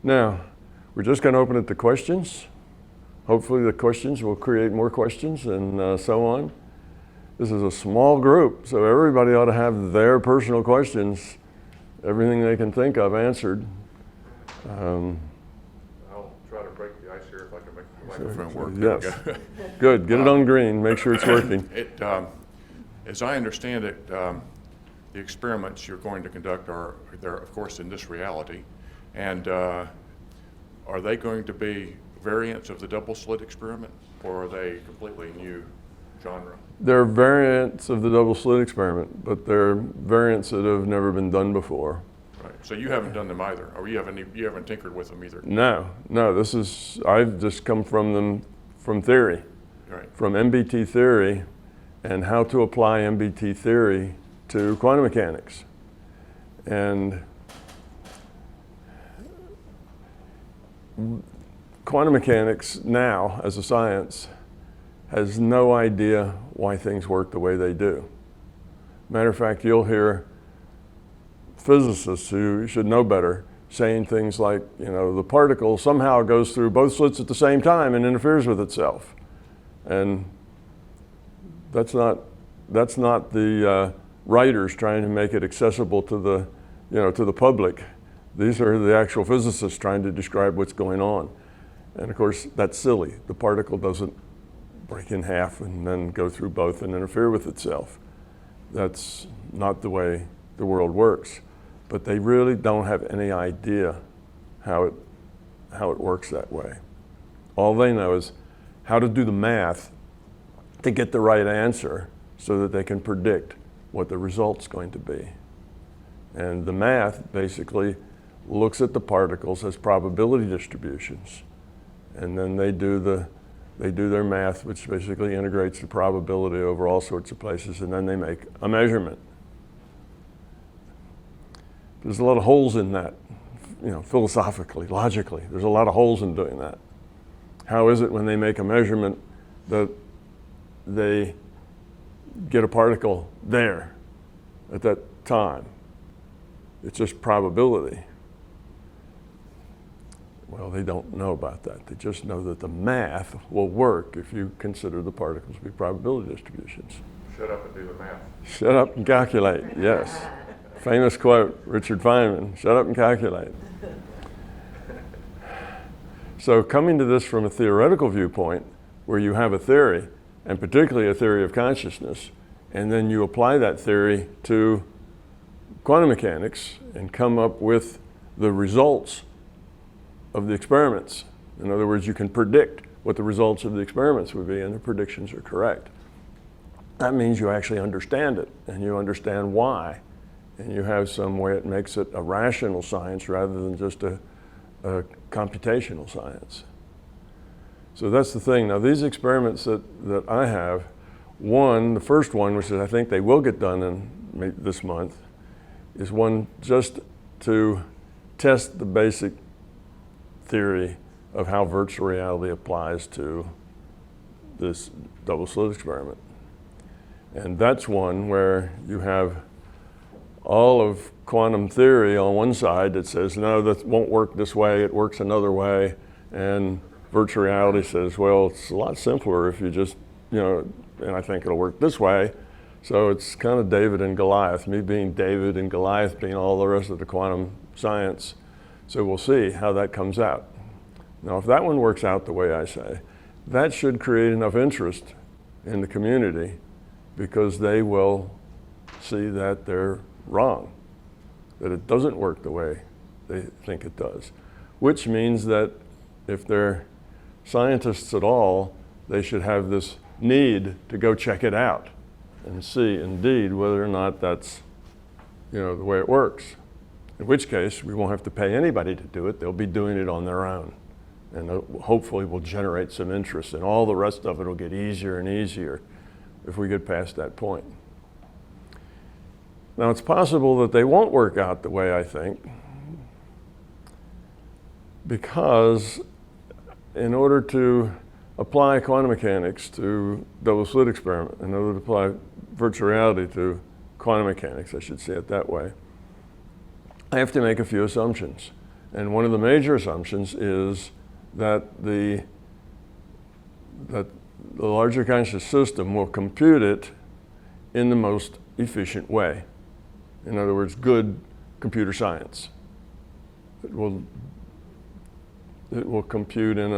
Now, we're just going to open it to questions. Hopefully the questions will create more questions and so on. This is a small group, so everybody ought to have their personal questions, everything they can think of answered. I'll try to break the ice here if I can make the microphone work. Yes. Good. Get it on green. Make sure it's working. As I understand it, the experiments you're going to conduct they're of course in this reality, and are they going to be variants of the double-slit experiment, or are they completely new genre? They're variants of the double-slit experiment, but they're variants that have never been done before. Right. So you haven't done them either, or you haven't tinkered with them either? No. I've just come from them from theory, right. From MBT theory and how to apply MBT theory to quantum mechanics. And quantum mechanics now, as a science, has no idea why things work the way they do. Matter of fact, you'll hear physicists who should know better saying things like, the particle somehow goes through both slits at the same time and interferes with itself. And that's not the writers trying to make it accessible to the public. These are the actual physicists trying to describe what's going on. And of course, that's silly. The particle doesn't break in half and then go through both and interfere with itself. That's not the way the world works. But they really don't have any idea how it works that way. All they know is how to do the math to get the right answer so that they can predict what the result's going to be. And the math basically looks at the particles as probability distributions. And then they do their math, which basically integrates the probability over all sorts of places, and then they make a measurement. There's a lot of holes in that, philosophically, logically. There's a lot of holes in doing that. How is it when they make a measurement that they get a particle there at that time? It's just probability. Well, they don't know about that. They just know that the math will work if you consider the particles to be probability distributions. Shut up and do the math. Shut up and calculate, yes. Famous quote, Richard Feynman, shut up and calculate. So coming to this from a theoretical viewpoint, where you have a theory, and particularly a theory of consciousness, and then you apply that theory to quantum mechanics and come up with the results of the experiments. In other words, you can predict what the results of the experiments would be, and the predictions are correct. That means you actually understand it, and you understand why. And you have some way it makes it a rational science rather than just a computational science. So that's the thing. Now, these experiments that I have, the first one, which I think they will get done this month, is one just to test the basic theory of how virtual reality applies to this double-slit experiment. And that's one where you have all of quantum theory on one side that says, no, that won't work this way, it works another way. And virtual reality says, well, it's a lot simpler if you just, and I think it'll work this way. So it's kind of David and Goliath, me being David and Goliath being all the rest of the quantum science. So we'll see how that comes out. Now, if that one works out the way I say, that should create enough interest in the community because they will see that they're wrong, that it doesn't work the way they think it does, which means that if they're scientists at all, they should have this need to go check it out and see indeed whether or not that's the way it works. In which case, we won't have to pay anybody to do it. They'll be doing it on their own. And hopefully we'll generate some interest, and all the rest of it will get easier and easier if we get past that point. Now, it's possible that they won't work out the way I think, because in order to apply quantum mechanics to double-slit experiment, in order to apply virtual reality to quantum mechanics, I should say it that way, I have to make a few assumptions. And one of the major assumptions is that the larger conscious system will compute it in the most efficient way. In other words, good computer science. It will compute in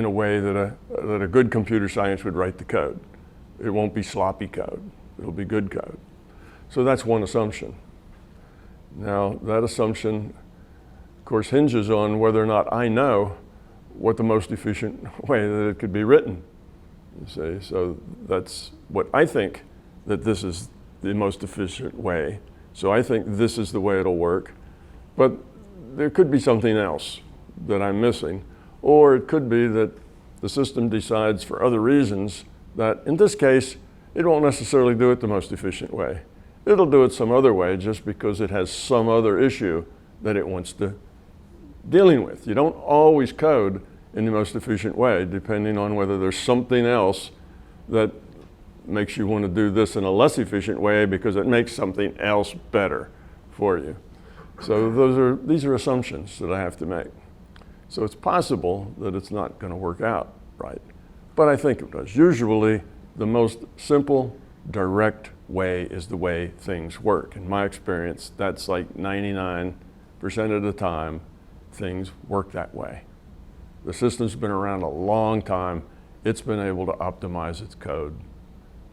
a way that a good computer science would write the code. It won't be sloppy code. It'll be good code. So that's one assumption. Now, that assumption, of course, hinges on whether or not I know what the most efficient way that it could be written. You see, so that's what I think, that this is the most efficient way. So I think this is the way it'll work. But there could be something else that I'm missing. Or it could be that the system decides for other reasons that, in this case, it won't necessarily do it the most efficient way. It'll do it some other way just because it has some other issue that it wants to dealing with. You don't always code in the most efficient way, depending on whether there's something else that makes you want to do this in a less efficient way because it makes something else better for you. So these are assumptions that I have to make. So it's possible that it's not going to work out right, but I think it does. Usually, the most simple, direct way is the way things work. In my experience, that's like 99% of the time, things work that way. The system's been around a long time. It's been able to optimize its code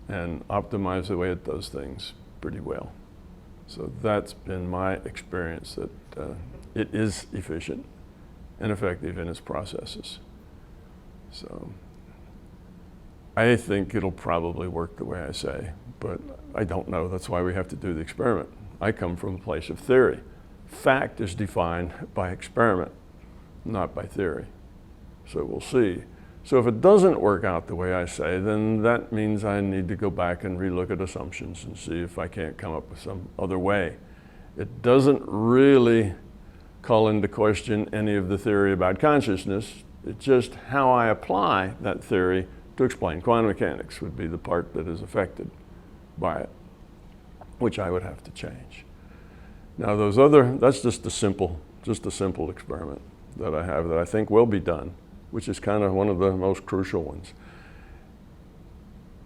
and optimize the way it does things pretty well. So that's been my experience, that it is efficient and effective in its processes. So I think it'll probably work the way I say, but I don't know. That's why we have to do the experiment. I come from a place of theory. Fact is defined by experiment, not by theory. So we'll see. So if it doesn't work out the way I say, then that means I need to go back and relook at assumptions and see if I can't come up with some other way. It doesn't really call into question any of the theory about consciousness. It's just how I apply that theory to explain quantum mechanics would be the part that is affected by it, which I would have to change. Now that's just a simple experiment that I have that I think will be done, which is kind of one of the most crucial ones.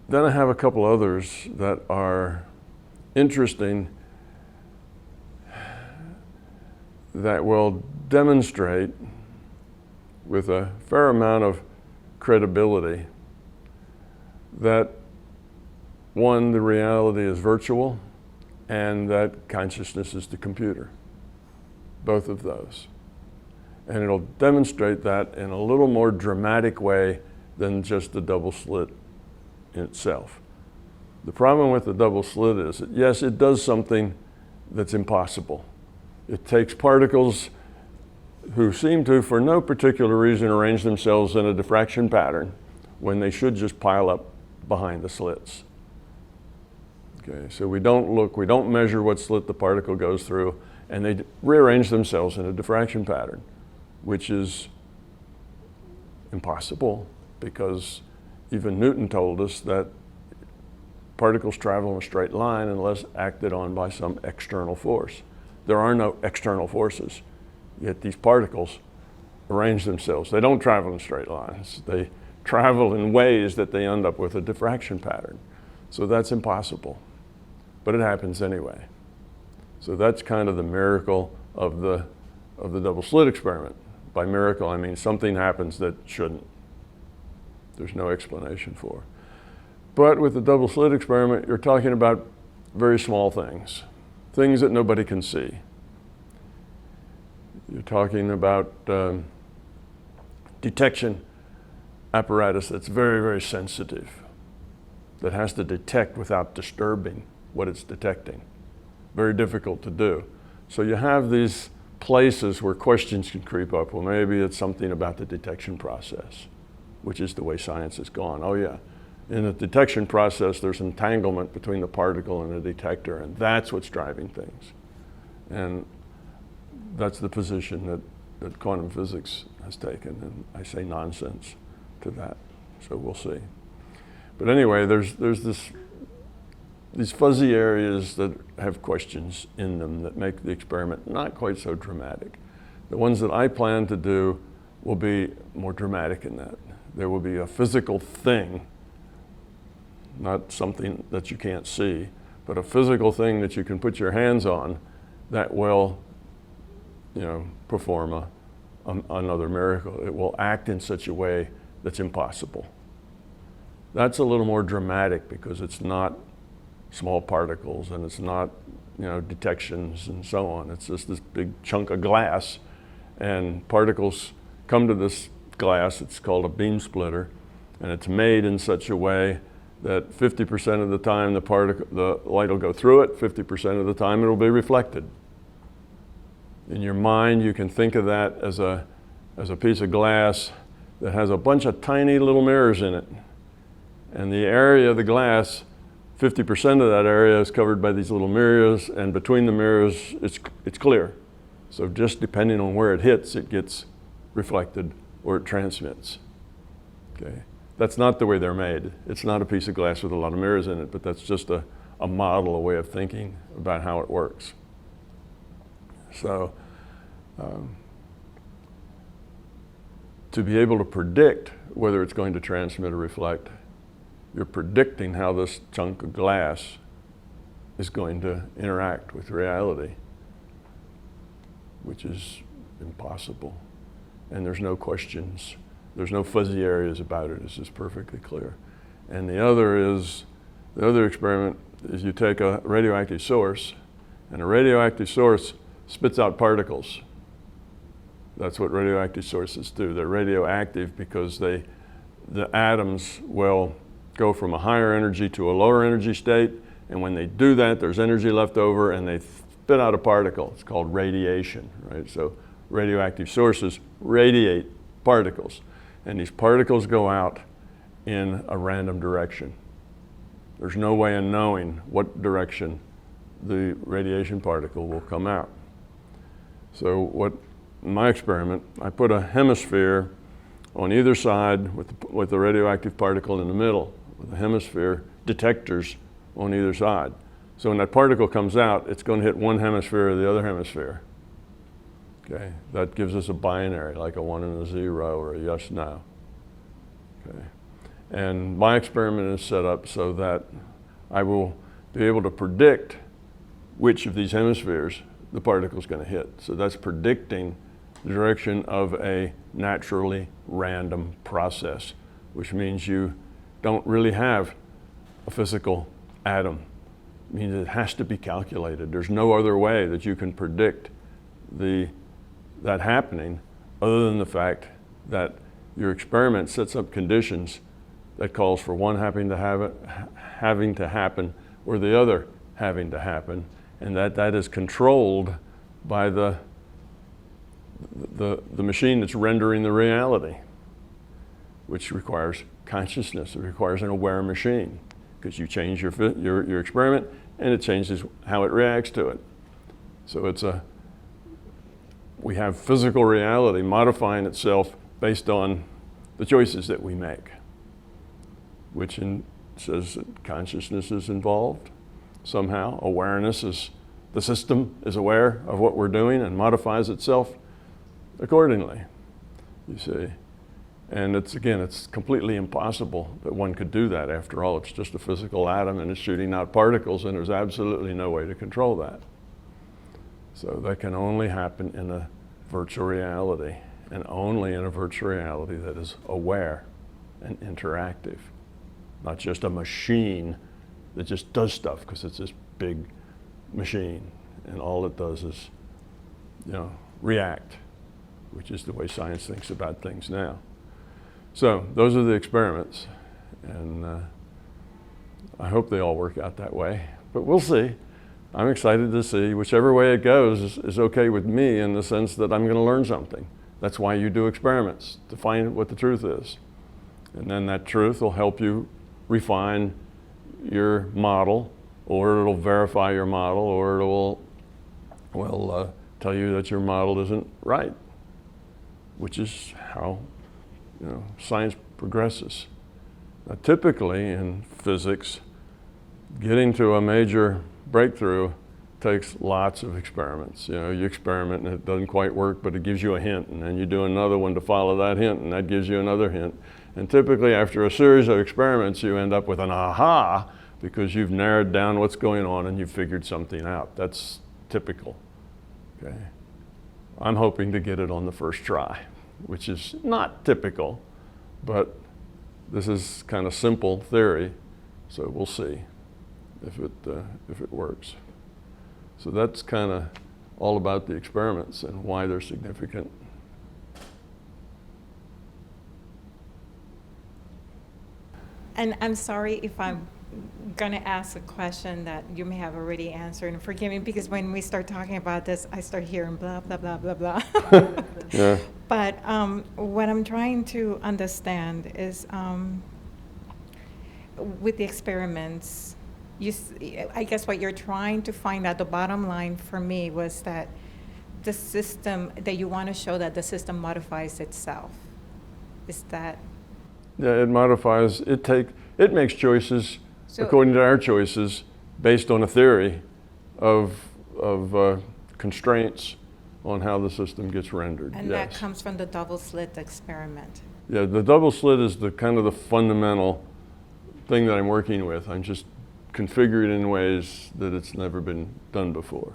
Then I have a couple others that are interesting that will demonstrate with a fair amount of credibility that, one, the reality is virtual, and that consciousness is the computer. Both of those. And it'll demonstrate that in a little more dramatic way than just the double-slit in itself. The problem with the double-slit is that, yes, it does something that's impossible. It takes particles who seem to, for no particular reason, arrange themselves in a diffraction pattern when they should just pile up behind the slits. Okay, so we don't measure what slit the particle goes through, and they rearrange themselves in a diffraction pattern, which is impossible because even Newton told us that particles travel in a straight line unless acted on by some external force. There are no external forces, yet these particles arrange themselves. They don't travel in straight lines. They travel in ways that they end up with a diffraction pattern. So that's impossible, but it happens anyway. So that's kind of the miracle of the double-slit experiment. By miracle, I mean something happens that shouldn't. There's no explanation for. But with the double-slit experiment, you're talking about very small things that nobody can see. You're talking about detection apparatus that's very, very sensitive, that has to detect without disturbing what it's detecting. Very difficult to do. So you have these places where questions can creep up. Well, maybe it's something about the detection process, which is the way science has gone. Oh yeah, in the detection process, there's entanglement between the particle and the detector, and that's what's driving things. And that's the position that quantum physics has taken, and I say nonsense to that, so we'll see. But anyway, there's this these fuzzy areas that have questions in them that make the experiment not quite so dramatic. The ones that I plan to do will be more dramatic in that. There will be a physical thing, not something that you can't see, but a physical thing that you can put your hands on that will, perform another miracle. It will act in such a way that's impossible. That's a little more dramatic because it's not small particles and it's not, detections and so on. It's just this big chunk of glass, and particles come to this glass. It's called a beam splitter, and it's made in such a way that 50% of the time the light will go through it, 50% of the time it'll be reflected. In your mind, you can think of that as a piece of glass that has a bunch of tiny little mirrors in it. And the area of the glass, 50% of that area is covered by these little mirrors, and between the mirrors, it's clear. So just depending on where it hits, it gets reflected or it transmits. Okay. That's not the way they're made. It's not a piece of glass with a lot of mirrors in it, but that's just a model, a way of thinking about how it works. So to be able to predict whether it's going to transmit or reflect, you're predicting how this chunk of glass is going to interact with reality, which is impossible. And there's no questions. There's no fuzzy areas about it. It's just perfectly clear. And the other experiment is you take a radioactive source, and a radioactive source spits out particles. That's what radioactive sources do. They're radioactive because the atoms will go from a higher energy to a lower energy state, and when they do that, there's energy left over, and they spit out a particle. It's called radiation, right? So radioactive sources radiate particles, and these particles go out in a random direction. There's no way of knowing what direction the radiation particle will come out. So in my experiment, I put a hemisphere on either side with the radioactive particle in the middle, with the hemisphere detectors on either side. So when that particle comes out, it's going to hit one hemisphere or the other hemisphere. Okay, that gives us a binary, like a 1 and a 0 or a yes, no. Okay, and my experiment is set up so that I will be able to predict which of these hemispheres the particle is going to hit. So that's predicting the direction of a naturally random process, which means you don't really have a physical atom. It means it has to be calculated. There's no other way that you can predict that happening other than the fact that your experiment sets up conditions that calls for one having to happen or the other having to happen, and that is controlled by the machine that's rendering the reality, which requires consciousness. It requires an aware machine, because you change your experiment and it changes how it reacts to it. So we have physical reality modifying itself based on the choices that we make, which says that consciousness is involved somehow. Awareness is, the system is aware of what we're doing and modifies itself accordingly, you see. And it's completely impossible that one could do that. After all, it's just a physical atom and it's shooting out particles, and there's absolutely no way to control that. So that can only happen in a virtual reality, and only in a virtual reality that is aware and interactive, not just a machine that just does stuff because it's this big machine and all it does is, react, which is the way science thinks about things now. So those are the experiments, and I hope they all work out that way, but we'll see. I'm excited to see. Whichever way it goes is okay with me, in the sense that I'm going to learn something. That's why you do experiments, to find what the truth is. And then that truth will help you refine your model, or it'll verify your model, or it will tell you that your model isn't right, which is how science progresses. Now, typically in physics, getting to a major breakthrough takes lots of experiments. You know, you experiment and it doesn't quite work, but it gives you a hint, and then you do another one to follow that hint, and that gives you another hint. And typically after a series of experiments, you end up with an aha, because you've narrowed down what's going on and you've figured something out. That's typical, okay? I'm hoping to get it on the first try, which is not typical, but this is kind of simple theory, so we'll see if it works. So that's kind of all about the experiments and why they're significant. And I'm sorry if I'm going to ask a question that you may have already answered, and forgive me, because when we start talking about this, I start hearing blah, blah, blah, blah, blah. Yeah. But what I'm trying to understand is with the experiments, I guess what you're trying to find out, the bottom line for me was that the system, that you want to show that the system modifies itself. Is that? Yeah, it modifies, it makes choices according to our choices based on a theory of constraints on how the system gets rendered. And that comes from the double-slit experiment. Yeah, the double-slit is the kind of the fundamental thing that I'm working with. I'm just configuring it in ways that it's never been done before.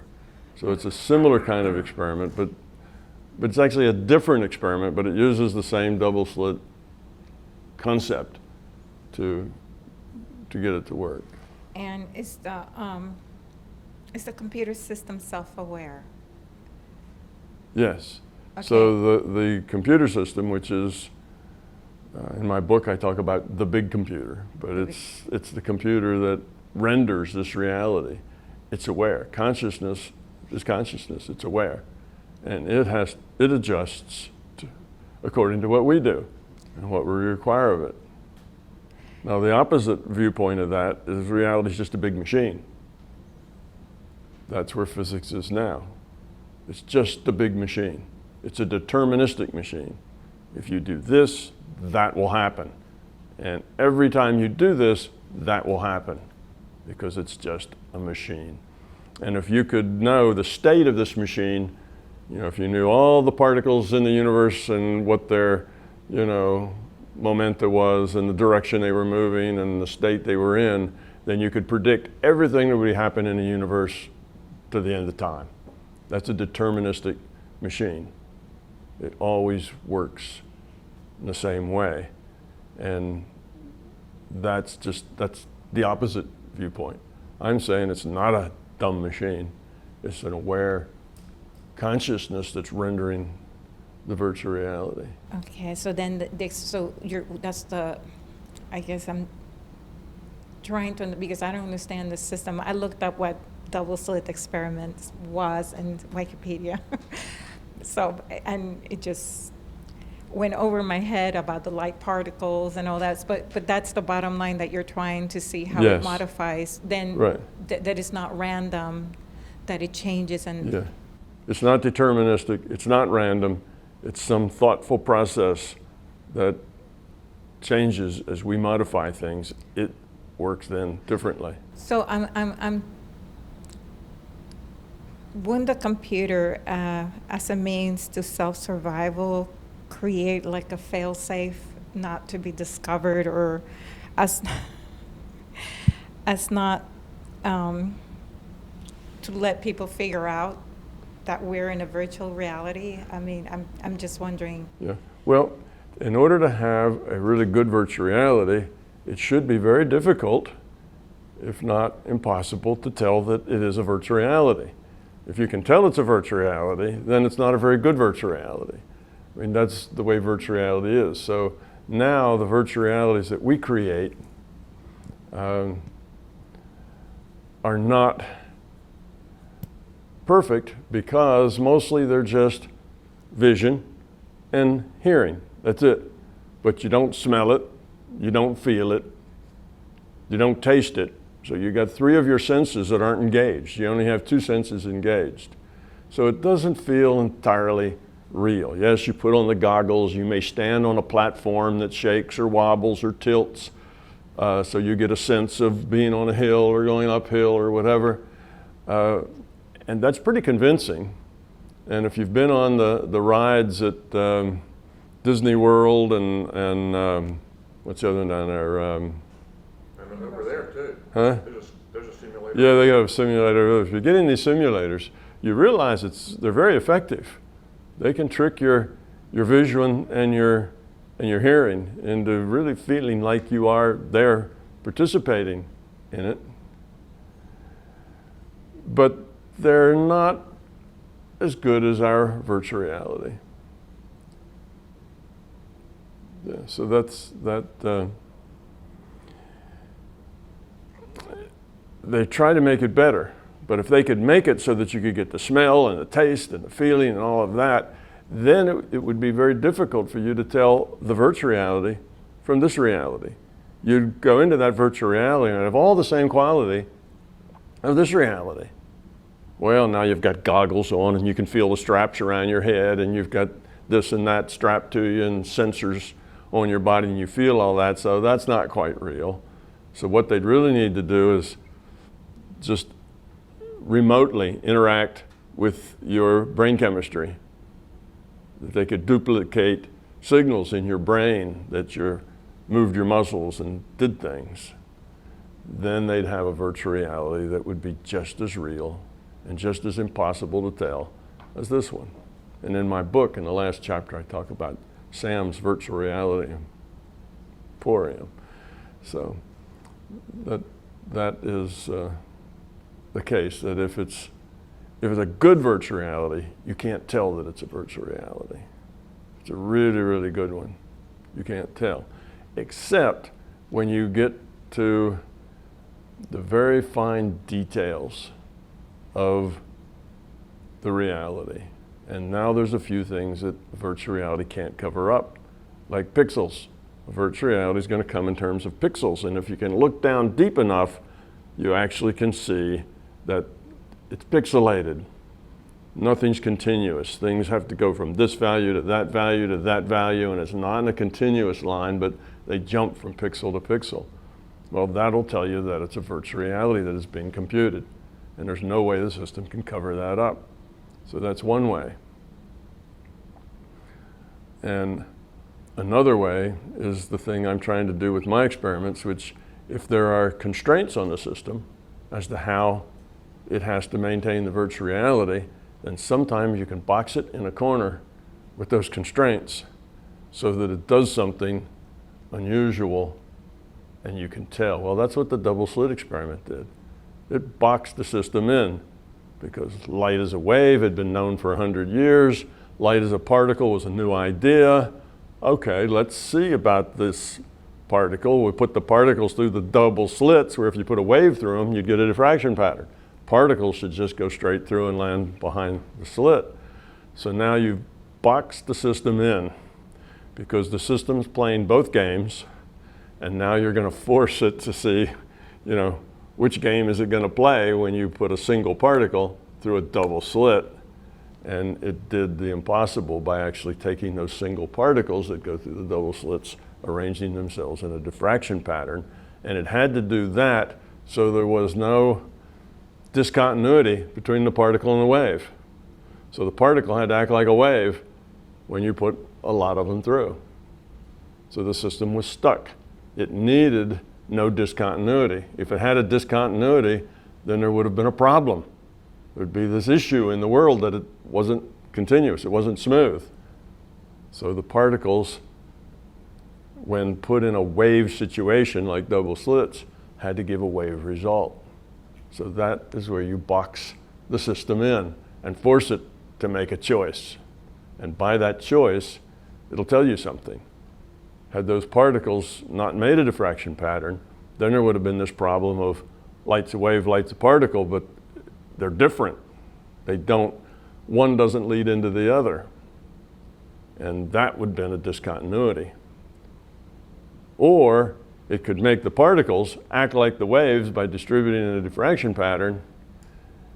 So it's a similar kind of experiment, but it's actually a different experiment, but it uses the same double-slit concept to get it to work. And is the computer system self-aware? Yes. Okay. So the computer system, which is, in my book I talk about the big computer, but it's the computer that renders this reality. It's aware. Consciousness is consciousness. It's aware. And it adjusts according to what we do and what we require of it. Now the opposite viewpoint of that is reality is just a big machine. That's where physics is now. It's just a big machine. It's a deterministic machine. If you do this, that will happen. And every time you do this, that will happen, because it's just a machine. And if you could know the state of this machine, you know, if you knew all the particles in the universe and what their, you know, momento was and the direction they were moving and the state they were in, then you could predict everything that would happen in the universe to the end of time. That's a deterministic machine. It always works in the same way. And that's the opposite viewpoint. I'm saying it's not a dumb machine. It's an aware consciousness that's rendering the virtual reality. Okay, so then I guess I'm trying to, because I don't understand the system. I looked up what double-slit experiments was in Wikipedia. So, and it just went over my head about the light particles and all that, but that's the bottom line, that you're trying to see how Yes. it modifies. Then Right. That it's not random, that it changes and. Yeah. It's not deterministic, it's not random, it's some thoughtful process that changes as we modify things. It works then differently. So wouldn't the computer, as a means to self-survival, create like a fail-safe, not to be discovered, or as not to let people figure out that we're in a virtual reality? I mean, I'm just wondering. Yeah. Well, in order to have a really good virtual reality, it should be very difficult, if not impossible, to tell that it is a virtual reality. If you can tell it's a virtual reality, then it's not a very good virtual reality. I mean, that's the way virtual reality is. So now the virtual realities that we create are not perfect, because mostly they're just vision and hearing. That's it. But you don't smell it, you don't feel it, you don't taste it. So you got 3 of your senses that aren't engaged. You only have 2 senses engaged. So it doesn't feel entirely real. Yes, you put on the goggles, you may stand on a platform that shakes or wobbles or tilts, So you get a sense of being on a hill or going uphill or whatever. And that's pretty convincing. And if you've been on the rides at Disney World and what's the other one down there? And over there too. Huh? There's a simulator. Yeah, they have a simulator. If you get in these simulators, you realize they're very effective. They can trick your vision and your hearing into really feeling like you are there participating in it. But they're not as good as our virtual reality. Yeah, so that's that. They try to make it better, but if they could make it so that you could get the smell and the taste and the feeling and all of that, then it would be very difficult for you to tell the virtual reality from this reality. You'd go into that virtual reality and have all the same quality of this reality. Well, now you've got goggles on and you can feel the straps around your head and you've got this and that strapped to you and sensors on your body and you feel all that, so that's not quite real. So what they'd really need to do is just remotely interact with your brain chemistry. That they could duplicate signals in your brain that you moved your muscles and did things. Then they'd have a virtual reality that would be just as real and just as impossible to tell as this one. And in my book, in the last chapter, I talk about Sam's virtual reality emporium. So that is the case, that if it's a good virtual reality, you can't tell that it's a virtual reality. It's a really, really good one. You can't tell, except when you get to the very fine details of the reality. And now there's a few things that virtual reality can't cover up, like pixels. Virtual reality is going to come in terms of pixels, and if you can look down deep enough, you actually can see that it's pixelated. Nothing's continuous. Things have to go from this value to that value to that value, and it's not in a continuous line, but they jump from pixel to pixel. Well, that'll tell you that it's a virtual reality that is being computed, and there's no way the system can cover that up. So that's one way. And another way is the thing I'm trying to do with my experiments, which if there are constraints on the system as to how it has to maintain the virtual reality, then sometimes you can box it in a corner with those constraints so that it does something unusual and you can tell. Well, that's what the double-slit experiment did. It boxed the system in because light as a wave had been known for 100 years. Light as a particle was a new idea. Okay, let's see about this particle. We put the particles through the double slits where if you put a wave through them, you'd get a diffraction pattern. Particles should just go straight through and land behind the slit. So now you've boxed the system in because the system's playing both games, and now you're going to force it to see, which game is it going to play when you put a single particle through a double slit. And it did the impossible by actually taking those single particles that go through the double slits, arranging themselves in a diffraction pattern. And it had to do that so there was no discontinuity between the particle and the wave. So the particle had to act like a wave when you put a lot of them through. So the system was stuck. It needed no discontinuity. If it had a discontinuity, then there would have been a problem. There would be this issue in the world that it wasn't continuous, it wasn't smooth. So the particles, when put in a wave situation like double slits, had to give a wave result. So that is where you box the system in and force it to make a choice. And by that choice, it'll tell you something. Had those particles not made a diffraction pattern, then there would have been this problem of light's a wave, light's a particle, but they're different. One doesn't lead into the other. And that would have been a discontinuity. Or it could make the particles act like the waves by distributing in a diffraction pattern,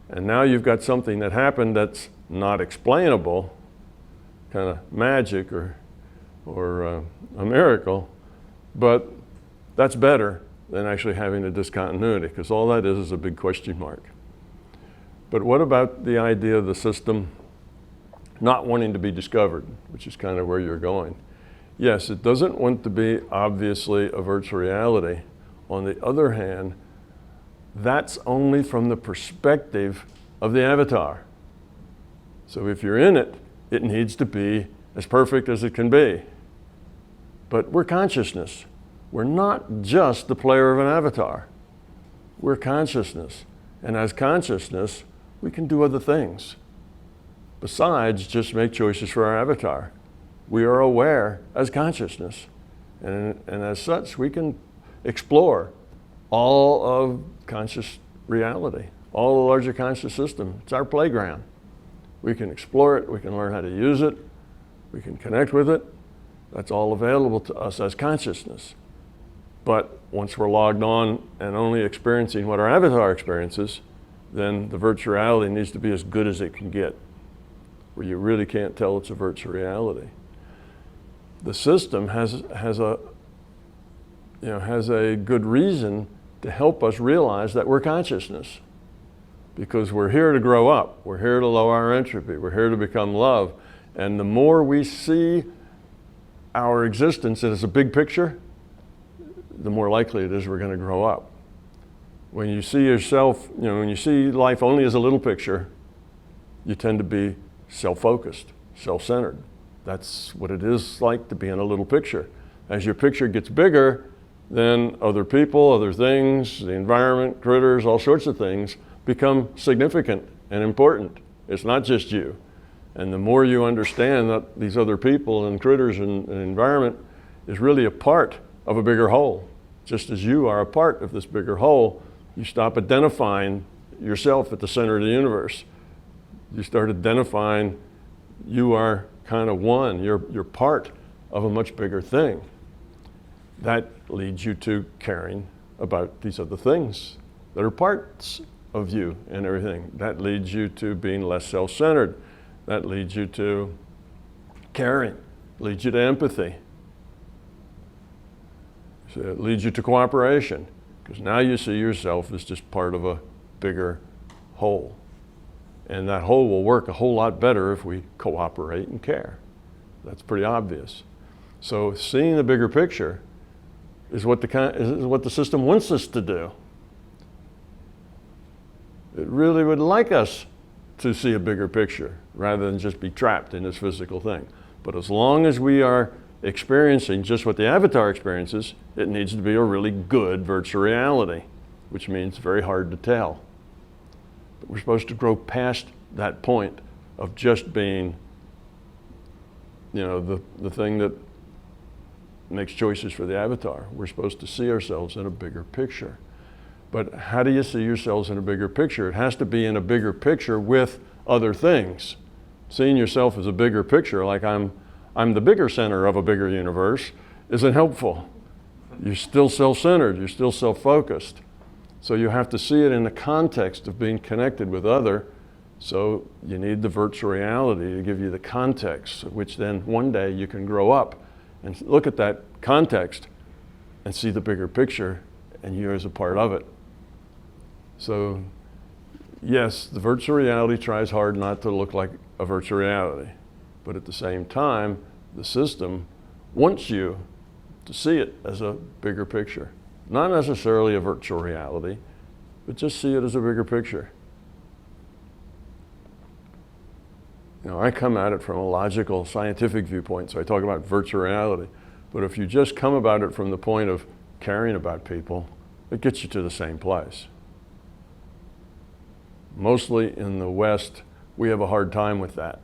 and now you've got something that happened that's not explainable, kind of magic or a miracle, but that's better than actually having a discontinuity, because all that is a big question mark. But what about the idea of the system not wanting to be discovered, which is kind of where you're going? Yes, it doesn't want to be obviously a virtual reality. On the other hand, that's only from the perspective of the avatar. So if you're in it, it needs to be as perfect as it can be. But we're consciousness. We're not just the player of an avatar. We're consciousness. And as consciousness, we can do other things besides just make choices for our avatar. We are aware as consciousness. And as such, we can explore all of conscious reality, all the larger conscious system. It's our playground. We can explore it, we can learn how to use it, we can connect with it. That's all available to us as consciousness. But once we're logged on and only experiencing what our avatar experiences, then the virtual reality needs to be as good as it can get, where you really can't tell it's a virtual reality. The system has a good reason to help us realize that we're consciousness, because we're here to grow up, we're here to lower our entropy, we're here to become love. And the more we see our existence as a big picture, the more likely it is we're going to grow up. When you see yourself, when you see life only as a little picture, you tend to be self-focused, self-centered. That's what it is like to be in a little picture. As your picture gets bigger, then other people, other things, the environment, critters, all sorts of things become significant and important. It's not just you. And the more you understand that these other people and critters and environment is really a part of a bigger whole, just as you are a part of this bigger whole, you stop identifying yourself at the center of the universe. You start identifying you are kind of one, you're part of a much bigger thing. That leads you to caring about these other things that are parts of you and everything. That leads you to being less self-centered. That leads you to caring, leads you to empathy. So it leads you to cooperation, because now you see yourself as just part of a bigger whole. And that whole will work a whole lot better if we cooperate and care. That's pretty obvious. So seeing the bigger picture is what the system wants us to do. It really would like us to see a bigger picture rather than just be trapped in this physical thing. But as long as we are experiencing just what the avatar experiences, it needs to be a really good virtual reality, which means very hard to tell. But we're supposed to grow past that point of just being, the thing that makes choices for the avatar. We're supposed to see ourselves in a bigger picture. But how do you see yourselves in a bigger picture? It has to be in a bigger picture with other things. Seeing yourself as a bigger picture, like I'm the bigger center of a bigger universe, isn't helpful. You're still self-centered, you're still self-focused. So you have to see it in the context of being connected with other. So you need the virtual reality to give you the context, which then one day you can grow up and look at that context and see the bigger picture and you as a part of it. So yes, the virtual reality tries hard not to look like a virtual reality, but at the same time, the system wants you to see it as a bigger picture. Not necessarily a virtual reality, but just see it as a bigger picture. I come at it from a logical, scientific viewpoint, so I talk about virtual reality. But if you just come about it from the point of caring about people, it gets you to the same place. Mostly in the West, we have a hard time with that.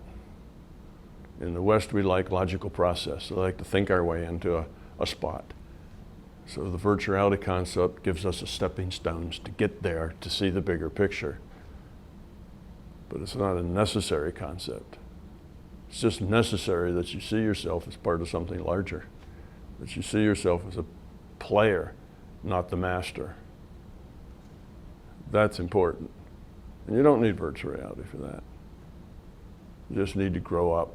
In the West, we like logical process. We like to think our way into a spot. So the virtual reality concept gives us a stepping stones to get there, to see the bigger picture. But it's not a necessary concept. It's just necessary that you see yourself as part of something larger, that you see yourself as a player, not the master. That's important. And you don't need virtual reality for that. You just need to grow up.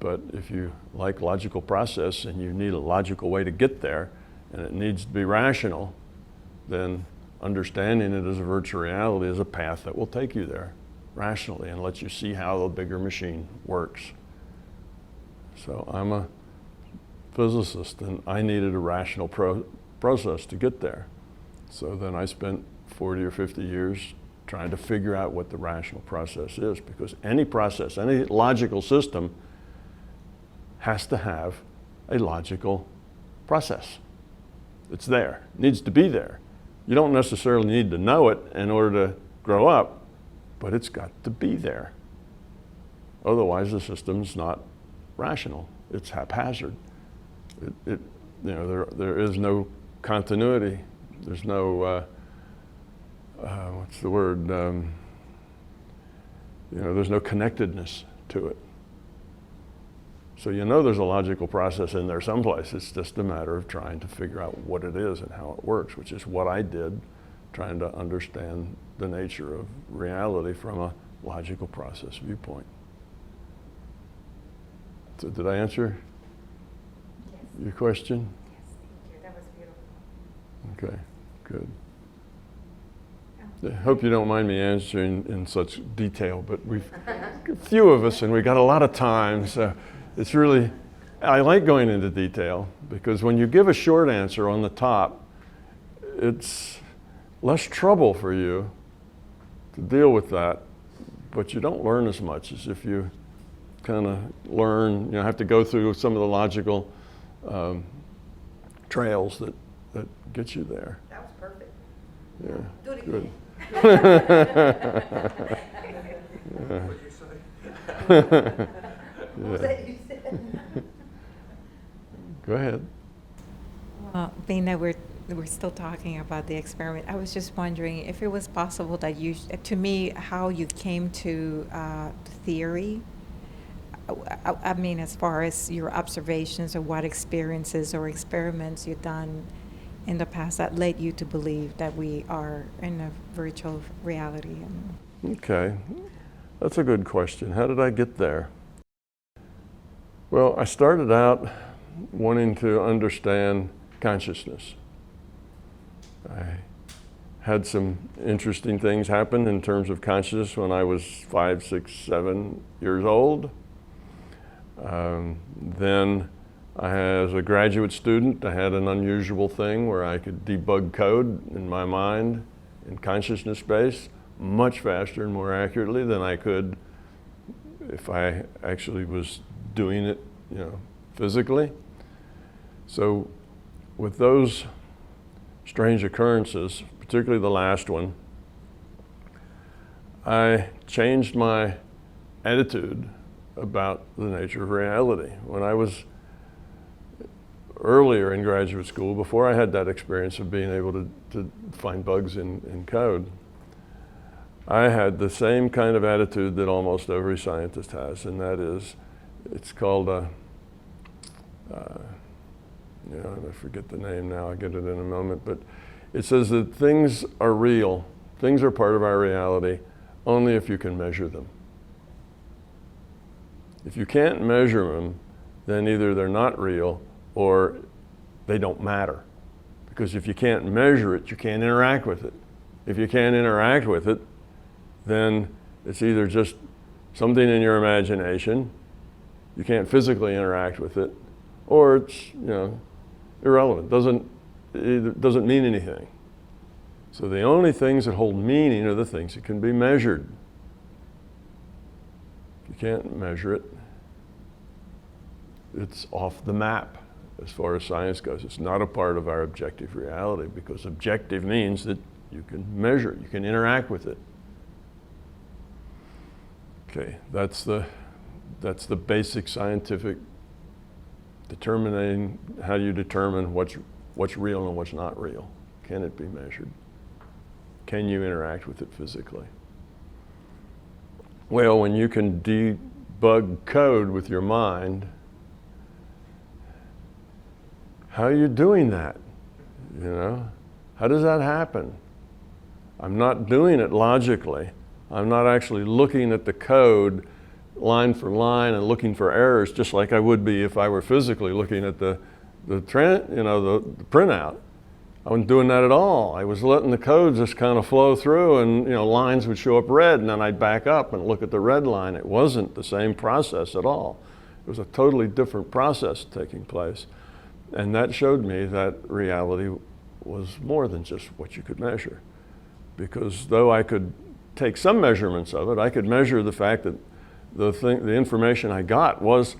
But if you like logical process and you need a logical way to get there, and it needs to be rational, then understanding it as a virtual reality is a path that will take you there rationally and let you see how the bigger machine works. So I'm a physicist, and I needed a rational process to get there. So then I spent 40 or 50 years trying to figure out what the rational process is, because any process, any logical system has to have a logical process. It's there, it needs to be there. You don't necessarily need to know it in order to grow up, but it's got to be there. Otherwise, the system's not rational. It's haphazard. You know, there is no continuity. There's no, what's the word? You know, there's no connectedness to it. So you know there's a logical process in there someplace. It's just a matter of trying to figure out what it is and how it works, which is what I did, trying to understand the nature of reality from a logical process viewpoint. So did I answer your question? Yes, thank you. That was beautiful. Okay, good. I hope you don't mind me answering in such detail, but we've a few of us and we got a lot of time, so it's really, I like going into detail, because when you give a short answer on the top, it's less trouble for you to deal with that, but you don't learn as much as if you kind of learn, you know, have to go through some of the logical trails that get you there. That was perfect. Yeah, Do it good. again. What'd you say? What was that you said? Go ahead. Being that we're still talking about the experiment, I was just wondering if it was possible that you, to me, how you came to the theory. I mean, as far as your observations or what experiences or experiments you've done in the past that led you to believe that we are in a virtual reality. Okay, that's a good question. How did I get there? Well, I started out wanting to understand consciousness. I had some interesting things happen in terms of consciousness when I was 5, 6, 7 years old. Then as a graduate student, I had an unusual thing where I could debug code in my mind in consciousness space much faster and more accurately than I could if I actually was doing it, you know, physically. So with those strange occurrences, particularly the last one, I changed my attitude about the nature of reality. When I was earlier in graduate school, before I had that experience of being able to find bugs in code, I had the same kind of attitude that almost every scientist has, and that is, it's called you know, I forget the name now, I'll get it in a moment, but it says that things are real, things are part of our reality, only if you can measure them. If you can't measure them, then either they're not real or they don't matter. Because if you can't measure it, you can't interact with it. If you can't interact with it, then it's either just something in your imagination, you can't physically interact with it, or it's, you know, irrelevant, it doesn't mean anything. So the only things that hold meaning are the things that can be measured. If you can't measure it, it's off the map as far as science goes. It's not a part of our objective reality, because objective means that you can measure it, you can interact with it. Okay, that's the basic scientific determining how you determine what's real and what's not real. Can it be measured? Can you interact with it physically? Well, when you can debug code with your mind, how are you doing that? You know, how does that happen? I'm not doing it logically. I'm not actually looking at the code line for line and looking for errors just like I would be if I were physically looking at the the printout. I wasn't doing that at all. I was letting the code just kind of flow through, and lines would show up red, and then I'd back up and look at the red line. It wasn't the same process at all. It was a totally different process taking place. And that showed me that reality was more than just what you could measure. Because though I could take some measurements of it, I could measure the fact that the information I got was,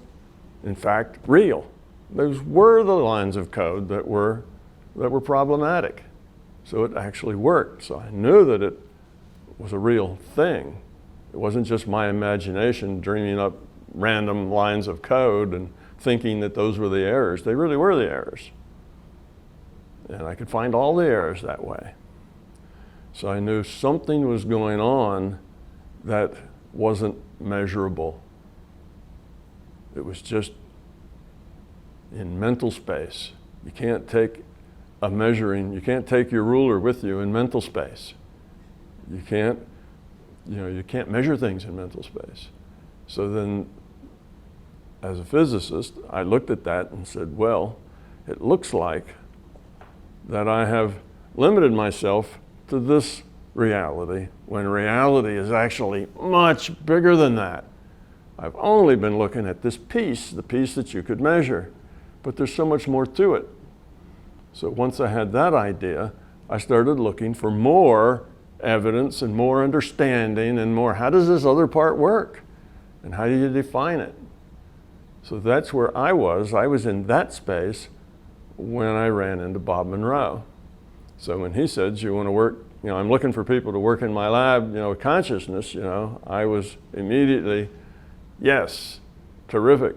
in fact, real. Those were the lines of code that were problematic. So it actually worked. So I knew that it was a real thing. It wasn't just my imagination dreaming up random lines of code and thinking that those were the errors. They really were the errors. And I could find all the errors that way. So I knew something was going on that wasn't measurable. It was just in mental space. You can't take you can't take your ruler with you in mental space. You can't measure things in mental space. So then, as a physicist, I looked at that and said, well, it looks like that I have limited myself to this reality when reality is actually much bigger than that. I've only been looking at this piece, the piece that you could measure, but there's so much more to it. So once I had that idea, I started looking for more evidence and more understanding and more, how does this other part work? And how do you define it? So that's where I was. I was in that space when I ran into Bob Monroe. So when he said, you want to work, I'm looking for people to work in my lab, with consciousness, I was immediately, yes, terrific.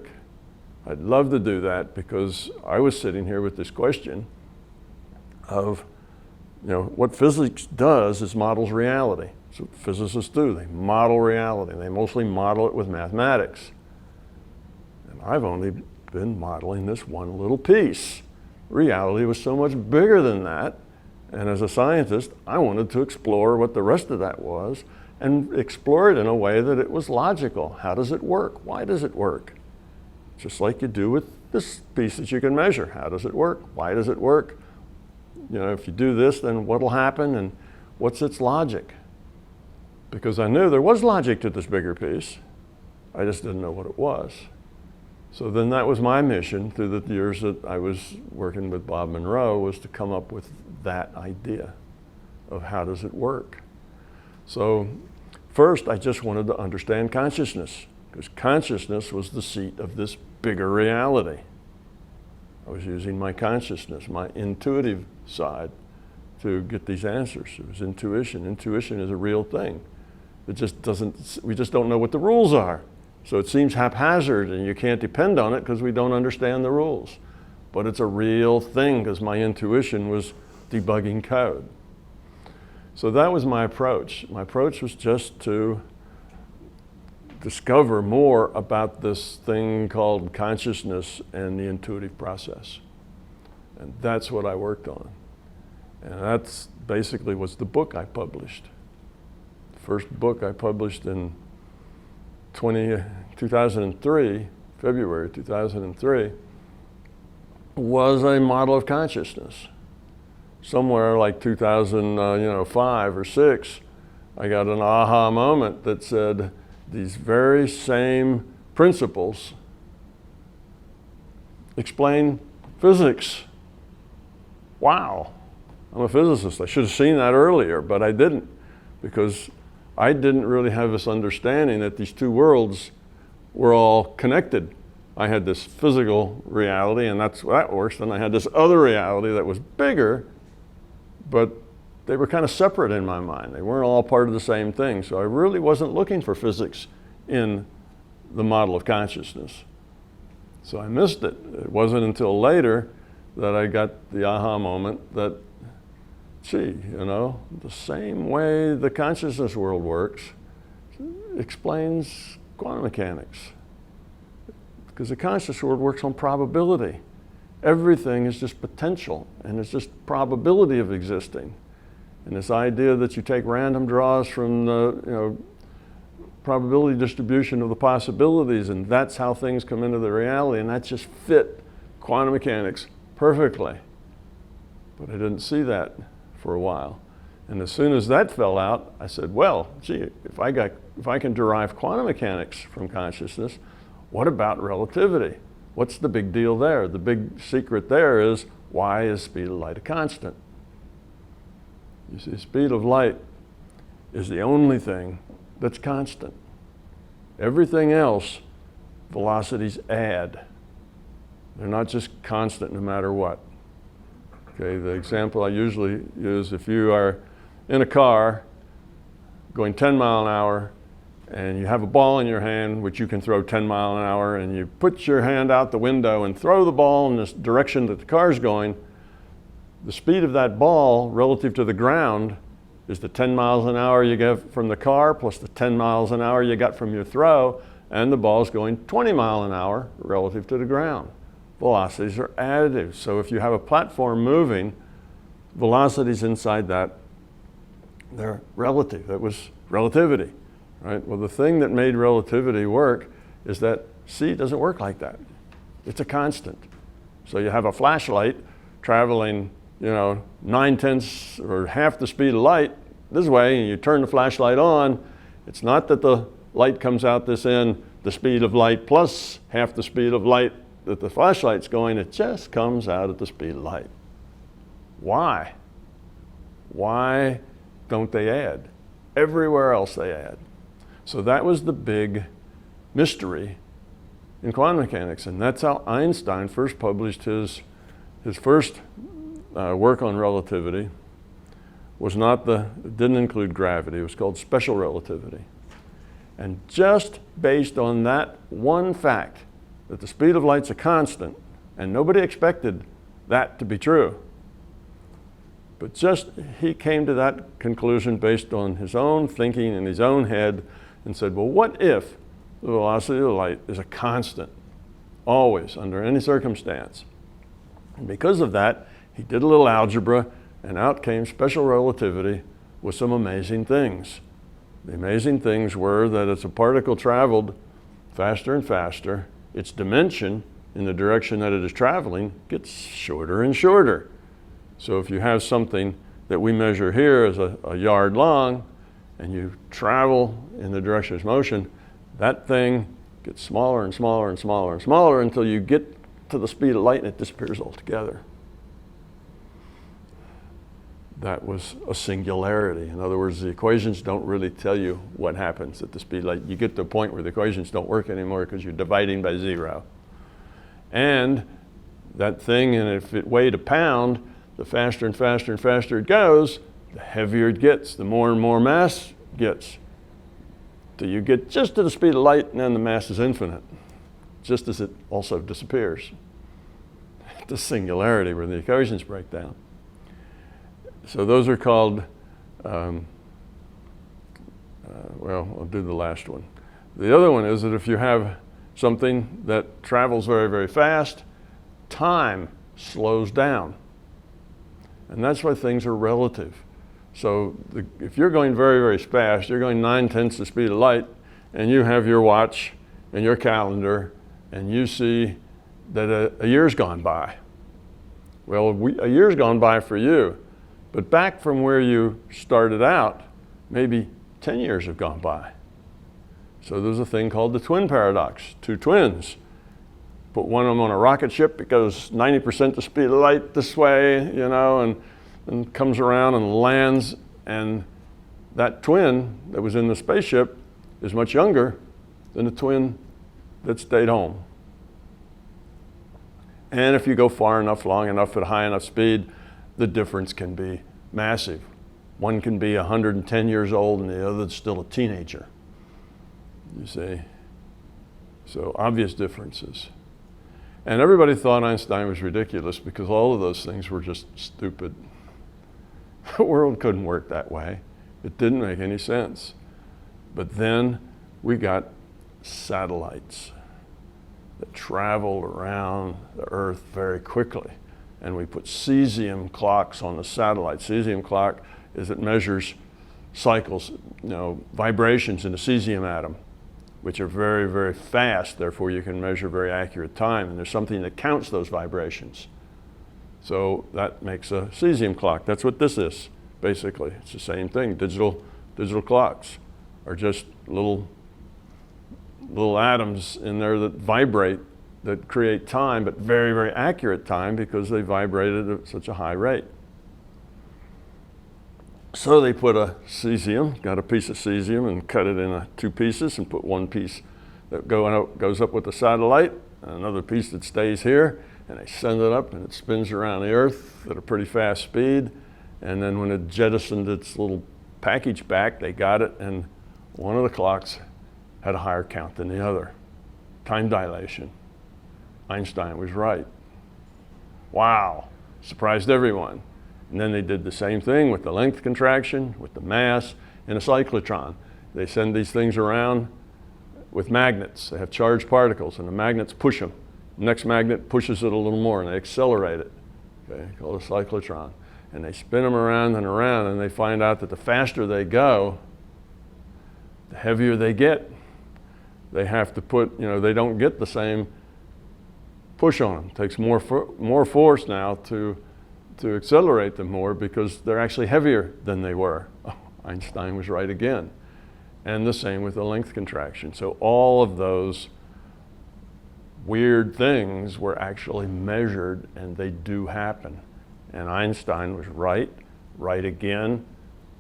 I'd love to do that, because I was sitting here with this question of, what physics does is models reality. So what physicists do, they model reality. They mostly model it with mathematics. And I've only been modeling this one little piece. Reality was so much bigger than that. And as a scientist, I wanted to explore what the rest of that was and explore it in a way that it was logical. How does it work? Why does it work? Just like you do with this piece that you can measure. How does it work? Why does it work? If you do this, then what'll happen, and what's its logic? Because I knew there was logic to this bigger piece. I just didn't know what it was. So then that was my mission through the years that I was working with Bob Monroe, was to come up with that idea of how does it work. So first, I just wanted to understand consciousness, because consciousness was the seat of this bigger reality. I was using my consciousness, my intuitive side, to get these answers. It was intuition. Intuition is a real thing. We just don't know what the rules are. So it seems haphazard, and you can't depend on it because we don't understand the rules. But it's a real thing, because my intuition was debugging code. So that was my approach. My approach was just to discover more about this thing called consciousness and the intuitive process. And that's what I worked on. And that's basically was the book I published. The first book I published in 2003, February 2003, was a model of consciousness. Somewhere like 2005 or 6, I got an aha moment that said, these very same principles explain physics. Wow, I'm a physicist. I should have seen that earlier, but I didn't, because I didn't really have this understanding that these two worlds were all connected. I had this physical reality, and that works. Then I had this other reality that was bigger, but they were kind of separate in my mind. They weren't all part of the same thing. So I really wasn't looking for physics in the model of consciousness. So I missed it. It wasn't until later that I got the aha moment that, gee, the same way the consciousness world works explains quantum mechanics. Because the conscious world works on probability. Everything is just potential, and it's just probability of existing. And this idea that you take random draws from the probability distribution of the possibilities, and that's how things come into the reality, and that just fit quantum mechanics perfectly. But I didn't see that for a while. And as soon as that fell out, I said, well, gee, if I can derive quantum mechanics from consciousness, what about relativity? What's the big deal there? The big secret there is, why is speed of light a constant? You see, speed of light is the only thing that's constant. Everything else, velocities add. They're not just constant no matter what. Okay, the example I usually use, if you are in a car going 10 miles an hour and you have a ball in your hand which you can throw 10 miles an hour, and you put your hand out the window and throw the ball in this direction that the car's going, the speed of that ball relative to the ground is the 10 miles an hour you get from the car plus the 10 miles an hour you got from your throw, and the ball's going 20 miles an hour relative to the ground. Velocities are additive. So if you have a platform moving, velocities inside that, they're relative. That was relativity, right? Well, the thing that made relativity work is that C doesn't work like that. It's a constant. So you have a flashlight traveling, 9/10 or half the speed of light this way, and you turn the flashlight on. It's not that the light comes out this end, the speed of light plus half the speed of light that the flashlight's going, it just comes out at the speed of light. Why? Why don't they add? Everywhere else they add. So that was the big mystery in quantum mechanics, and that's how Einstein first published his first work on relativity. Didn't include gravity. It was called special relativity. And just based on that one fact, that the speed of light's a constant, and nobody expected that to be true. But just he came to that conclusion based on his own thinking in his own head and said, well, what if the velocity of light is a constant, always, under any circumstance? And because of that, he did a little algebra, and out came special relativity with some amazing things. The amazing things were that as a particle traveled faster and faster, its dimension in the direction that it is traveling gets shorter and shorter. So if you have something that we measure here as a yard long, and you travel in the direction of its motion, that thing gets smaller and smaller and smaller and smaller until you get to the speed of light and it disappears altogether. That was a singularity. In other words, the equations don't really tell you what happens at the speed of light. You get to a point where the equations don't work anymore because you're dividing by zero. And that thing, and if it weighed a pound, the faster and faster and faster it goes, the heavier it gets, the more and more mass it gets. Till you get just to the speed of light, and then the mass is infinite, just as it also disappears. The singularity where the equations break down. So those are called, well, I'll do the last one. The other one is that if you have something that travels very, very fast, time slows down. And that's why things are relative. So if you're going very, very fast, you're going 9/10 the speed of light, and you have your watch and your calendar, and you see that a year's gone by. Well, a year's gone by for you. But back from where you started out, maybe 10 years have gone by. So there's a thing called the twin paradox. Two twins. Put one of them on a rocket ship, it goes 90% the speed of light this way, and comes around and lands, and that twin that was in the spaceship is much younger than the twin that stayed home. And if you go far enough, long enough, at a high enough speed, the difference can be massive. One can be 110 years old and the other's still a teenager. You see? So obvious differences. And everybody thought Einstein was ridiculous because all of those things were just stupid. The world couldn't work that way. It didn't make any sense. But then we got satellites that travel around the Earth very quickly. And we put cesium clocks on the satellite. Cesium clock is it measures cycles, vibrations in the cesium atom, which are very, very fast. Therefore, you can measure very accurate time. And there's something that counts those vibrations. So that makes a cesium clock. That's what this is, basically. It's the same thing. Digital clocks are just little atoms in there that vibrate, that create time, but very, very accurate time because they vibrated at such a high rate. So they put a cesium, got a piece of cesium and cut it into 2 pieces and put one piece that goes up with the satellite and another piece that stays here, and they send it up and it spins around the Earth at a pretty fast speed. And then when it jettisoned its little package back, they got it, and one of the clocks had a higher count than the other. Time dilation. Einstein was right. Wow, surprised everyone. And then they did the same thing with the length contraction, with the mass, and a cyclotron. They send these things around with magnets. They have charged particles, and the magnets push them. The next magnet pushes it a little more, and they accelerate it, okay, called a cyclotron. And they spin them around and around, and they find out that the faster they go, the heavier they get. They have to put, they don't get the same push on them. It takes more force now to accelerate them more because they're actually heavier than they were. Oh, Einstein was right again. And the same with the length contraction. So all of those weird things were actually measured, and they do happen. And Einstein was right again,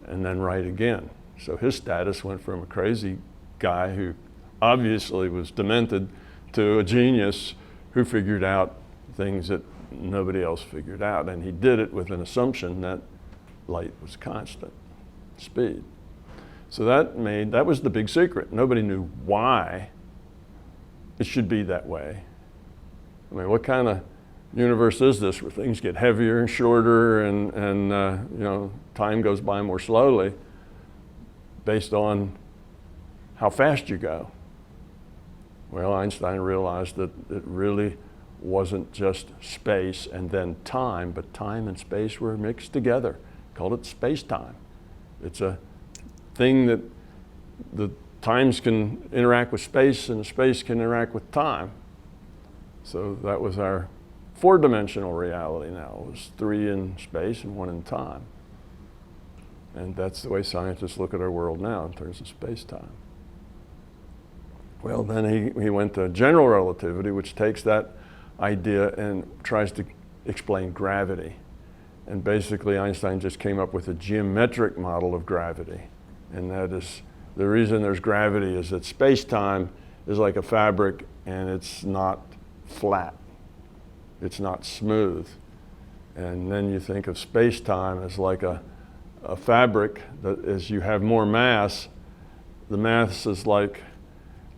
and then right again. So his status went from a crazy guy who obviously was demented to a genius who figured out things that nobody else figured out. And he did it with an assumption that light was constant speed. So that was the big secret. Nobody knew why it should be that way. I mean, what kind of universe is this where things get heavier and shorter and time goes by more slowly based on how fast you go? Well, Einstein realized that it really wasn't just space and then time, but time and space were mixed together. Called it space-time. It's a thing that the times can interact with space and the space can interact with time. So that was our 4-dimensional reality now. It was 3 in space and 1 in time. And that's the way scientists look at our world now in terms of space-time. Well, then he went to general relativity, which takes that idea and tries to explain gravity. And basically Einstein just came up with a geometric model of gravity. And that is, the reason there's gravity is that space-time is like a fabric and it's not flat. It's not smooth. And then you think of space-time as like a fabric that as you have more mass, the mass is like,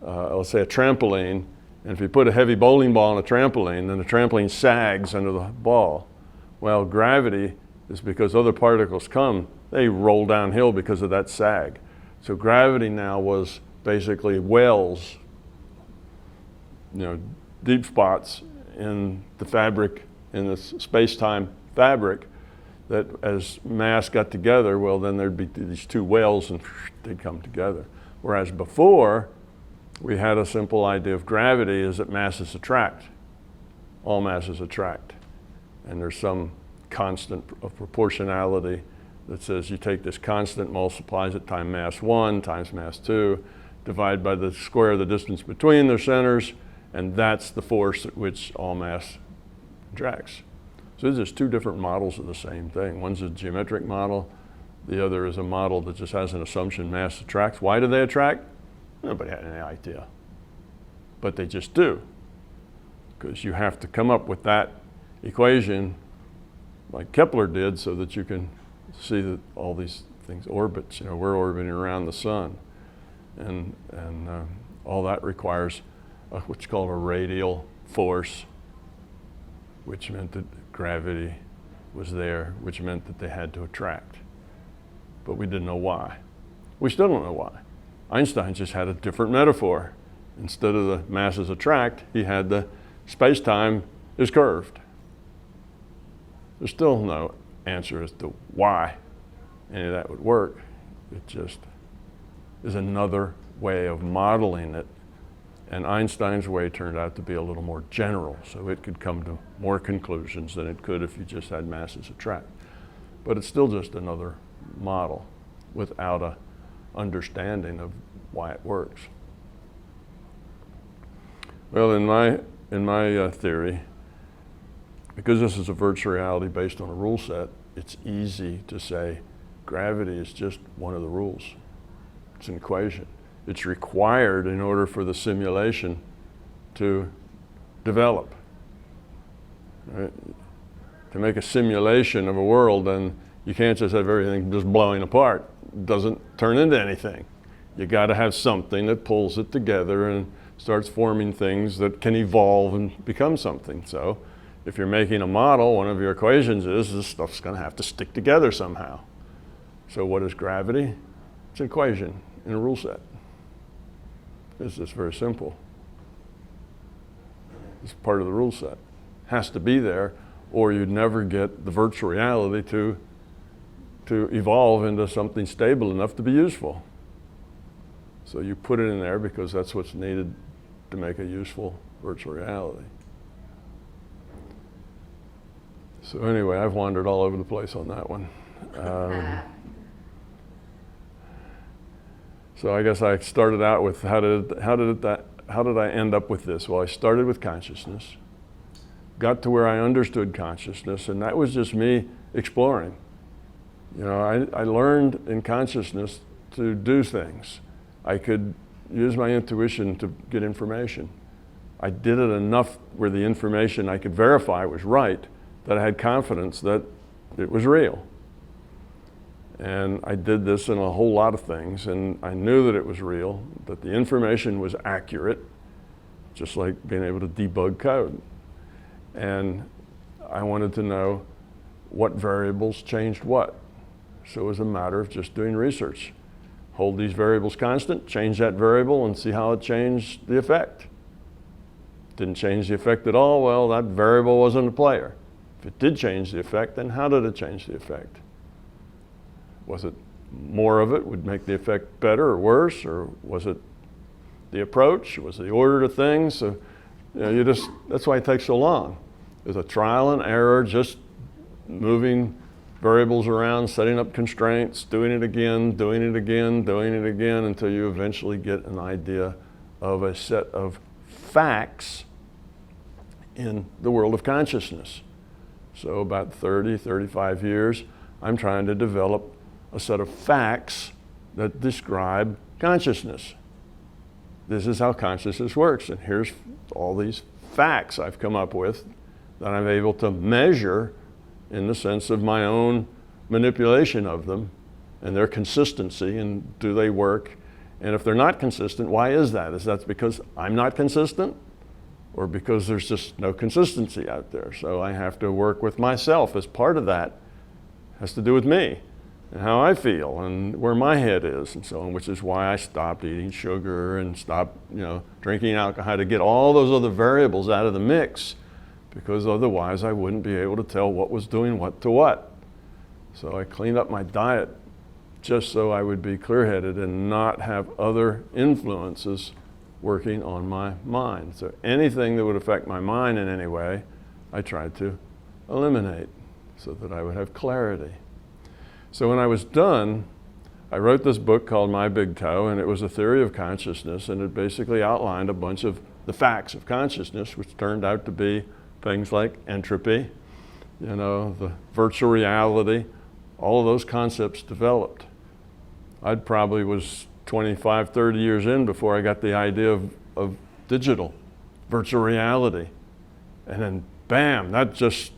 let's say a trampoline, and if you put a heavy bowling ball on a trampoline, then the trampoline sags under the ball. Well, gravity is because other particles come, they roll downhill because of that sag. So gravity now was basically wells, deep spots in the fabric, in the space-time fabric, that as mass got together, well, then there'd be these 2 wells and they'd come together. Whereas before, we had a simple idea of gravity is that masses attract. All masses attract. And there's some constant of proportionality that says you take this constant, multiplies it times mass 1 times mass 2, divide by the square of the distance between their centers, and that's the force at which all mass attracts. So there's just 2 different models of the same thing. One's a geometric model, the other is a model that just has an assumption mass attracts. Why do they attract? Nobody had any idea. But they just do. Because you have to come up with that equation like Kepler did so that you can see that all these things orbit. We're orbiting around the sun. And all that requires what's called a radial force, which meant that gravity was there, which meant that they had to attract. But we didn't know why. We still don't know why. Einstein just had a different metaphor. Instead of the masses attract, he had the space-time is curved. There's still no answer as to why any of that would work. It just is another way of modeling it And Einstein's way turned out to be a little more general, so it could come to more conclusions than it could if you just had masses attract. But it's still just another model without a understanding of why it works. Well, in my theory, because this is a virtual reality based on a rule set, it's easy to say gravity is just one of the rules. It's an equation. It's required in order for the simulation to develop. Right? To make a simulation of a world, then you can't just have everything just blowing apart. It doesn't turn into anything. You got to have something that pulls it together and starts forming things that can evolve and become something. So if you're making a model, one of your equations is this stuff's going to have to stick together somehow. So what is gravity? It's an equation in a rule set. It's just very simple. It's part of the rule set. Has to be there, or you'd never get the virtual reality to evolve into something stable enough to be useful. So you put it in there because that's what's needed to make a useful virtual reality. So anyway, I've wandered all over the place on that one. So I guess I started out with how did I end up with this? Well, I started with consciousness, got to where I understood consciousness, and that was just me exploring. You know, I learned in consciousness to do things. I could use my intuition to get information. I did it enough where the information I could verify was right, that I had confidence that it was real. And I did this in a whole lot of things, and I knew that it was real, that the information was accurate, just like being able to debug code. And I wanted to know what variables changed what. So it was a matter of just doing research. Hold these variables constant, change that variable, and see how it changed the effect. Didn't change the effect at all, well, that variable wasn't a player. If it did change the effect, then how did it change the effect? Was it more of it would make the effect better or worse, or was it the approach? Was it the order of things? So, you know, that's why it takes so long. There's a trial and error, just moving variables around, setting up constraints, doing it again, doing it again, doing it again, until you eventually get an idea of a set of facts in the world of consciousness. So about 30, 35 years, I'm trying to develop a set of facts that describe consciousness. This is how consciousness works, and here's all these facts I've come up with that I'm able to measure in the sense of my own manipulation of them and their consistency, and do they work? And if they're not consistent, why is that? Is that because I'm not consistent, or because there's just no consistency out there? So I have to work with myself as part of that. It has to do with me and how I feel and where my head is and so on, which is why I stopped eating sugar and stopped, drinking alcohol, to get all those other variables out of the mix, because otherwise I wouldn't be able to tell what was doing what to what. So I cleaned up my diet just so I would be clear-headed and not have other influences working on my mind. So anything that would affect my mind in any way, I tried to eliminate so that I would have clarity. So when I was done, I wrote this book called My Big Toe, and it was a theory of consciousness, and it basically outlined a bunch of the facts of consciousness, which turned out to be things like entropy, the virtual reality, all of those concepts developed. I probably was 25, 30 years in before I got the idea of digital virtual reality. And then bam, that just,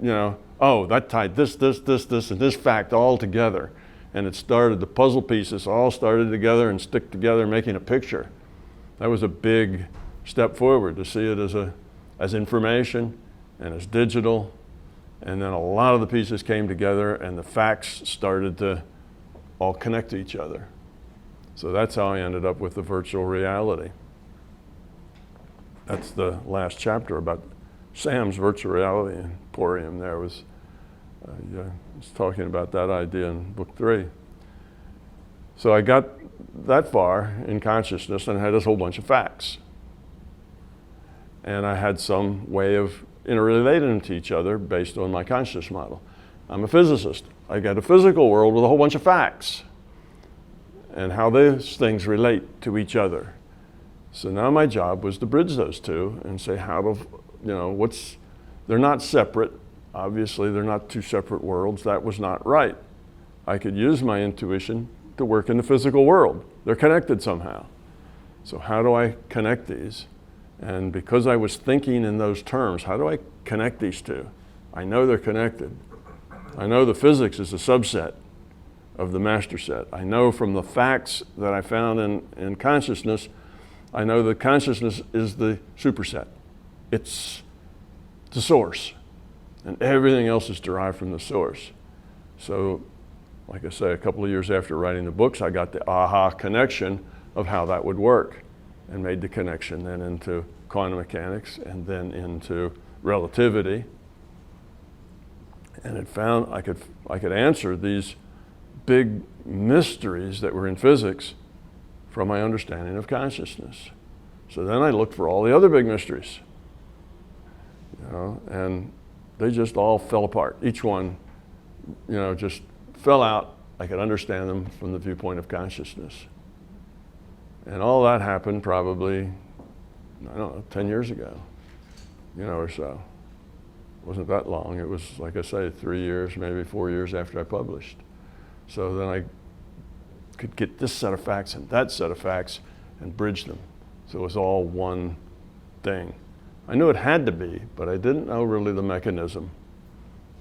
that tied this, and this fact all together. And it started, the puzzle pieces all started together and stick together, making a picture. That was a big step forward, to see it as information and as digital. And then a lot of the pieces came together and the facts started to all connect to each other. So that's how I ended up with the virtual reality. That's the last chapter about Sam's virtual reality emporium. There was talking about that idea in book 3. So I got that far in consciousness and I had this whole bunch of facts. and I had some way of interrelating them to each other based on my consciousness model. I'm a physicist. I got a physical world with a whole bunch of facts and how those things relate to each other. So now my job was to bridge those two and say how to, they're not separate. Obviously, they're not two separate worlds. That was not right. I could use my intuition to work in the physical world. They're connected somehow. So how do I connect these? And because I was thinking in those terms, how do I connect these two? I know they're connected. I know the physics is a subset of the master set. I know from the facts that I found in consciousness, I know that consciousness is the superset. It's the source. And everything else is derived from the source. So, like I say, a couple of years after writing the books, I got the aha connection of how that would work and made the connection then into quantum mechanics and then into relativity. And it found I could answer these big mysteries that were in physics from my understanding of consciousness. So then I looked for all the other big mysteries, and they just all fell apart. Each one, just fell out. I could understand them from the viewpoint of consciousness. And all that happened probably, 10 years ago, or so. It wasn't that long. It was, like I say, 3 years, maybe 4 years after I published. So then I could get this set of facts and that set of facts and bridge them. So it was all one thing. I knew it had to be, but I didn't know really the mechanism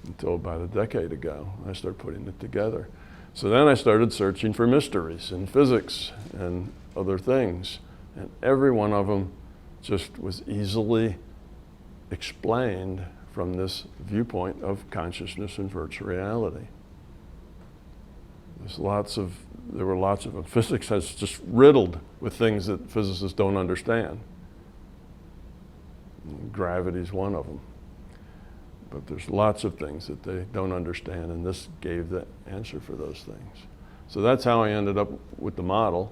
until about a decade ago. I started putting it together. So then I started searching for mysteries in physics and other things. And every one of them just was easily explained from this viewpoint of consciousness and virtual reality. There were lots of them. Physics is just riddled with things that physicists don't understand. Gravity is one of them. But there's lots of things that they don't understand, and this gave the answer for those things. So that's how I ended up with the model.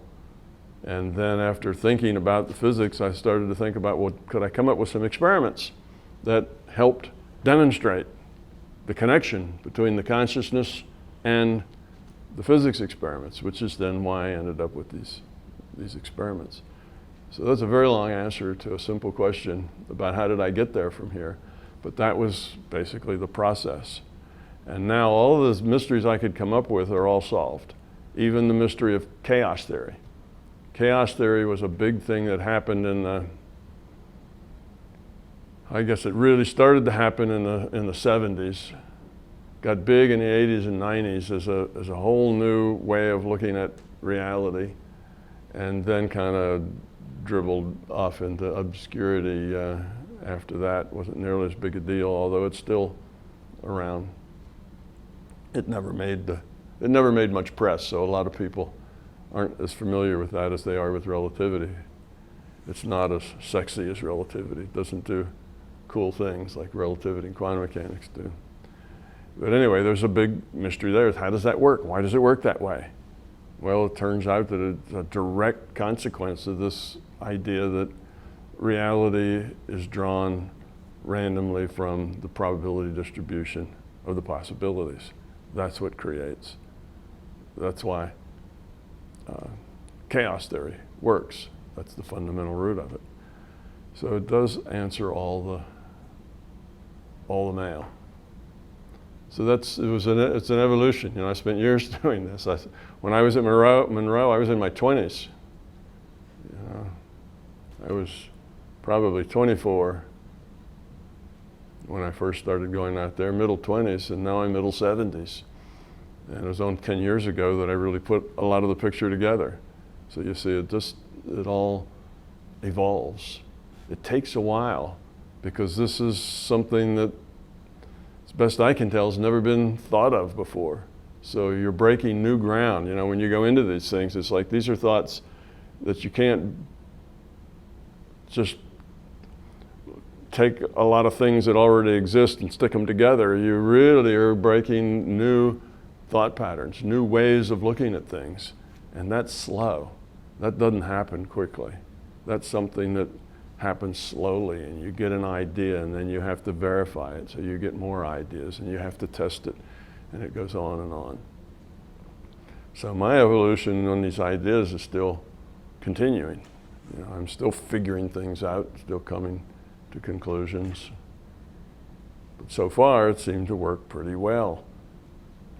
And then after thinking about the physics, I started to think about, could I come up with some experiments that helped demonstrate the connection between the consciousness and the physics experiments, which is then why I ended up with these experiments. So that's a very long answer to a simple question about how did I get there from here. But that was basically the process. And now all of those mysteries I could come up with are all solved. Even the mystery of chaos theory. Chaos theory was a big thing that happened I guess it really started to happen in the 70s. Got big in the 80s and 90s as a whole new way of looking at reality, and then kind of dribbled off into obscurity after that. Wasn't nearly as big a deal, although it's still around. It never made much press, so a lot of people aren't as familiar with that as they are with relativity. It's not as sexy as relativity. It doesn't do cool things like relativity and quantum mechanics do. But anyway, there's a big mystery there. How does that work? Why does it work that way? Well, it turns out that it's a direct consequence of this idea that reality is drawn randomly from the probability distribution of the possibilities. That's what creates. That's why chaos theory works. That's the fundamental root of it. So it does answer all the mail. So it's an evolution. I spent years doing this. When I was at Monroe, I was in my 20s. I was probably 24 when I first started going out there, middle 20s, and now I'm middle 70s. And it was only 10 years ago that I really put a lot of the picture together. So you see, it all evolves. It takes a while because this is something that, as best I can tell, has never been thought of before. So you're breaking new ground. When you go into these things, it's like these are thoughts that you can't just take a lot of things that already exist and stick them together. You really are breaking new thought patterns, new ways of looking at things. And that's slow. That doesn't happen quickly. That's something that happens slowly, and you get an idea, and then you have to verify it, so you get more ideas, and you have to test it, and it goes on and on. So my evolution on these ideas is still continuing. You know, I'm still figuring things out, still coming to conclusions. But so far, it seemed to work pretty well.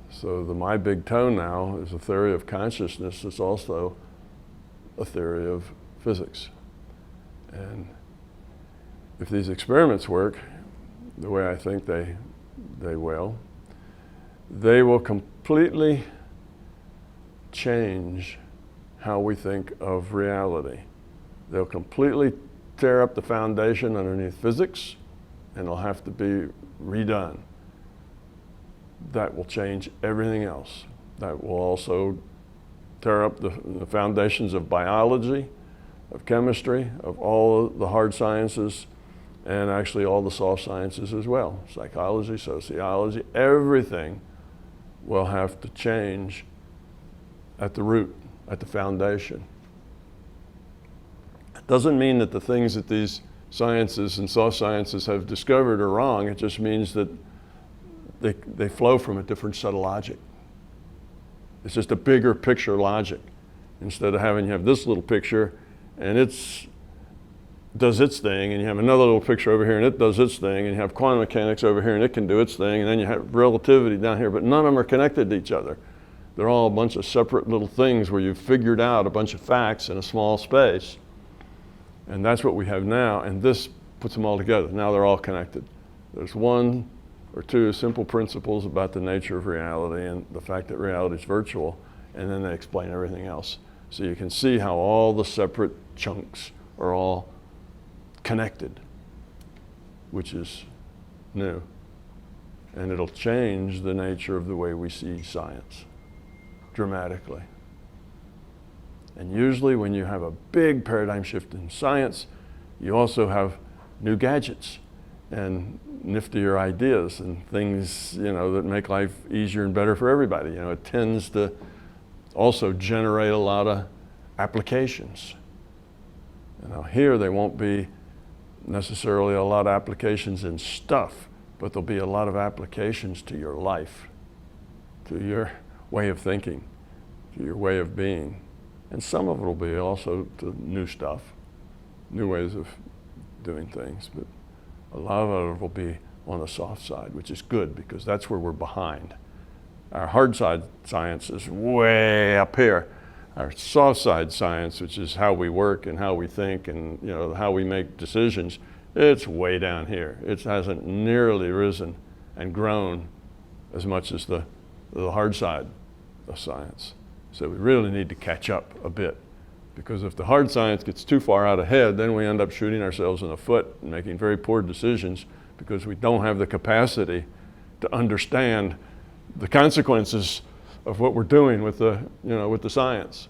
So my big toe now is a theory of consciousness. It's also a theory of physics. And if these experiments work the way I think they will completely change how we think of reality. They'll completely tear up the foundation underneath physics, and it'll have to be redone. That will change everything else. That will also tear up the foundations of biology, of chemistry, of all the hard sciences, and actually all the soft sciences as well. Psychology, sociology, everything will have to change at the root, at the foundation. It doesn't mean that the things that these sciences and soft sciences have discovered are wrong. It just means that they flow from a different set of logic. It's just a bigger picture logic. Instead of having you have this little picture and it does its thing, and you have another little picture over here and it does its thing, and you have quantum mechanics over here and it can do its thing, and then you have relativity down here, but none of them are connected to each other. They're all a bunch of separate little things where you've figured out a bunch of facts in a small space. And that's what we have now, and this puts them all together. Now they're all connected. There's one or two simple principles about the nature of reality and the fact that reality is virtual, and then they explain everything else. So you can see how all the separate chunks are all connected, which is new. And it'll change the nature of the way we see science dramatically. And usually when you have a big paradigm shift in science, you also have new gadgets and niftier ideas and things, you know, that make life easier and better for everybody. You know, it tends to also generate a lot of applications. You know, here there won't be necessarily a lot of applications in stuff, but there'll be a lot of applications to your life, to your way of thinking, to your way of being. And some of it will be also to new stuff, new ways of doing things, but a lot of it will be on the soft side, which is good because that's where we're behind. Our hard side science is way up here. Our soft side science, which is how we work and how we think and, you know, how we make decisions, it's way down here. It hasn't nearly risen and grown as much as the hard side of science. So we really need to catch up a bit, because if the hard science gets too far out ahead, then we end up shooting ourselves in the foot and making very poor decisions because we don't have the capacity to understand the consequences of what we're doing with the, you know, with the science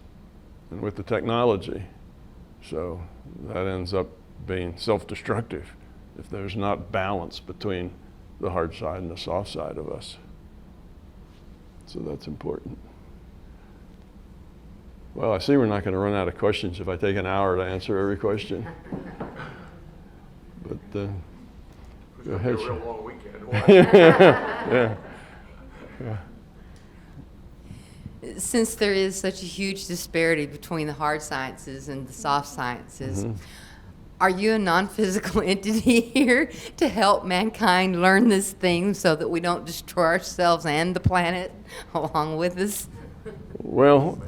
and with the technology. So that ends up being self-destructive if there's not balance between the hard side and the soft side of us. So that's important. Well, I see we're not going to run out of questions if I take an hour to answer every question. But go ahead. It's a real long weekend. Yeah. Since there is such a huge disparity between the hard sciences and the soft sciences, are you a non-physical entity here to help mankind learn this thing so that we don't destroy ourselves and the planet along with us? Well,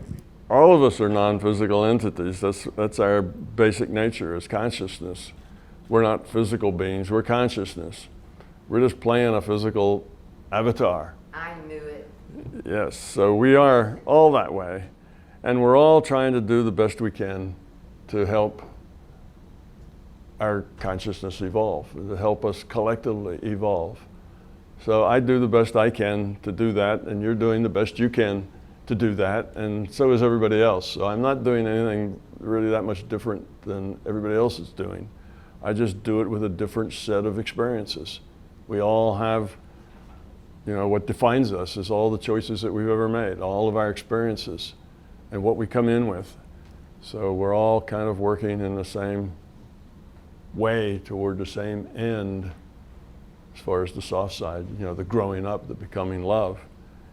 all of us are non-physical entities. That's our basic nature as consciousness. We're not physical beings, we're consciousness. We're just playing a physical avatar. I knew it. Yes, so we are all that way. And we're all trying to do the best we can to help our consciousness evolve, to help us collectively evolve. So I do the best I can to do that, and you're doing the best you can to do that, and so is everybody else. So I'm not doing anything really that much different than everybody else is doing. I just do it with a different set of experiences. We all have, you know, what defines us is all the choices that we've ever made, all of our experiences, and what we come in with. So we're all kind of working in the same way toward the same end as far as the soft side, you know, the growing up, the becoming love.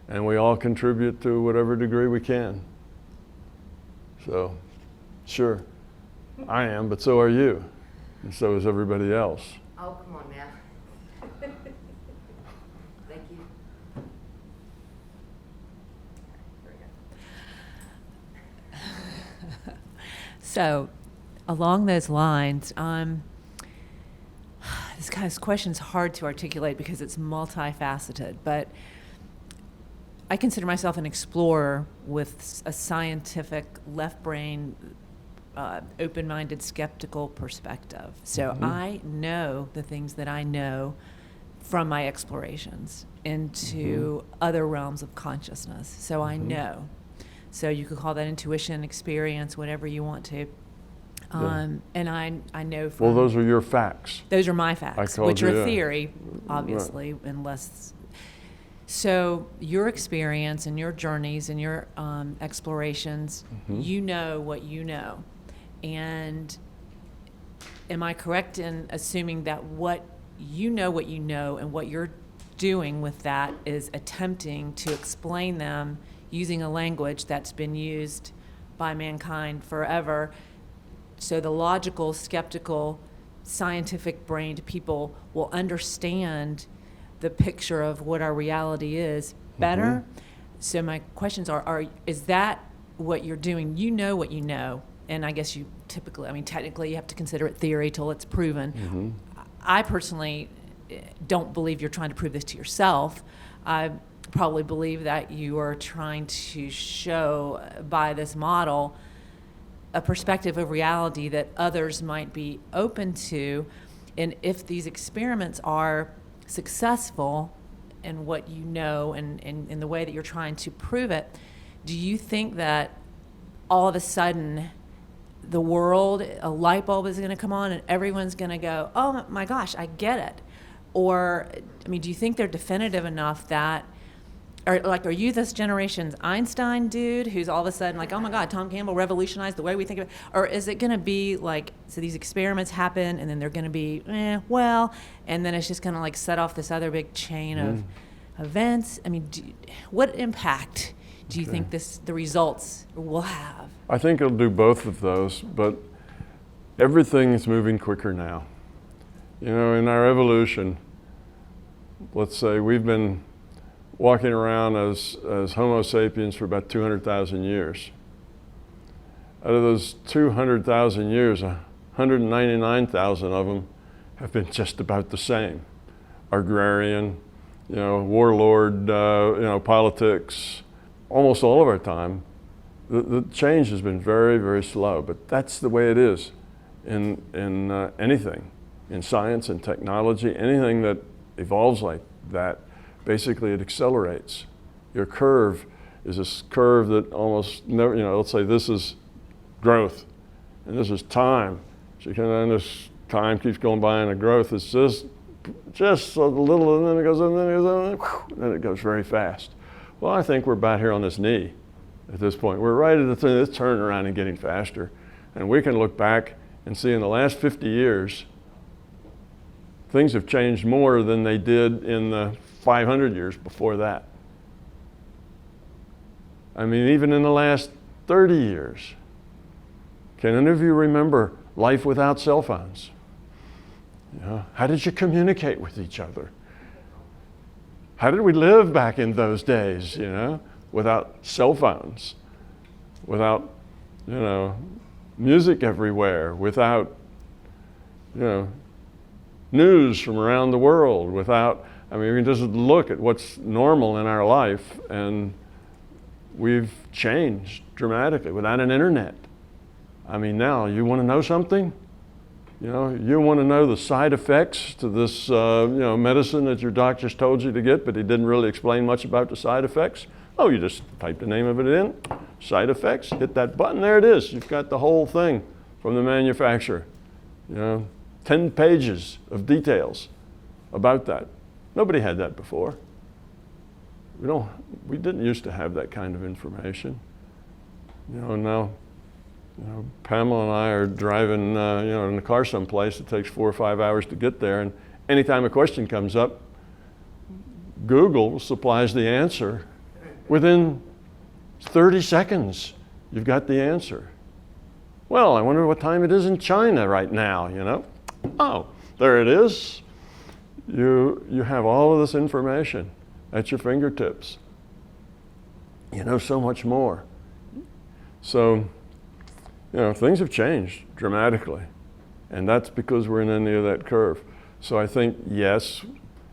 And we all contribute to whatever degree we can. So, sure, I am, but so are you. And so is everybody else. Oh, come on now. Thank you. So, along those lines, this question's hard to articulate because it's multifaceted, but I consider myself an explorer with a scientific, left brain, open-minded, skeptical perspective. So I know the things that I know from my explorations into other realms of consciousness. So I know. So you could call that intuition, experience, whatever you want to. And I know from... Well, those are your facts. Those are my facts, which you, are yeah. theory, obviously, unless... So your experience and your journeys and your explorations, you know what you know. And am I correct in assuming that what you know and what you're doing with that is attempting to explain them using a language that's been used by mankind forever, so the logical, skeptical, scientific brained people will understand the picture of what our reality is better? So my questions are is that what you're doing? You know what you know, and I guess you technically you have to consider it theory till it's proven. I personally don't believe you're trying to prove this to yourself. I probably believe that you are trying to show by this model a perspective of reality that others might be open to, and if these experiments are successful in what you know and in the way that you're trying to prove it, do you think that all of a sudden the world, a light bulb is going to come on and everyone's going to go, oh my gosh, I get it? Or, I mean, do you think they're definitive enough that, or like, are you this generation's Einstein dude who's all of a sudden like, oh my God, Tom Campbell revolutionized the way we think of it? Or is it going to be like, so these experiments happen and then they're going to be, and then it's just going to like set off this other big chain of events? I mean, what impact do you think the results will have? I think it'll do both of those, but everything is moving quicker now. You know, in our evolution, let's say we've been walking around as Homo sapiens for about 200,000 years. Out of those 200,000 years, 199,000 of them have been just about the same. Agrarian, you know, warlord, politics. Almost all of our time, the change has been very, very slow, but that's the way it is in anything, in science and technology, anything that evolves like that. Basically, it accelerates. Your curve is a curve that almost never, let's say this is growth, and this is time. So then this time keeps going by, and the growth is just a little, and then it goes, and then it goes, and then it goes very fast. Well, I think we're about here on this knee at this point. We're right at the thing that's turning around and getting faster. And we can look back and see in the last 50 years, things have changed more than they did in the 500 years before that. I mean, even in the last 30 years. Can any of you remember life without cell phones? You know, how did you communicate with each other? How did we live back in those days, without cell phones, without, music everywhere, without, news from around the world, without, we can just look at what's normal in our life, and we've changed dramatically without an internet. Now you want to know something? You want to know the side effects to this, medicine that your doctor's told you to get, but he didn't really explain much about the side effects. Oh, you just type the name of it in, side effects, hit that button, there it is. You've got the whole thing from the manufacturer. 10 pages of details about that. Nobody had that before. We didn't used to have that kind of information. Now Pamela and I are driving, in the car someplace. It takes 4 or 5 hours to get there, and anytime a question comes up, Google supplies the answer. Within 30 seconds, you've got the answer. Well, I wonder what time it is in China right now, Oh, there it is. You have all of this information at your fingertips. You know so much more. So, things have changed dramatically. And that's because we're in any of that curve. So I think, yes,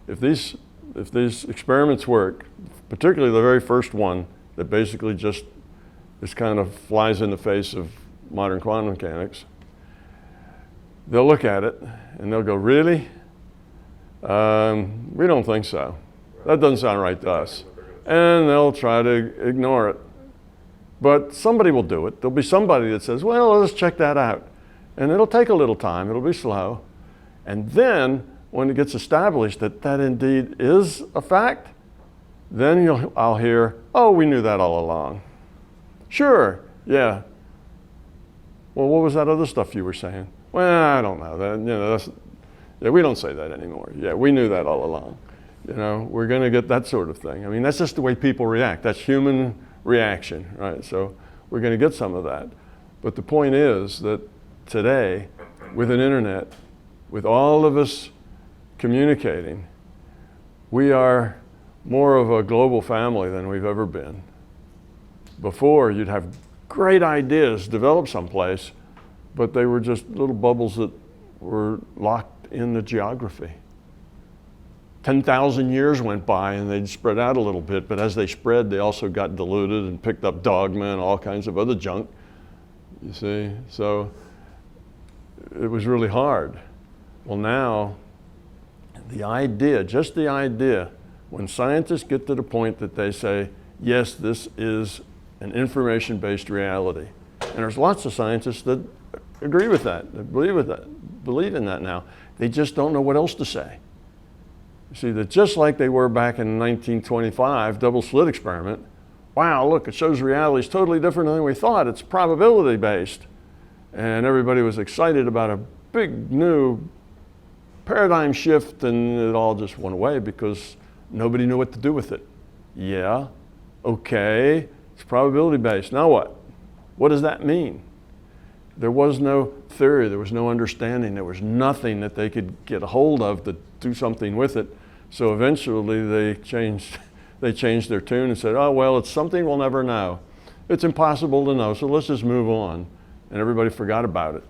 if these experiments work, particularly the very first one that basically just kind of flies in the face of modern quantum mechanics, they'll look at it and they'll go, really? We don't think so. That doesn't sound right to us. And they'll try to ignore it. But somebody will do it. There'll be somebody that says, well, let's check that out. And it'll take a little time. It'll be slow. And then when it gets established that that indeed is a fact, then I'll hear, oh, we knew that all along. Sure, yeah. Well, what was that other stuff you were saying? Well, I don't know. We don't say that anymore. Yeah, we knew that all along. We're going to get that sort of thing. I mean, that's just the way people react. That's human reaction, right? So we're going to get some of that. But the point is that today, with an internet, with all of us communicating, we are more of a global family than we've ever been. Before, you'd have great ideas developed someplace, but they were just little bubbles that were locked in the geography. 10,000 years went by and they'd spread out a little bit, but as they spread, they also got diluted and picked up dogma and all kinds of other junk, you see? So it was really hard. Well, now, just the idea, when scientists get to the point that they say, yes, this is an information-based reality, and there's lots of scientists that agree with that, that believe in that now. They just don't know what else to say. You see, that just like they were back in 1925, double-slit experiment, wow, look, it shows reality is totally different than we thought. It's probability-based. And everybody was excited about a big new paradigm shift, and it all just went away because nobody knew what to do with it. Yeah, okay, it's probability-based. Now what? What does that mean? There was no theory, there was no understanding, there was nothing that they could get a hold of to do something with it. So eventually they changed their tune and said, oh, well, it's something we'll never know. It's impossible to know, so let's just move on. And everybody forgot about it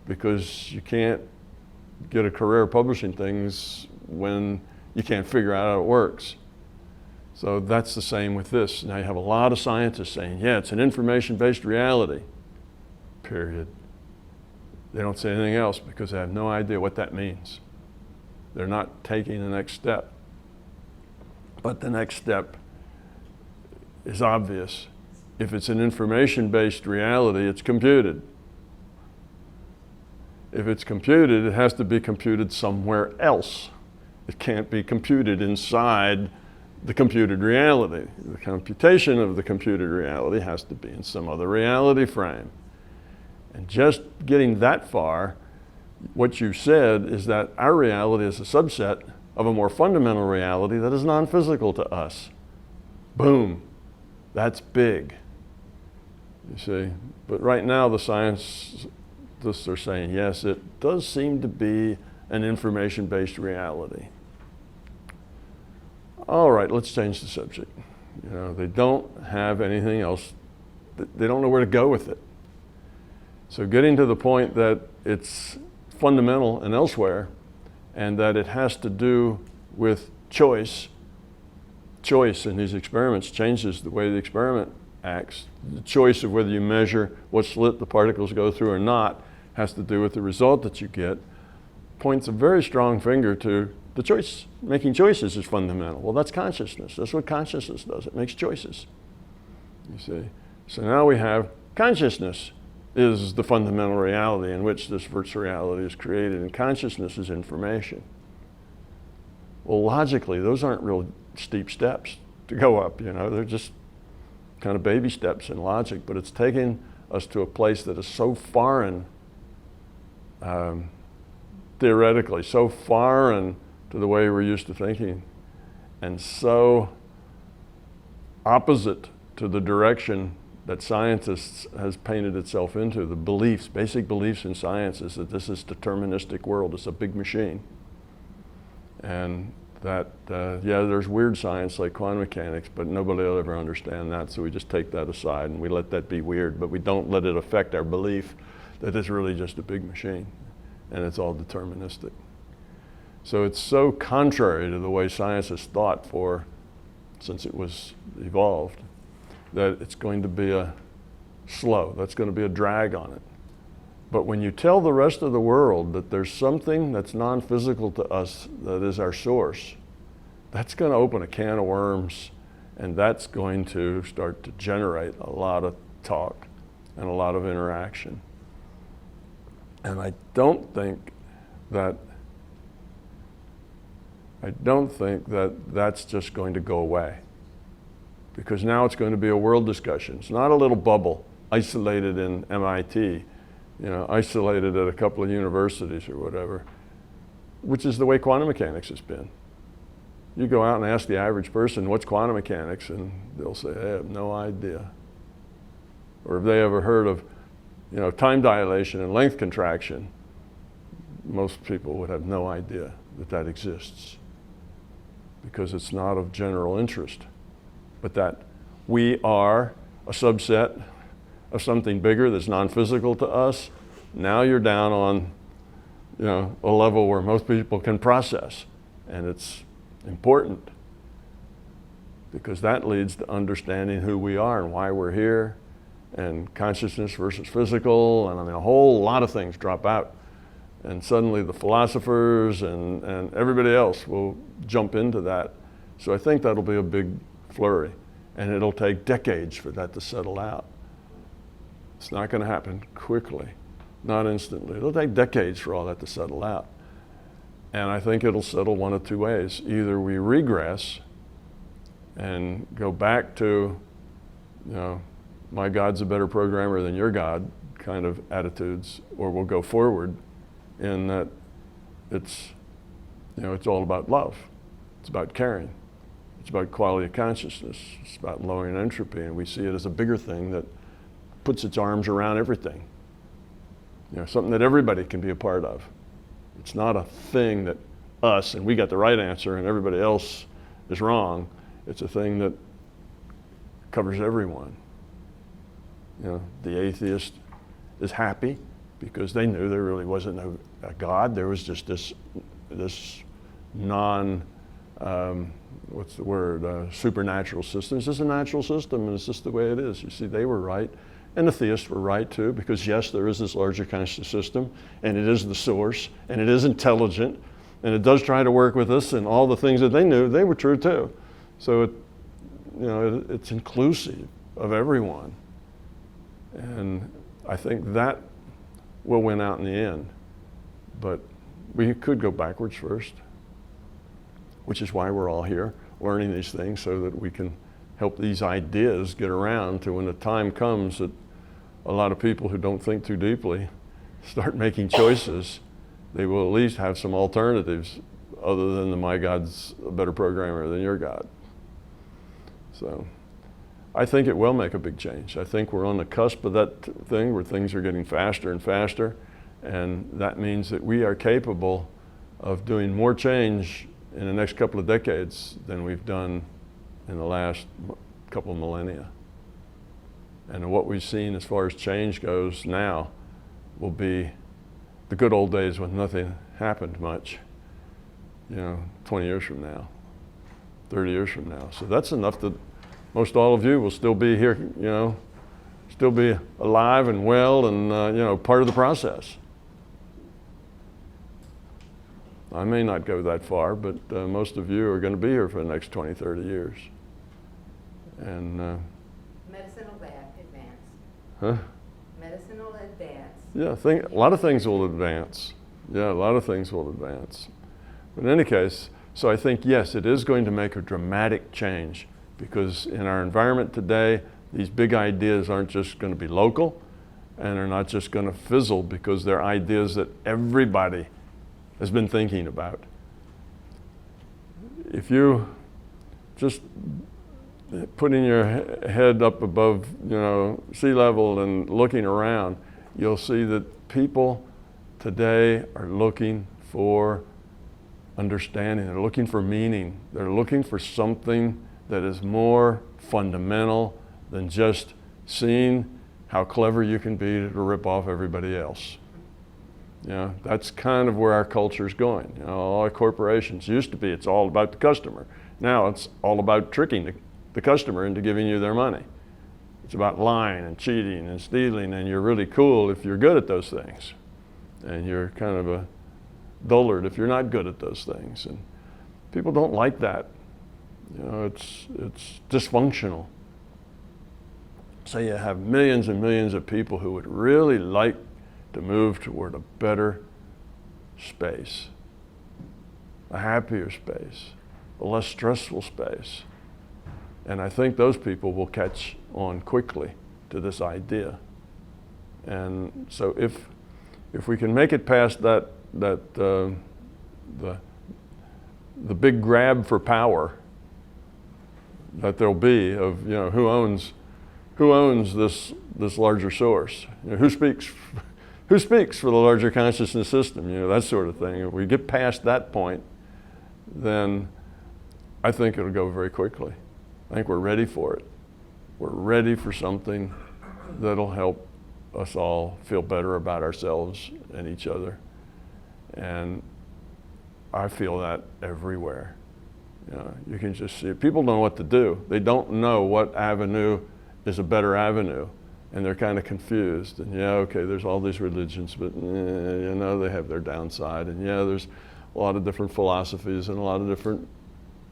because you can't get a career publishing things when you can't figure out how it works. So that's the same with this. Now you have a lot of scientists saying, yeah, it's an information-based reality, period. They don't say anything else because they have no idea what that means. They're not taking the next step. But the next step is obvious. If it's an information-based reality, it's computed. If it's computed, it has to be computed somewhere else. It can't be computed inside the computed reality. The computation of the computed reality has to be in some other reality frame. And just getting that far, what you've said is that our reality is a subset of a more fundamental reality that is non-physical to us. Boom. That's big. You see? But right now the scientists are saying, yes, it does seem to be an information-based reality. All right, let's change the subject. They don't have anything else. They don't know where to go with it. So getting to the point that it's fundamental and elsewhere, and that it has to do with choice. Choice in these experiments changes the way the experiment acts. The choice of whether you measure what slit the particles go through or not has to do with the result that you get. Points a very strong finger to the choice. Making choices is fundamental. Well, that's consciousness. That's what consciousness does. It makes choices. You see? So now we have consciousness is the fundamental reality in which this virtual reality is created, and consciousness is information. Well, logically, those aren't real steep steps to go up, they're just kind of baby steps in logic, but it's taking us to a place that is so foreign, theoretically, so foreign to the way we're used to thinking, and so opposite to the direction that scientists has painted itself into. The beliefs, basic beliefs in science is that this is deterministic world. It's a big machine. And that, yeah, there's weird science like quantum mechanics, but nobody will ever understand that, so we just take that aside and we let that be weird, but we don't let it affect our belief that it's really just a big machine and it's all deterministic. So it's so contrary to the way science has thought since it was evolved, that it's going to be that's going to be a drag on it. But when you tell the rest of the world that there's something that's non-physical to us that is our source, that's going to open a can of worms, and that's going to start to generate a lot of talk and a lot of interaction. And I don't think that that's just going to go away, because now it's going to be a world discussion. It's not a little bubble isolated in MIT, isolated at a couple of universities or whatever, which is the way quantum mechanics has been. You go out and ask the average person, what's quantum mechanics? And they'll say, I have no idea. Or have they ever heard of, time dilation and length contraction? Most people would have no idea that that exists, because it's not of general interest. But that we are a subset of something bigger that's non-physical to us, now you're down on a level where most people can process. And it's important, because that leads to understanding who we are and why we're here, and consciousness versus physical, and a whole lot of things drop out. And suddenly the philosophers and everybody else will jump into that. So I think that'll be a big flurry, and it'll take decades for that to settle out. It's not going to happen quickly, not instantly. It'll take decades for all that to settle out. And I think it'll settle one of two ways. Either we regress and go back to, my God's a better programmer than your God kind of attitudes, or we'll go forward in that it's all about love. It's about caring. It's about quality of consciousness. It's about lowering entropy, and we see it as a bigger thing that puts its arms around everything. Something that everybody can be a part of. It's not a thing that us, and we got the right answer and everybody else is wrong. It's a thing that covers everyone. The atheist is happy because they knew there really wasn't a God. There was just this supernatural system. It's just a natural system, and it's just the way it is. You see, they were right, and the theists were right too, because yes, there is this larger conscious system, and it is the source, and it is intelligent, and it does try to work with us, and all the things that they knew, they were true too. So it's inclusive of everyone. And I think that will win out in the end. But we could go backwards first, which is why we're all here, learning these things so that we can help these ideas get around to when the time comes that a lot of people who don't think too deeply start making choices, they will at least have some alternatives other than my God's a better programmer than your God. So I think it will make a big change. I think we're on the cusp of that thing where things are getting faster and faster, and that means that we are capable of doing more change in the next couple of decades than we've done in the last couple of millennia. And what we've seen as far as change goes now will be the good old days when nothing happened much, 20 years from now, 30 years from now. So that's enough that most all of you will still be here, still be alive and well and, part of the process. I may not go that far, but most of you are going to be here for the next 20, 30 years. And Medicine will advance. huh? Medicine will advance. Yeah, a lot of things will advance. Yeah, a lot of things will advance. But in any case, so I think, yes, it is going to make a dramatic change, because in our environment today, these big ideas aren't just going to be local. and are not just going to fizzle because they're ideas that everybody has been thinking about. If you just putting your head up above, sea level and looking around, you'll see that people today are looking for understanding. They're looking for meaning. They're looking for something that is more fundamental than just seeing how clever you can be to rip off everybody else. That's kind of where our culture is going. All our corporations used to be, it's all about the customer. Now it's all about tricking the customer into giving you their money. It's about lying and cheating and stealing, and you're really cool if you're good at those things. And you're kind of a dullard if you're not good at those things. And people don't like that. It's dysfunctional. So you have millions and millions of people who would really like to move toward a better space, a happier space, a less stressful space. And I think those people will catch on quickly to this idea. And so if we can make it past the big grab for power that there'll be of who owns this larger source, who speaks for the larger consciousness system, that sort of thing. If we get past that point, then I think it'll go very quickly. I think we're ready for it. We're ready for something that'll help us all feel better about ourselves and each other. And I feel that everywhere. You can just see it. People don't know what to do. They don't know what avenue is a better avenue, and they're kind of confused. And okay, there's all these religions, but they have their downside. And there's a lot of different philosophies and a lot of different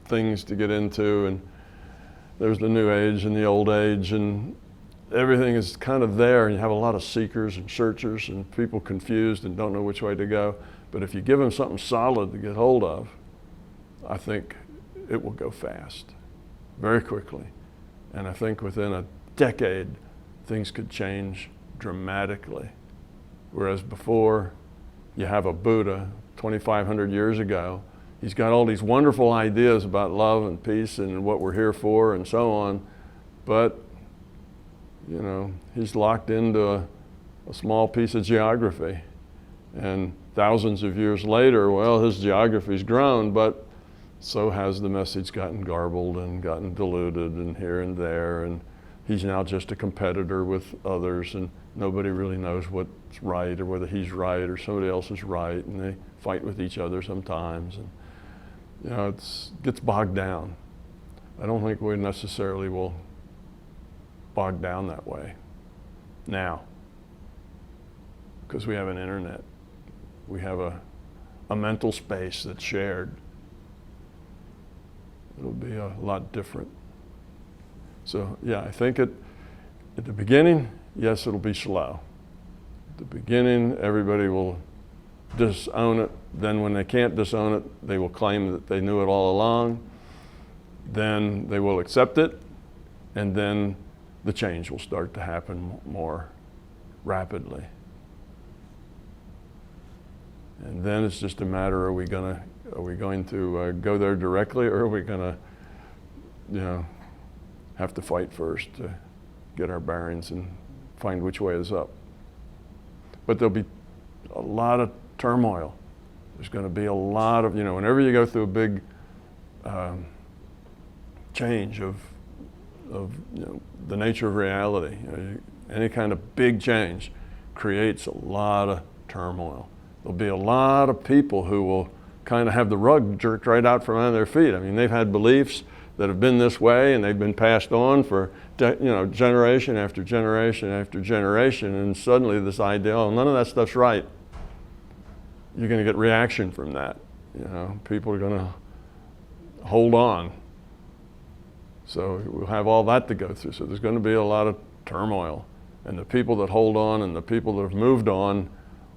things to get into. And there's the New Age and the Old Age, and everything is kind of there. And you have a lot of seekers and searchers and people confused and don't know which way to go. But if you give them something solid to get hold of, I think it will go fast, very quickly. And I think within a decade, things could change dramatically. Whereas before, you have a Buddha 2,500 years ago. He's got all these wonderful ideas about love and peace and what we're here for and so on. But, he's locked into a small piece of geography. And thousands of years later, well, his geography's grown, but so has the message gotten garbled and gotten diluted and here and there. And he's now just a competitor with others, and nobody really knows what's right or whether he's right or somebody else is right, and they fight with each other sometimes. And, it gets bogged down. I don't think we necessarily will bog down that way now, because we have an internet. We have a mental space that's shared. It'll be a lot different. So I think at the beginning, yes, it'll be slow. At the beginning, everybody will disown it. Then when they can't disown it, they will claim that they knew it all along. Then they will accept it, and then the change will start to happen more rapidly. And then it's just a matter, are we going to go there directly, or are we going to, have to fight first to get our bearings and find which way is up. But there'll be a lot of turmoil. There's going to be a lot of, whenever you go through a big change of the nature of reality, any kind of big change creates a lot of turmoil. There'll be a lot of people who will kind of have the rug jerked right out from under their feet. I mean, they've had beliefs that have been this way, and they've been passed on for generation after generation after generation, and suddenly this idea, none of that stuff's right. You're going to get reaction from that. People are going to hold on. So we'll have all that to go through. So there's going to be a lot of turmoil, and the people that hold on and the people that have moved on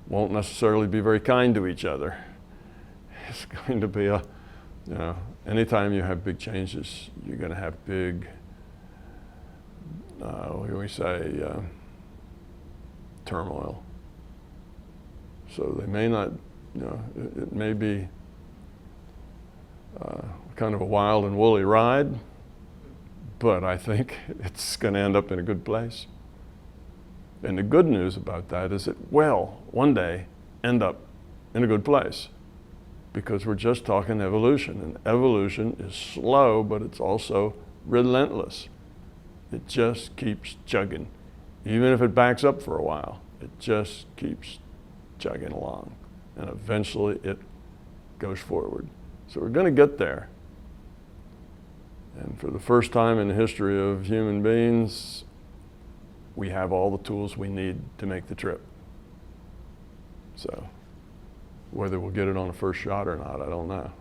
won't necessarily be very kind to each other. It's going to be anytime you have big changes, you're going to have big, what do we say, turmoil. So they may not, it may be kind of a wild and woolly ride, but I think it's going to end up in a good place. And the good news about that is it will one day end up in a good place, because we're just talking evolution, and evolution is slow, but it's also relentless. It just keeps chugging. Even if it backs up for a while, it just keeps chugging along, and eventually it goes forward. So we're going to get there. And for the first time in the history of human beings, we have all the tools we need to make the trip. So whether we'll get it on the first shot or not, I don't know.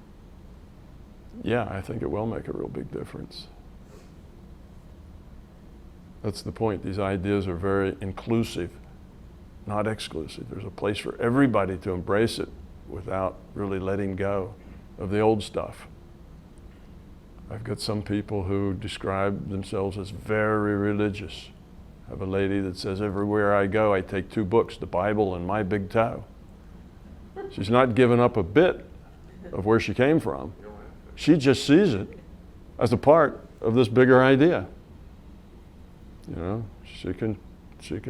Yeah, I think it will make a real big difference. That's the point. These ideas are very inclusive, not exclusive. There's a place for everybody to embrace it without really letting go of the old stuff. I've got some people who describe themselves as very religious. I have a lady that says, everywhere I go, I take 2 books, the Bible and my big toe. She's not given up a bit of where she came from. She just sees it as a part of this bigger idea. She can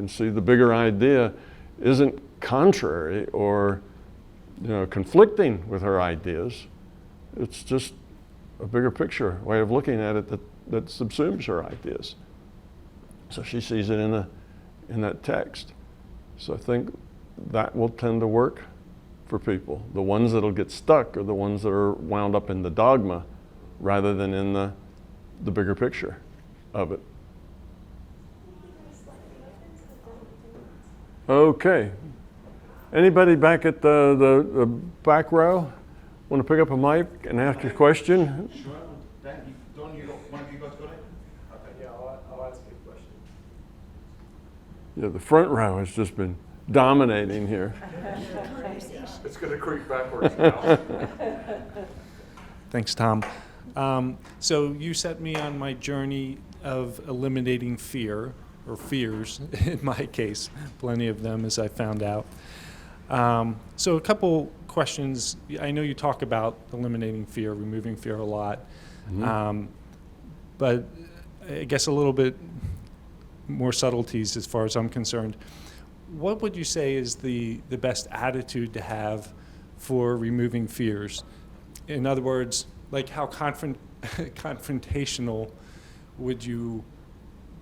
see the bigger idea isn't contrary or conflicting with her ideas. It's just a bigger picture way of looking at it that subsumes her ideas. So she sees it in that text. So I think that will tend to work for people. The ones that'll get stuck are the ones that are wound up in the dogma rather than in the bigger picture of it. Okay. Anybody back at the back row want to pick up a mic and ask a question? Sure. Dan, one of you guys got it? Okay. Yeah, I'll ask you a question. Yeah, the front row has just been dominating here. It's going to creep backwards now. Thanks, Tom. So you set me on my journey of eliminating fear, or fears in my case, plenty of them as I found out. So a couple questions. I know you talk about eliminating fear, removing fear a lot, but I guess a little bit more subtleties as far as I'm concerned. What would you say is the best attitude to have for removing fears? In other words, like how confrontational would you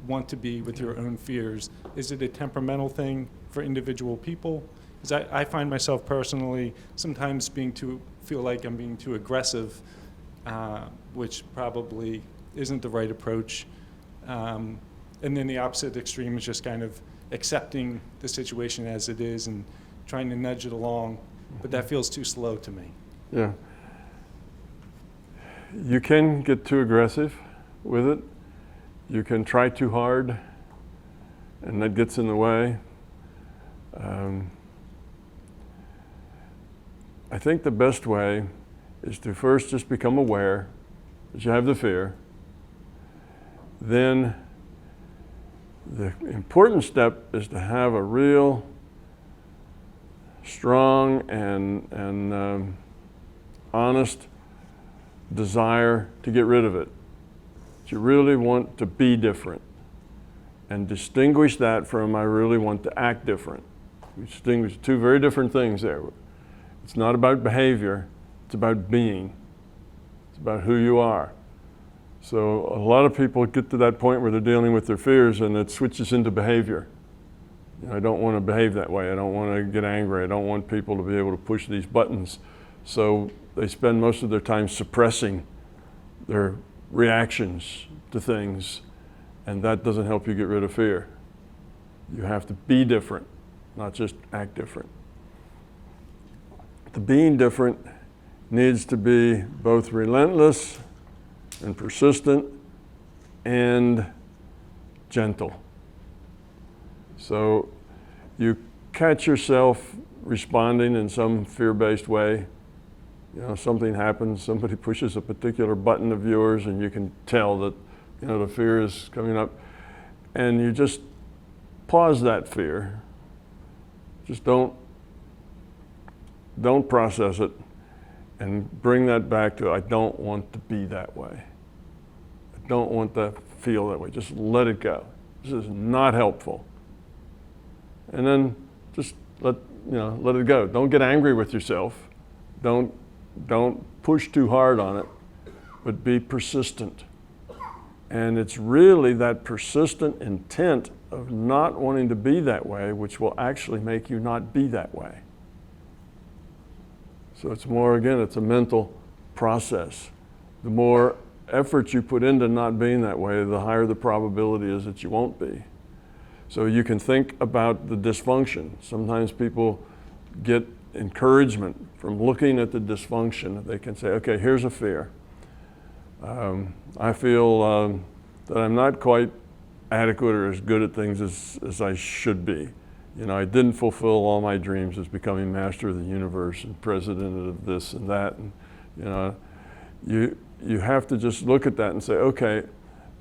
want to be with your own fears? Is it a temperamental thing for individual people? Because I find myself personally sometimes feel like I'm being too aggressive, which probably isn't the right approach. And then the opposite extreme is just kind of accepting the situation as it is and trying to nudge it along, but that feels too slow to me. Yeah. You can get too aggressive with it. You can try too hard, and that gets in the way. I think the best way is to first just become aware that you have the fear. Then the important step is to have a real strong and honest desire to get rid of it. You really want to be different, and distinguish that from I really want to act different. We distinguish 2 very different things there. It's not about behavior, it's about being. It's about who you are. So a lot of people get to that point where they're dealing with their fears and it switches into behavior. I don't want to behave that way. I don't want to get angry. I don't want people to be able to push these buttons. So they spend most of their time suppressing their reactions to things, and that doesn't help you get rid of fear. You have to be different, not just act different. The being different needs to be both relentless and persistent and gentle. So you catch yourself responding in some fear-based way. Something happens, somebody pushes a particular button of yours, and you can tell that the fear is coming up, and you just pause that fear Just don't process it and bring that back to, I don't want to be that way. I don't want to feel that way. Just let it go. This is not helpful. And then just let it go. Don't get angry with yourself. Don't push too hard on it, but be persistent. And it's really that persistent intent of not wanting to be that way which will actually make you not be that way. So it's more, again, it's a mental process. The more effort you put into not being that way, the higher the probability is that you won't be. So you can think about the dysfunction. Sometimes people get encouragement from looking at the dysfunction. They can say, okay, here's a fear. I feel that I'm not quite adequate or as good at things as I should be. You know, I didn't fulfill all my dreams as becoming master of the universe and president of this and that. And, you know, you have to just look at that and say, okay,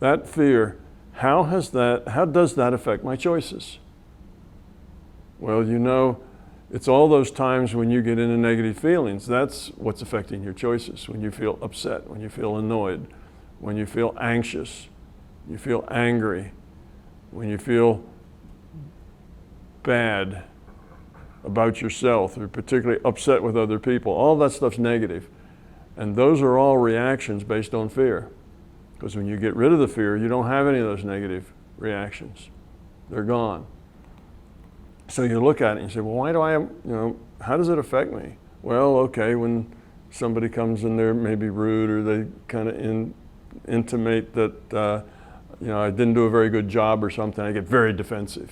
that fear, how does that affect my choices? Well, you know, it's all those times when you get into negative feelings, that's what's affecting your choices. When you feel upset, when you feel annoyed, when you feel anxious, you feel angry, when you feel bad about yourself, or particularly upset with other people, all that stuff's negative. And those are all reactions based on fear. Because when you get rid of the fear, you don't have any of those negative reactions. They're gone. So you look at it and you say, well, why do how does it affect me? Well, okay, when somebody comes in there, maybe rude, or they kind of intimate that, I didn't do a very good job or something, I get very defensive.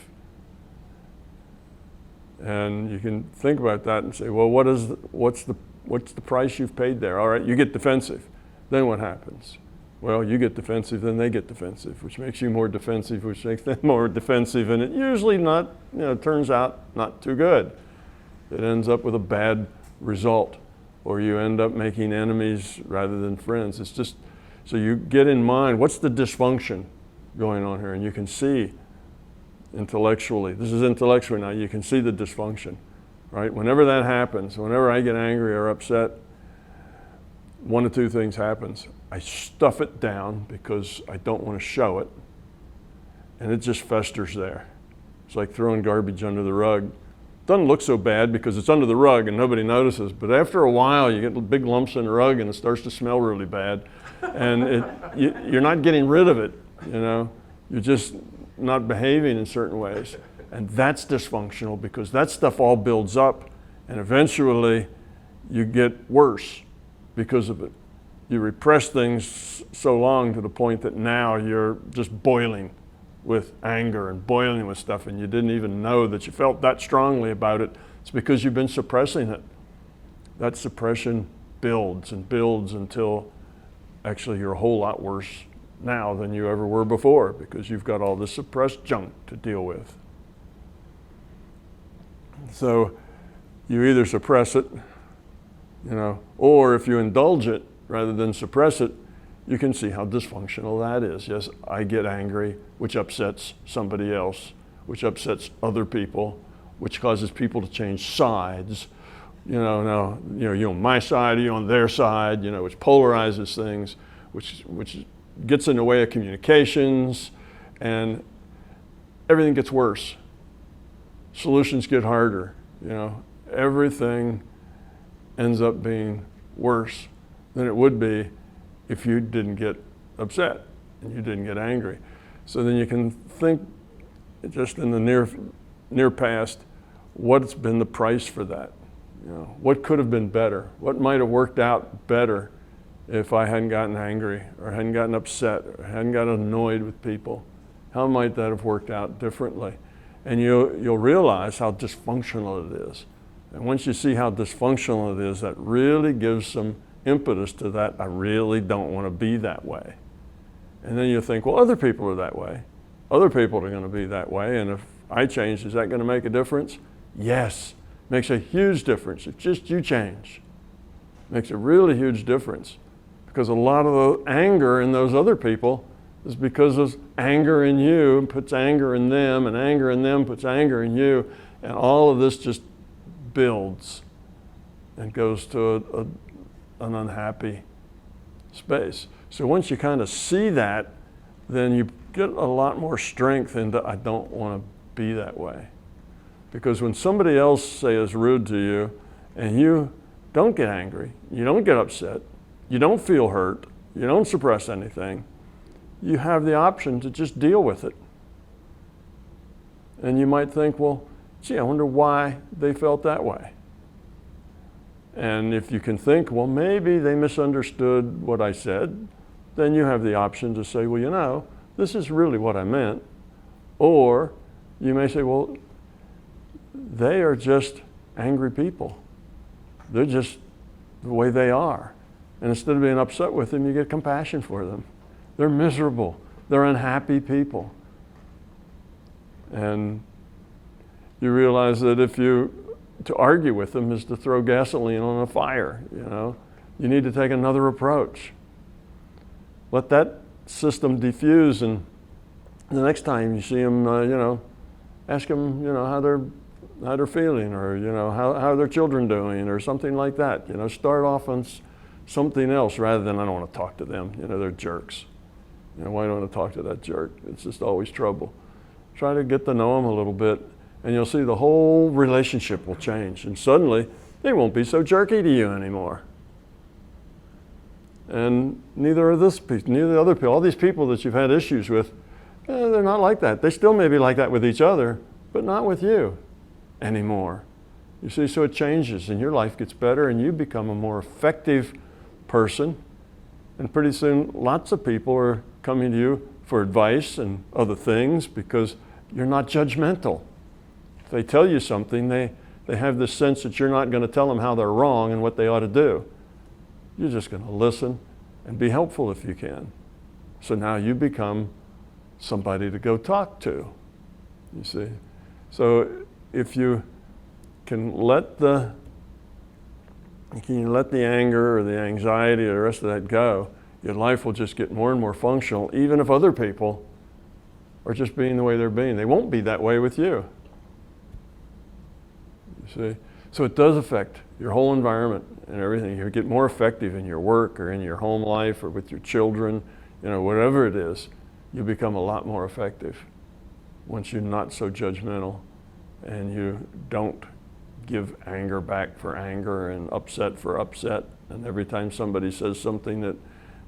And you can think about that and say, well, what's the price you've paid there? All right, you get defensive. Then what happens? Well, you get defensive, then they get defensive, which makes you more defensive, which makes them more defensive, and it usually turns out not too good. It ends up with a bad result, or you end up making enemies rather than friends. It's just, so you get in mind, what's the dysfunction going on here? And you can see intellectually, this is intellectually now, you can see the dysfunction, right? Whenever that happens, whenever I get angry or upset, one of two things happens. I stuff it down because I don't want to show it, and it just festers there. It's like throwing garbage under the rug. Doesn't look so bad because it's under the rug and nobody notices, but after a while you get big lumps in the rug and it starts to smell really bad, and you're not getting rid of it, You're just not behaving in certain ways, and that's dysfunctional because that stuff all builds up, and eventually you get worse because of it. You repress things so long to the point that now you're just boiling with anger and boiling with stuff, and you didn't even know that you felt that strongly about it. It's because you've been suppressing it. That suppression builds and builds until actually you're a whole lot worse now than you ever were before, because you've got all this suppressed junk to deal with. So you either suppress it, or if you indulge it rather than suppress it, you can see how dysfunctional that is. Yes, I get angry, which upsets somebody else, which upsets other people, which causes people to change sides. You're on my side, you're on their side, which polarizes things, which gets in the way of communications, and everything gets worse. Solutions get harder, everything ends up being worse than it would be if you didn't get upset and you didn't get angry. So then you can think just in the near past, what's been the price for that? What could have been better? What might have worked out better if I hadn't gotten angry or hadn't gotten upset or hadn't gotten annoyed with people? How might that have worked out differently? And you'll realize how dysfunctional it is. And once you see how dysfunctional it is, that really gives some impetus to that, I really don't want to be that way. And then you think, well, other people are that way. Other people are going to be that way, and if I change, is that going to make a difference? Yes, makes a huge difference. If just you change, makes a really huge difference. Because a lot of the anger in those other people is because of anger in you puts anger in them, and anger in them puts anger in you, And all of this just builds and goes to an unhappy space. So once you kind of see that, then you get a lot more strength into, I don't want to be that way. Because when somebody else, say, is rude to you, and you don't get angry, you don't get upset, you don't feel hurt, you don't suppress anything, you have the option to just deal with it. And you might think, well, gee, I wonder why they felt that way. And if you can think, well, maybe they misunderstood what I said, then you have the option to say, well, you know, this is really what I meant. Or you may say, well, they are just angry people. They're just the way they are. And instead of being upset with them, you get compassion for them. They're miserable. They're unhappy people. And you realize that to argue with them is to throw gasoline on a fire, you know. You need to take another approach. Let that system diffuse, and the next time you see them, you know, ask them, you know, how they're feeling, or, you know, how are their children doing, or something like that. You know, start off on something else rather than, I don't want to talk to them. You know, they're jerks. You know, why do I want to talk to that jerk? It's just always trouble. Try to get to know them a little bit, and you'll see the whole relationship will change. And suddenly, they won't be so jerky to you anymore. And neither are neither the other people. All these people that you've had issues with, they're not like that. They still may be like that with each other, but not with you anymore. You see, so it changes, and your life gets better, and you become a more effective person. And pretty soon, lots of people are coming to you for advice and other things because you're not judgmental. If they tell you something, they have this sense that you're not going to tell them how they're wrong and what they ought to do. You're just going to listen and be helpful if you can. So now you become somebody to go talk to, you see. So if you can let the anger or the anxiety or the rest of that go, your life will just get more and more functional, even if other people are just being the way they're being. They won't be that way with you. You see? So it does affect your whole environment and everything. You get more effective in your work or in your home life or with your children, you know, whatever it is, you become a lot more effective once you're not so judgmental and you don't give anger back for anger and upset for upset. And every time somebody says something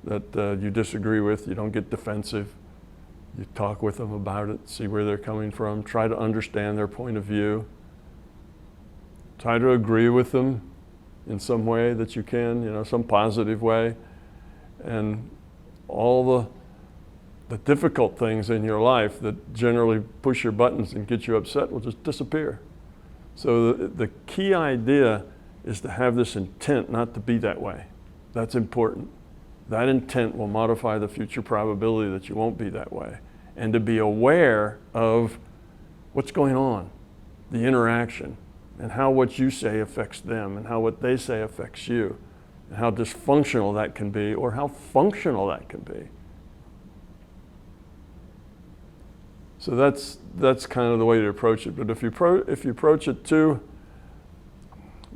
that you disagree with, you don't get defensive. You talk with them about it, see where they're coming from, try to understand their point of view. Try to agree with them in some way that you can, you know, some positive way. And all the difficult things in your life that generally push your buttons and get you upset will just disappear. So the key idea is to have this intent not to be that way. That's important. That intent will modify the future probability that you won't be that way. And to be aware of what's going on, the interaction, and how what you say affects them, and how what they say affects you, and how dysfunctional that can be, or how functional that can be. So that's kind of the way to approach it. But if you approach it too,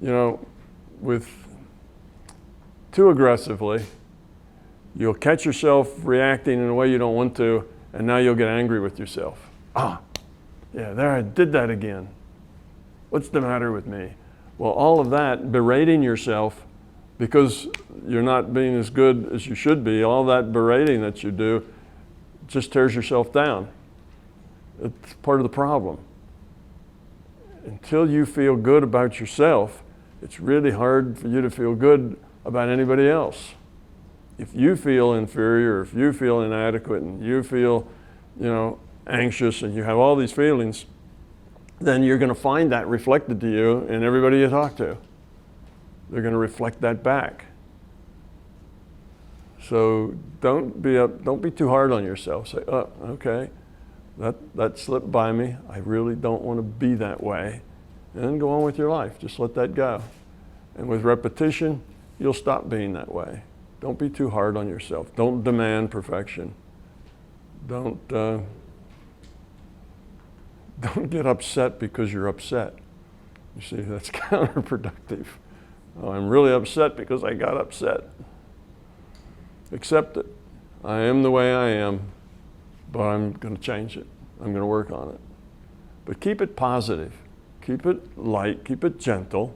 you know, with too aggressively, you'll catch yourself reacting in a way you don't want to, and now you'll get angry with yourself. Yeah, there I did that again. What's the matter with me? Well, all of that, berating yourself because you're not being as good as you should be, all that berating that you do just tears yourself down. It's part of the problem. Until you feel good about yourself, it's really hard for you to feel good about anybody else. If you feel inferior, if you feel inadequate, and you feel, you know, anxious, and you have all these feelings, then you're going to find that reflected to you in everybody you talk to. They're going to reflect that back. So don't be too hard on yourself. Say, oh, okay, that slipped by me. I really don't want to be that way. And then go on with your life. Just let that go. And with repetition, you'll stop being that way. Don't be too hard on yourself. Don't demand perfection. Don't don't get upset because you're upset. You see, that's counterproductive. Oh, I'm really upset because I got upset. Accept it. I am the way I am, but I'm going to change it. I'm going to work on it. But keep it positive. Keep it light. Keep it gentle.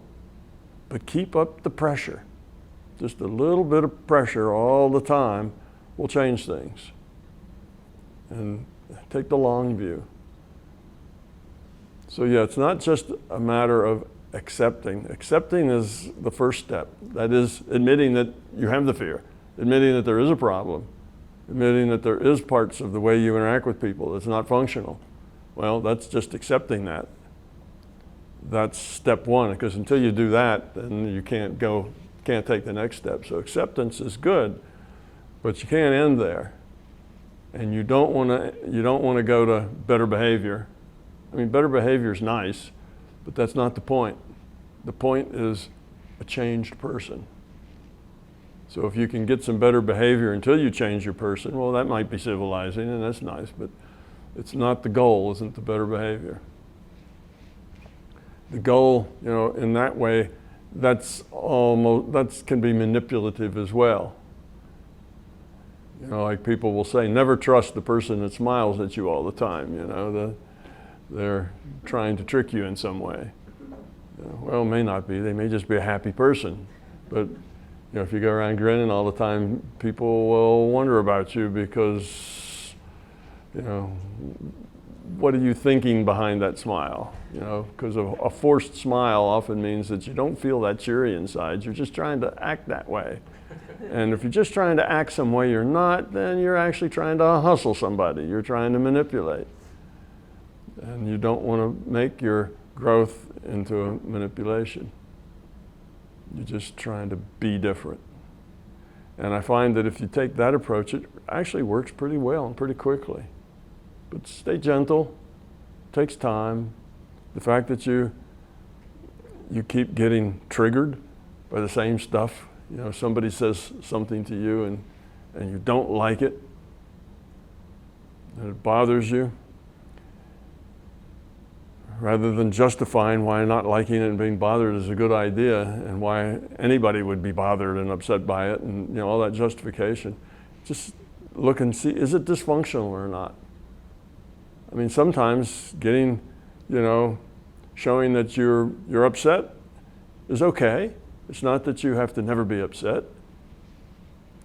But keep up the pressure. Just a little bit of pressure all the time will change things. And take the long view. So yeah, it's not just a matter of accepting. Accepting is the first step. That is admitting that you have the fear, admitting that there is a problem, admitting that there is parts of the way you interact with people that's not functional. Well, that's just accepting that. That's step one, because until you do that, then you can't take the next step. So acceptance is good, but you can't end there. And you don't want to go to better behavior. I mean, better behavior is nice, but that's not the point. The point is a changed person. So if you can get some better behavior until you change your person, well, that might be civilizing, and that's nice, but it's not the goal, isn't the better behavior. The goal, in that way, that can be manipulative as well. Like people will say, never trust the person that smiles at you all the time. They're trying to trick you in some way. Well, it may not be. They may just be a happy person. But if you go around grinning all the time, people will wonder about you because, what are you thinking behind that smile? Because a forced smile often means that you don't feel that cheery inside. You're just trying to act that way. And if you're just trying to act some way you're not, then you're actually trying to hustle somebody. You're trying to manipulate. And you don't want to make your growth into a manipulation. You're just trying to be different. And I find that if you take that approach, it actually works pretty well and pretty quickly. But stay gentle, takes time. The fact that you keep getting triggered by the same stuff, somebody says something to you and you don't like it, and it bothers you, rather than justifying why not liking it and being bothered is a good idea and why anybody would be bothered and upset by it and all that justification, just look and see, is it dysfunctional or not? I mean, sometimes getting, showing that you're upset is okay. It's not that you have to never be upset.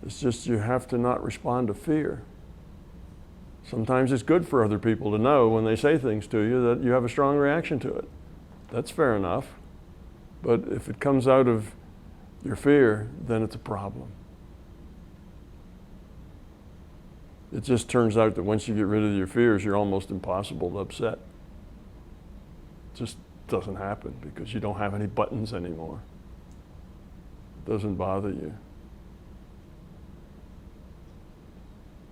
It's just you have to not respond to fear. Sometimes it's good for other people to know when they say things to you that you have a strong reaction to it. That's fair enough. But if it comes out of your fear, then it's a problem. It just turns out that once you get rid of your fears, you're almost impossible to upset. It just doesn't happen because you don't have any buttons anymore. It doesn't bother you.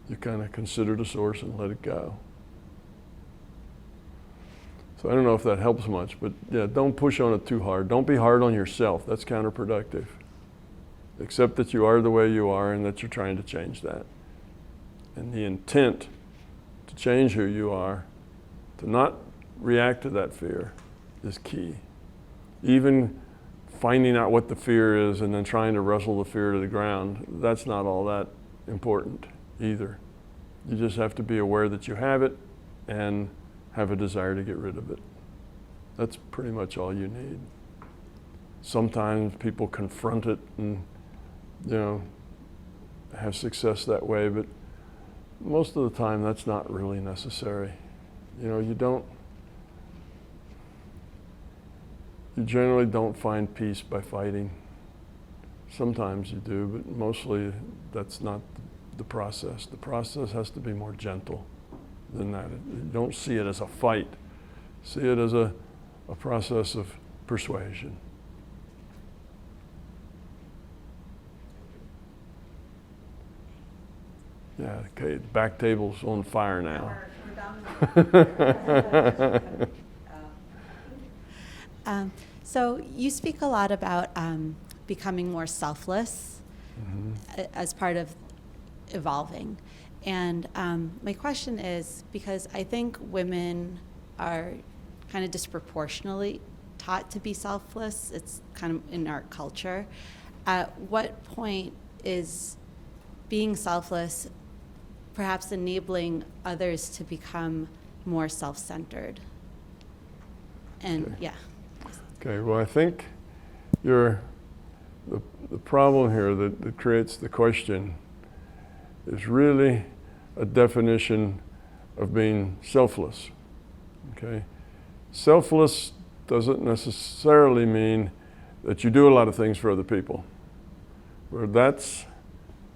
You kind of consider the source and let it go. So I don't know if that helps much, but yeah, don't push on it too hard. Don't be hard on yourself. That's counterproductive. Accept that you are the way you are and that you're trying to change that. And the intent to change who you are, to not react to that fear, is key. Even finding out what the fear is and then trying to wrestle the fear to the ground, that's not all that important either. You just have to be aware that you have it and have a desire to get rid of it. That's pretty much all you need. Sometimes people confront it and, have success that way, but most of the time that's not really necessary. You generally don't find peace by fighting. Sometimes you do, but mostly that's not the process. The process has to be more gentle than that. You don't see it as a fight. See it as a process of persuasion. Yeah, okay, the back table's on fire now. So you speak a lot about becoming more selfless as part of evolving. And my question is, because I think women are kind of disproportionately taught to be selfless. It's kind of in our culture. At what point is being selfless perhaps enabling others to become more self-centered? And Okay. yeah. Okay, well, I think the problem here that creates the question is really a definition of being selfless. Okay? Selfless doesn't necessarily mean that you do a lot of things for other people. Where that's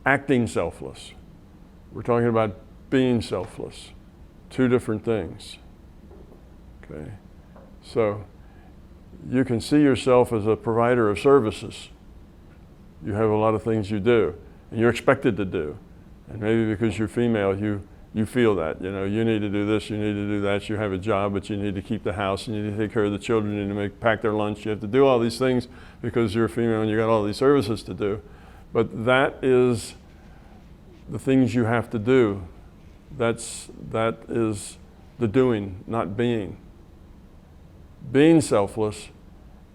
acting selfless. We're talking about being selfless. Two different things. Okay? So you can see yourself as a provider of services. You have a lot of things you do, and you're expected to do. And maybe because you're female, you feel that, you know, you need to do this, you need to do that, you have a job, but you need to keep the house, you need to take care of the children, you need to pack their lunch, you have to do all these things because you're a female and you got all these services to do. But that is the things you have to do. That is the doing, not being. Being selfless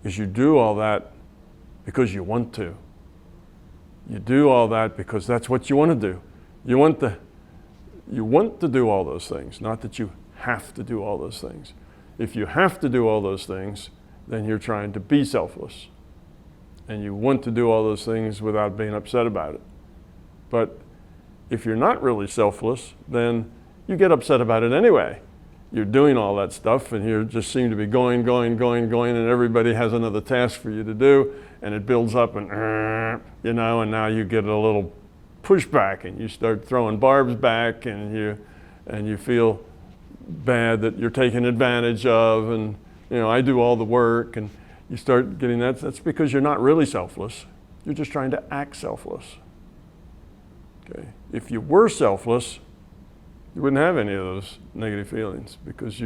is you do all that because you want to. You do all that because that's what you want to do. You want to do all those things, not that you have to do all those things. If you have to do all those things, then you're trying to be selfless. And you want to do all those things without being upset about it. But if you're not really selfless, then you get upset about it anyway. You're doing all that stuff and you just seem to be going, and everybody has another task for you to do, and it builds up and, you know, and now you get a little pushback and you start throwing barbs back and you feel bad that you're taken advantage of, and, you know, I do all the work, and you start getting that. That's because you're not really selfless. You're just trying to act selfless. Okay. If you were selfless, you wouldn't have any of those negative feelings, because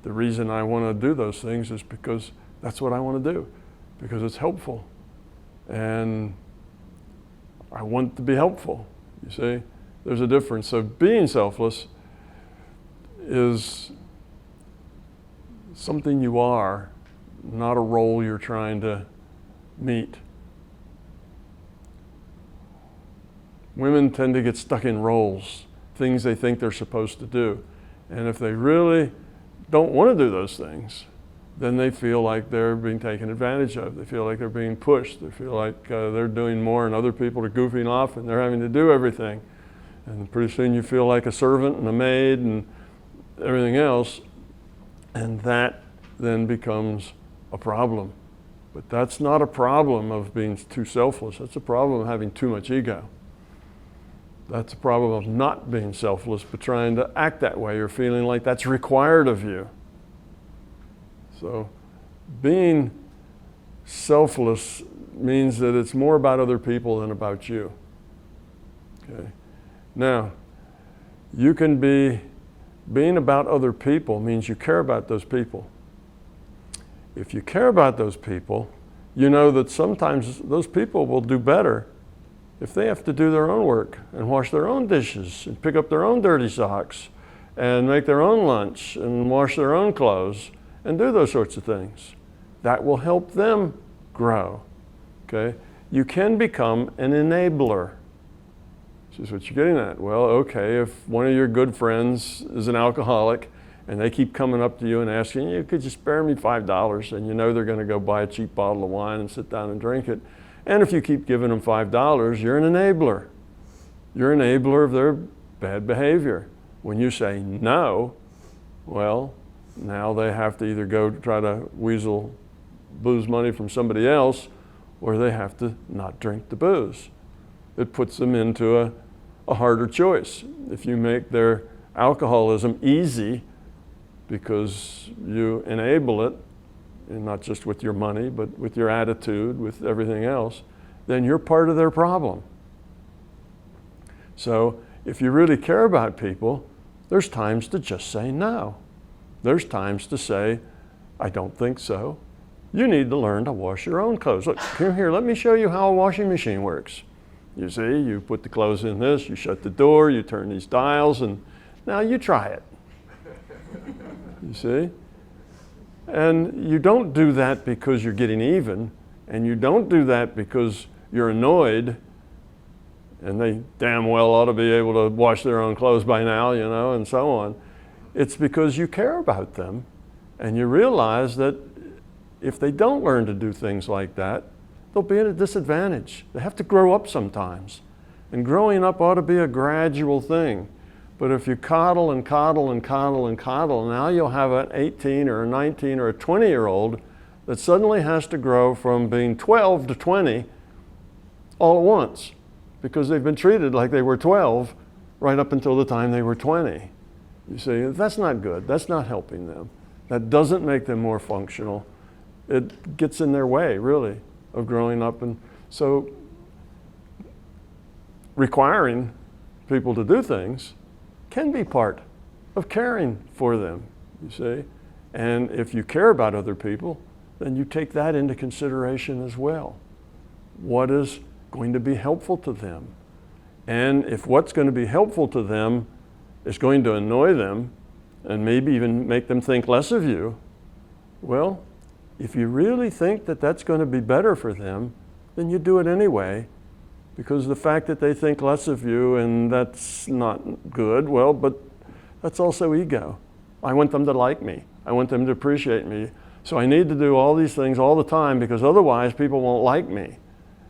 the reason I want to do those things is because that's what I want to do, because it's helpful. And I want to be helpful, you see? There's a difference. So being selfless is something you are, not a role you're trying to meet. Women tend to get stuck in roles, things they think they're supposed to do. And if they really don't want to do those things, then they feel like they're being taken advantage of. They feel like they're being pushed. They feel like they're doing more and other people are goofing off and they're having to do everything. And pretty soon you feel like a servant and a maid and everything else. And that then becomes a problem. But that's not a problem of being too selfless. That's a problem of having too much ego. That's a problem of not being selfless, but trying to act that way or feeling like that's required of you. So being selfless means that it's more about other people than about you. Okay. Now, you can being about other people means you care about those people. If you care about those people, you know that sometimes those people will do better if they have to do their own work and wash their own dishes and pick up their own dirty socks and make their own lunch and wash their own clothes and do those sorts of things. That will help them grow, okay? You can become an enabler. This is what you're getting at. Well, okay, if one of your good friends is an alcoholic and they keep coming up to you and asking you, could you spare me $5? And you know they're gonna go buy a cheap bottle of wine and sit down and drink it. And if you keep giving them $5, you're an enabler. You're an enabler of their bad behavior. When you say no, well, now they have to either go try to weasel booze money from somebody else, or they have to not drink the booze. It puts them into a harder choice. If you make their alcoholism easy because you enable it, and not just with your money, but with your attitude, with everything else, then you're part of their problem. So if you really care about people, there's times to just say no. There's times to say, I don't think so. You need to learn to wash your own clothes. Look, come here, let me show you how a washing machine works. You see, you put the clothes in this, you shut the door, you turn these dials, and now you try it. you see? And you don't do that because you're getting even, and you don't do that because you're annoyed, and they damn well ought to be able to wash their own clothes by now, you know, and so on. It's because you care about them, and you realize that if they don't learn to do things like that, they'll be at a disadvantage. They have to grow up sometimes. And growing up ought to be a gradual thing. But if you coddle and coddle and coddle and coddle, now you'll have an 18 or a 19 or a 20-year-old that suddenly has to grow from being 12 to 20 all at once, because they've been treated like they were 12 right up until the time they were 20. You see, that's not good. That's not helping them. That doesn't make them more functional. It gets in their way, really, of growing up. And so requiring people to do things can be part of caring for them, you see. And if you care about other people, then you take that into consideration as well. What is going to be helpful to them? And if what's going to be helpful to them is going to annoy them and maybe even make them think less of you, well, if you really think that that's going to be better for them, then you do it anyway, because the fact that they think less of you and that's not good, well, but that's also ego. I want them to like me. I want them to appreciate me. So I need to do all these things all the time, because otherwise people won't like me.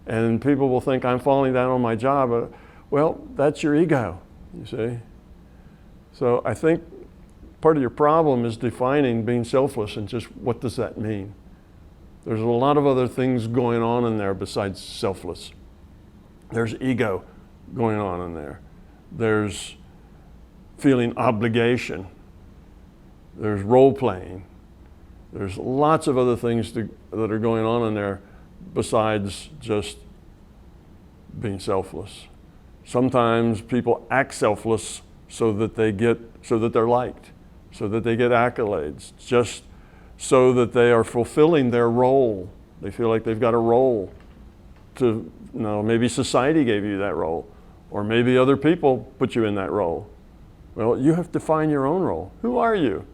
And people will think I'm falling down on my job. Well, that's your ego, you see. So I think part of your problem is defining being selfless and just what does that mean? There's a lot of other things going on in there besides selfless. There's ego going on in there. There's feeling obligation. There's role playing. There's lots of other things that are going on in there besides just being selfless. Sometimes people act selfless so that they're liked, so that they get accolades, just so that they are fulfilling their role. They feel like they've got a role to, maybe society gave you that role, or maybe other people put you in that role. Well, you have to find your own role. Who are you?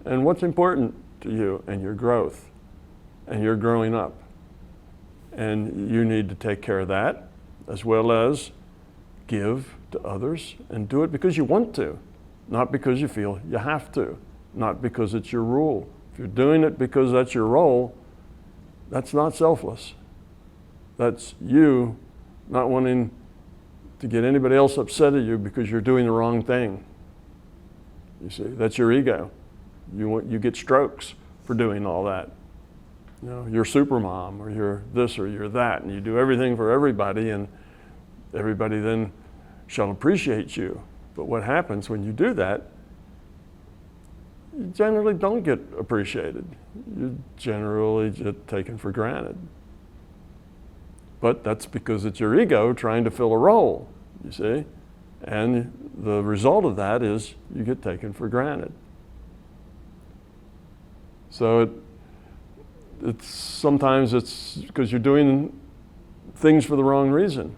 And what's important to you and your growth and your growing up? And you need to take care of that, as well as give to others and do it because you want to, not because you feel you have to, not because it's your rule. If you're doing it because that's your role, that's not selfless. That's you not wanting to get anybody else upset at you because you're doing the wrong thing. You see, that's your ego. You get strokes for doing all that. You're super mom, or you're this or you're that, and you do everything for everybody, and everybody then shall appreciate you. But what happens when you do that, you generally don't get appreciated. You're generally just taken for granted. But that's because it's your ego trying to fill a role, you see? And the result of that is you get taken for granted. So sometimes it's because you're doing things for the wrong reason.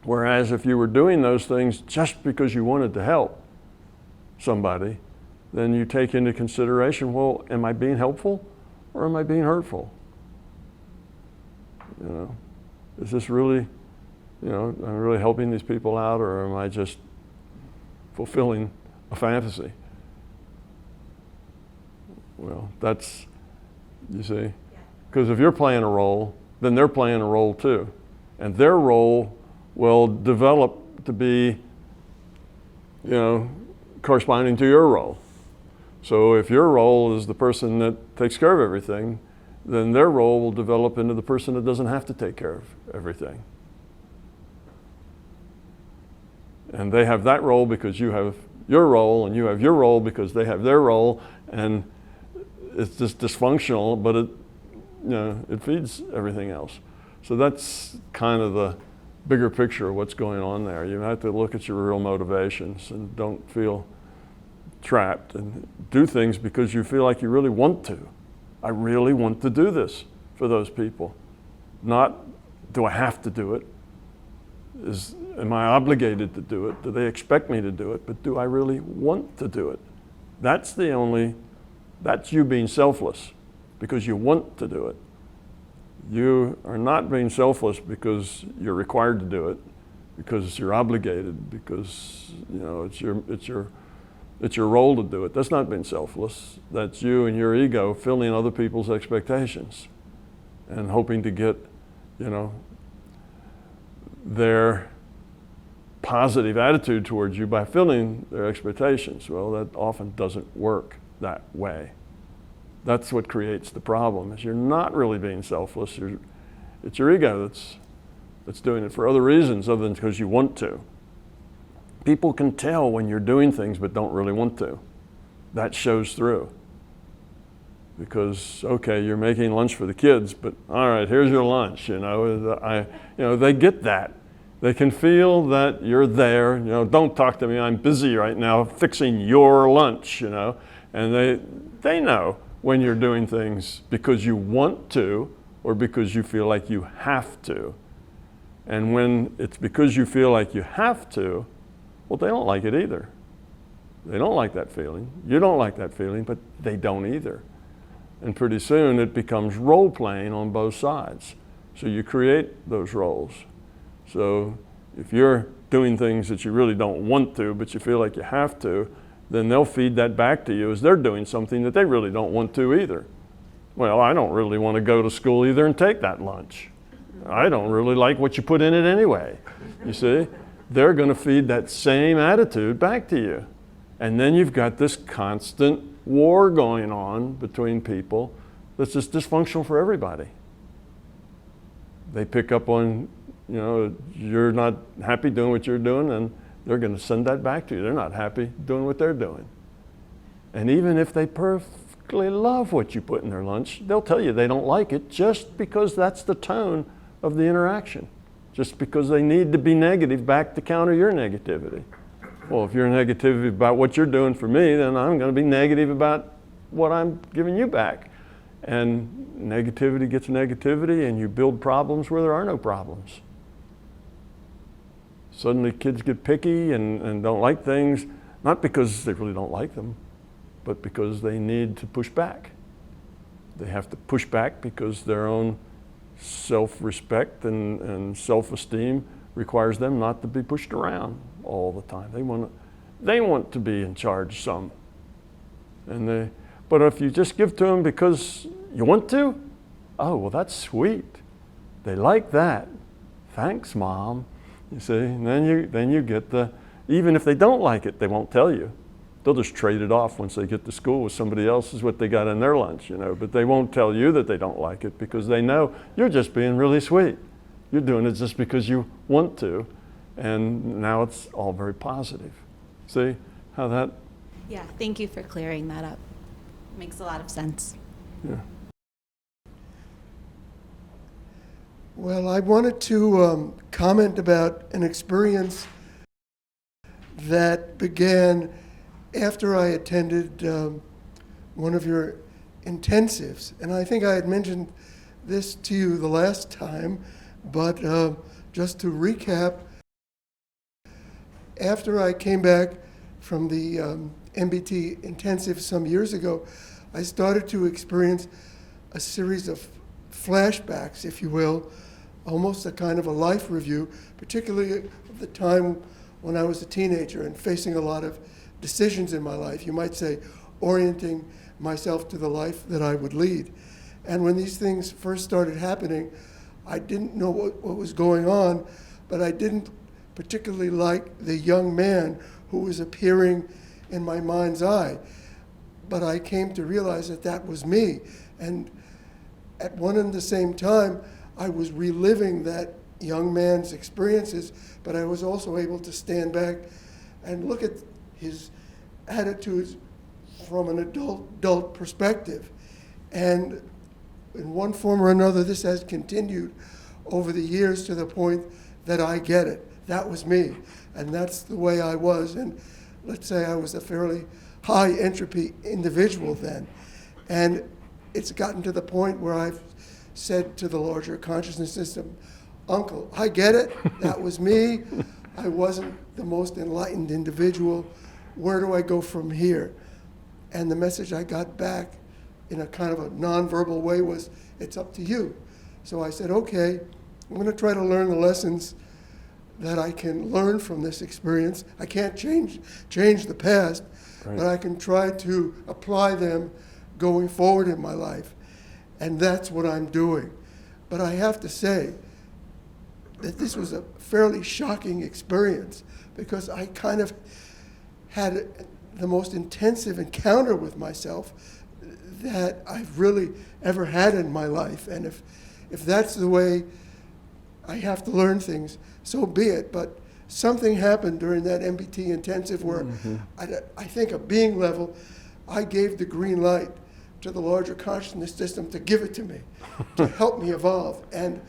Whereas if you were doing those things just because you wanted to help somebody, then you take into consideration, well, am I being helpful or am I being hurtful? Is this really, I'm really helping these people out, or am I just fulfilling a fantasy? Well, that's, you see, because if you're playing a role, then they're playing a role too. And their role will develop to be, corresponding to your role. So if your role is the person that takes care of everything, then their role will develop into the person that doesn't have to take care of everything. And they have that role because you have your role, and you have your role because they have their role, and it's just dysfunctional, but it feeds everything else. So that's kind of the bigger picture of what's going on there. You have to look at your real motivations and don't feel trapped, and do things because you feel like you really want to. I really want to do this for those people. Not, do I have to do it? Am I obligated to do it? Do they expect me to do it? But do I really want to do it? That's you being selfless because you want to do it. You are not being selfless because you're required to do it, because you're obligated, because it's your role to do it. That's not being selfless. That's you and your ego filling other people's expectations and hoping to get, their positive attitude towards you by filling their expectations. Well, that often doesn't work that way. That's what creates the problem, is you're not really being selfless. It's your ego that's doing it for other reasons other than because you want to. People can tell when you're doing things but don't really want to. That shows through. Because, okay, you're making lunch for the kids, but all right, here's your lunch, they get that. They can feel that you're there, don't talk to me, I'm busy right now fixing your lunch, and they know when you're doing things because you want to or because you feel like you have to. And when it's because you feel like you have to, well, they don't like it either. They don't like that feeling. You don't like that feeling, but they don't either. And pretty soon it becomes role-playing on both sides. So you create those roles. So if you're doing things that you really don't want to, but you feel like you have to, then they'll feed that back to you as they're doing something that they really don't want to either. Well, I don't really want to go to school either and take that lunch. I don't really like what you put in it anyway. You see? They're going to feed that same attitude back to you. And then you've got this constant war going on between people that's just dysfunctional for everybody. They pick up on, you're not happy doing what you're doing, and they're going to send that back to you. They're not happy doing what they're doing. And even if they perfectly love what you put in their lunch, they'll tell you they don't like it just because that's the tone of the interaction. Just because they need to be negative back to counter your negativity. Well, if you're negative about what you're doing for me, then I'm going to be negative about what I'm giving you back. And negativity gets negativity, and you build problems where there are no problems. Suddenly kids get picky and don't like things, not because they really don't like them, but because they need to push back. They have to push back because their own self-respect and self-esteem requires them not to be pushed around all the time. They want to be in charge some. But if you just give to them because you want to, oh, well, that's sweet. They like that. Thanks, Mom. You see, and then you get even if they don't like it, they won't tell you. They'll just trade it off once they get to school with somebody else is what they got in their lunch, but they won't tell you that they don't like it because they know you're just being really sweet. You're doing it just because you want to, and now it's all very positive. See how that? Yeah, thank you for clearing that up. Makes a lot of sense. Yeah. Well, I wanted to comment about an experience that began after I attended one of your intensives. And I think I had mentioned this to you the last time, but just to recap, after I came back from the MBT intensive some years ago, I started to experience a series of flashbacks, if you will, almost a kind of a life review, particularly of the time when I was a teenager and facing a lot of decisions in my life. You might say, orienting myself to the life that I would lead. And when these things first started happening, I didn't know what was going on, but I didn't particularly like the young man who was appearing in my mind's eye. But I came to realize that that was me. And at one and the same time, I was reliving that young man's experiences, but I was also able to stand back and look at his attitudes from an adult perspective. And in one form or another, this has continued over the years to the point that I get it. That was me, and that's the way I was. And let's say I was a fairly high entropy individual then. And it's gotten to the point where I've said to the larger consciousness system, Uncle, I get it, that was me. I wasn't the most enlightened individual. Where do I go from here? And the message I got back in a kind of a nonverbal way was, it's up to you. So I said, okay, I'm going to try to learn the lessons that I can learn from this experience. I can't change the past, Right. but I can try to apply them going forward in my life. And that's what I'm doing. But I have to say that this was a fairly shocking experience, because I kind of had the most intensive encounter with myself that I've really ever had in my life. And if that's the way I have to learn things, so be it. But something happened during that MBT intensive where I think at being level, I gave the green light to the larger consciousness system to give it to me, to help me evolve. And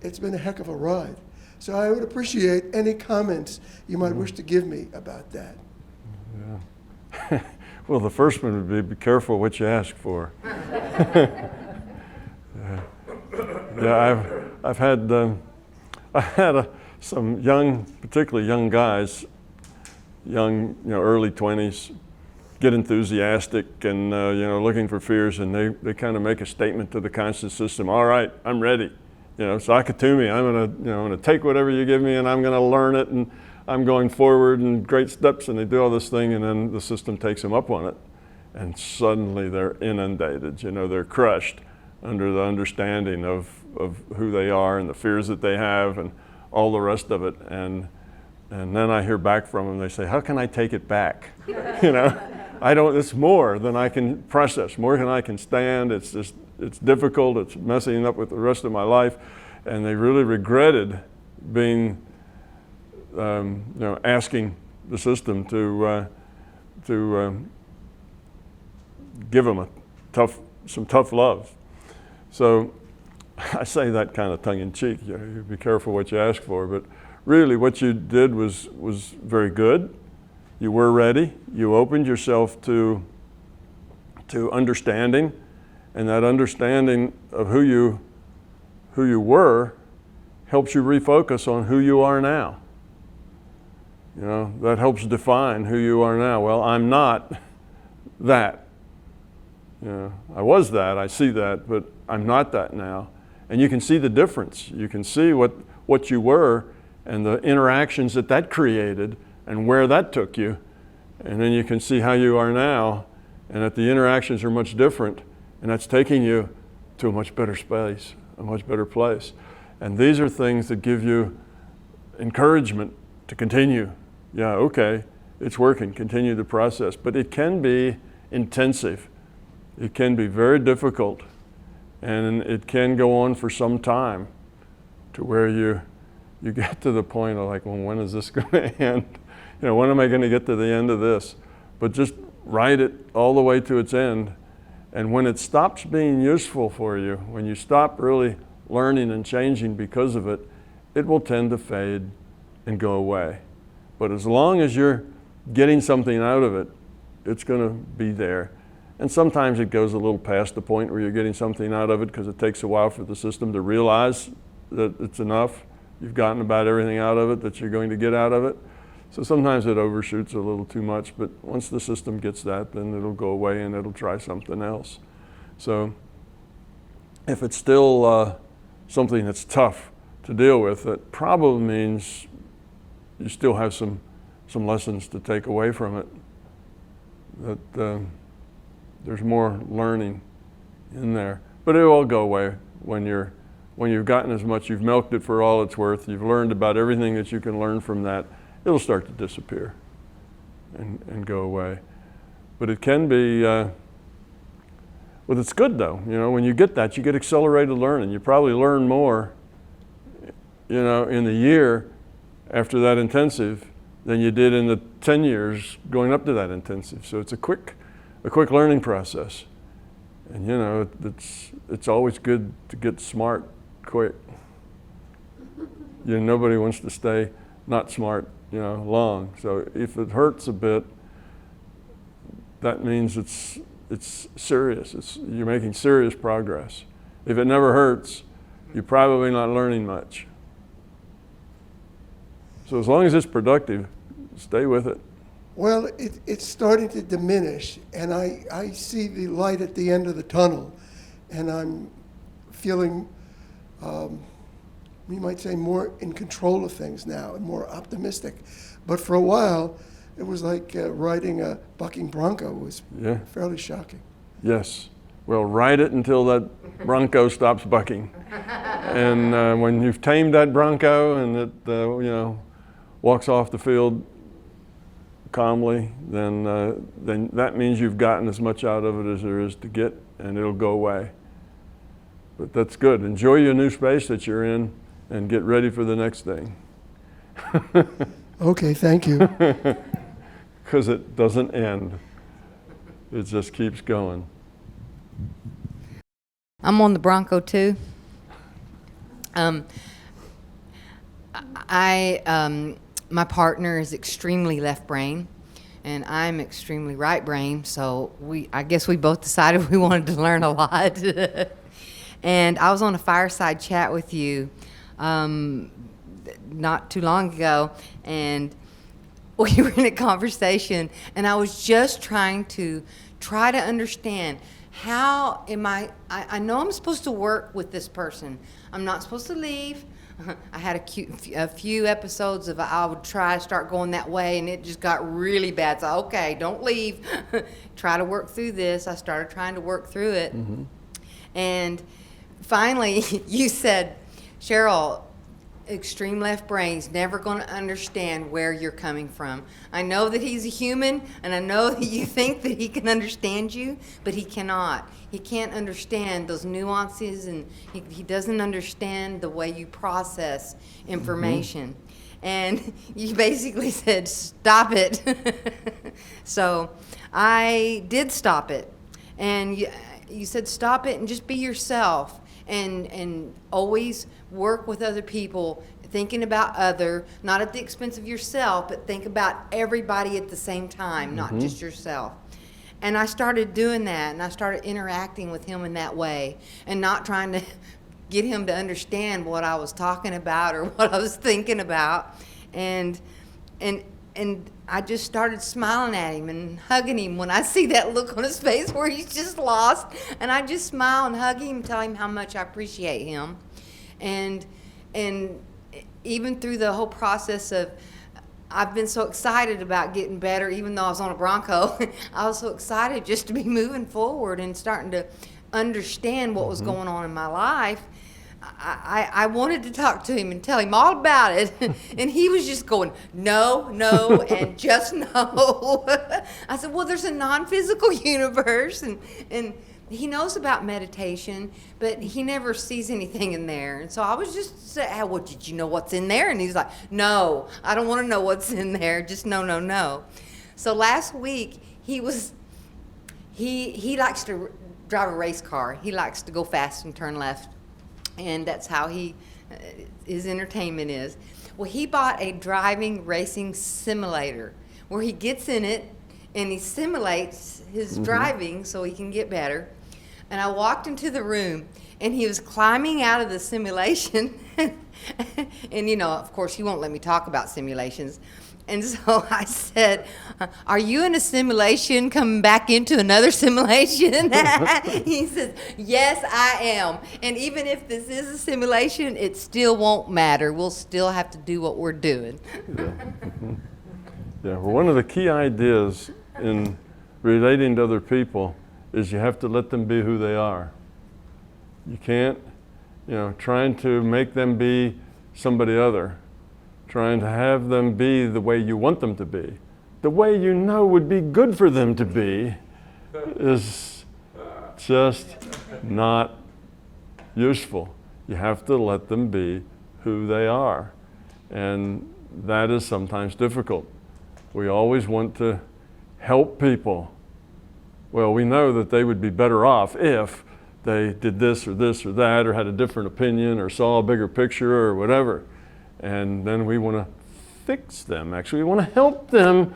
it's been a heck of a ride. So I would appreciate any comments you might wish to give me about that. Yeah. Well, the first one would be careful what you ask for. Yeah, I've had some young, particularly young guys, early 20s, get enthusiastic and looking for fears, and they kind of make a statement to the conscious system. All right, I'm ready. Sakatumi, I'm gonna take whatever you give me, and I'm gonna learn it, and I'm going forward in great steps, and they do all this thing, and then the system takes them up on it, and suddenly they're inundated. They're crushed under the understanding of who they are and the fears that they have and all the rest of it. And then I hear back from them. They say, "How can I take it back?" It's more than I can process, more than I can stand. It's difficult. It's messing up with the rest of my life, and they really regretted being, asking the system to give them some tough love. So I say that kind of tongue in cheek. You be careful what you ask for, but really what you did was very good. You were ready. You opened yourself to understanding, and that understanding of who you were helps you refocus on who you are now. That helps define who you are now. Well, I'm not that. I was that, I see that, but I'm not that now. And you can see the difference. You can see what you were and the interactions that created and where that took you. And then you can see how you are now, and that the interactions are much different, and that's taking you to a much better space, a much better place. And these are things that give you encouragement to continue. Yeah, okay, it's working, continue the process. But it can be intensive. It can be very difficult, and it can go on for some time to where you get to the point of like, well, when is this going to end? When am I going to get to the end of this? But just ride it all the way to its end. And when it stops being useful for you, when you stop really learning and changing because of it, it will tend to fade and go away. But as long as you're getting something out of it, it's going to be there. And sometimes it goes a little past the point where you're getting something out of it because it takes a while for the system to realize that it's enough. You've gotten about everything out of it that you're going to get out of it. So sometimes it overshoots a little too much, but once the system gets that, then it'll go away and it'll try something else. So if it's still something that's tough to deal with, that probably means you still have some lessons to take away from it. That there's more learning in there. But it will go away when you've gotten as much, you've milked it for all it's worth, you've learned about everything that you can learn from that, it'll start to disappear and go away. But it can be, well, it's good though. When you get that, you get accelerated learning. You probably learn more, in the year after that intensive than you did in the 10 years going up to that intensive. So it's a quick learning process. And it's always good to get smart quick. Nobody wants to stay not smart, long. So if it hurts a bit, that means it's serious. You're making serious progress. If it never hurts, you're probably not learning much. So as long as it's productive, stay with it. Well, it's starting to diminish, and I see the light at the end of the tunnel, and I'm feeling, you might say, more in control of things now and more optimistic. But for a while, it was like riding a bucking bronco. It was fairly shocking. Yes. Well, ride it until that bronco stops bucking. And when you've tamed that bronco and it, you know, walks off the field calmly, then that means you've gotten as much out of it as there is to get, and it'll go away. But that's good. Enjoy your new space that you're in and get ready for the next thing. Okay, thank you. Because it doesn't end. It just keeps going. I'm on the Bronco too. My partner is extremely left brain, and I'm extremely right brain. So I guess we both decided we wanted to learn a lot. And I was on a fireside chat with you not too long ago, and we were in a conversation, and I was just trying to understand, how am I know I'm supposed to work with this person. I'm not supposed to leave. I had a few episodes of I would try to start going that way, and it just got really bad. So, okay, don't leave. Try to work through this. I started trying to work through it. Mm-hmm. And finally, you said, Cheryl, extreme left brain's never going to understand where you're coming from. I know that he's a human, and I know that you think that he can understand you, but he cannot. He can't understand those nuances, and he doesn't understand the way you process information. Mm-hmm. And you basically said, stop it. So I did stop it. And you said, stop it and just be yourself. And always work with other people, thinking about not at the expense of yourself, but think about everybody at the same time, not just yourself. And I started doing that, and I started interacting with him in that way, and not trying to get him to understand what I was talking about or what I was thinking about. And I just started smiling at him and hugging him when I see that look on his face where he's just lost. And I just smile and hug him and tell him how much I appreciate him. And even through the whole process of, I've been so excited about getting better, even though I was on a Bronco. I was so excited just to be moving forward and starting to understand what was going on in my life. I wanted to talk to him and tell him all about it, and he was just going, no, and just no. I said, well, there's a non-physical universe, and he knows about meditation, but he never sees anything in there. And so I was just saying, well, did you know what's in there? And he's like, no, I don't want to know what's in there, just no. So last week, he likes to drive a race car. He likes to go fast and turn left. And that's how his entertainment is. Well, he bought a driving racing simulator where he gets in it and he simulates his driving so he can get better. And I walked into the room, and he was climbing out of the simulation. And, you know, of course, he won't let me talk about simulations. And so I said, are you in a simulation coming back into another simulation? He says, yes, I am. And even if this is a simulation, it still won't matter. We'll still have to do what we're doing. Yeah, well, one of the key ideas in relating to other people is you have to let them be who they are. You can't, trying to make them be somebody other, trying to have them be the way you want them to be, the way you know would be good for them to be, is just not useful. You have to let them be who they are. And that is sometimes difficult. We always want to help people. Well, we know that they would be better off if they did this or that, or had a different opinion, or saw a bigger picture, or whatever. And then we want to fix them. Actually, we want to help them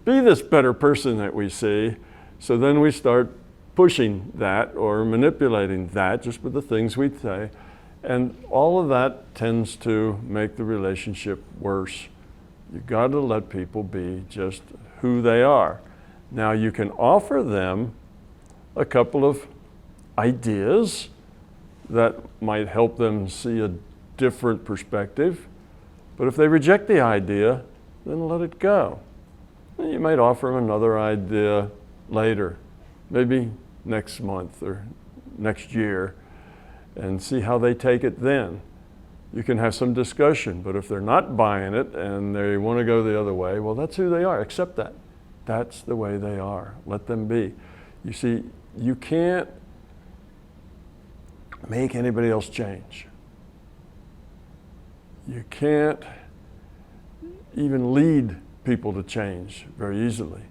be this better person that we see. So then we start pushing that or manipulating that just with the things we say. And all of that tends to make the relationship worse. You got to let people be just who they are. Now you can offer them a couple of ideas that might help them see a different perspective, but if they reject the idea, then let it go. And you might offer them another idea later, maybe next month or next year, and see how they take it then. You can have some discussion, but if they're not buying it and they want to go the other way, well, that's who they are. Accept that. That's the way they are. Let them be. You see, you can't make anybody else change. You can't even lead people to change very easily.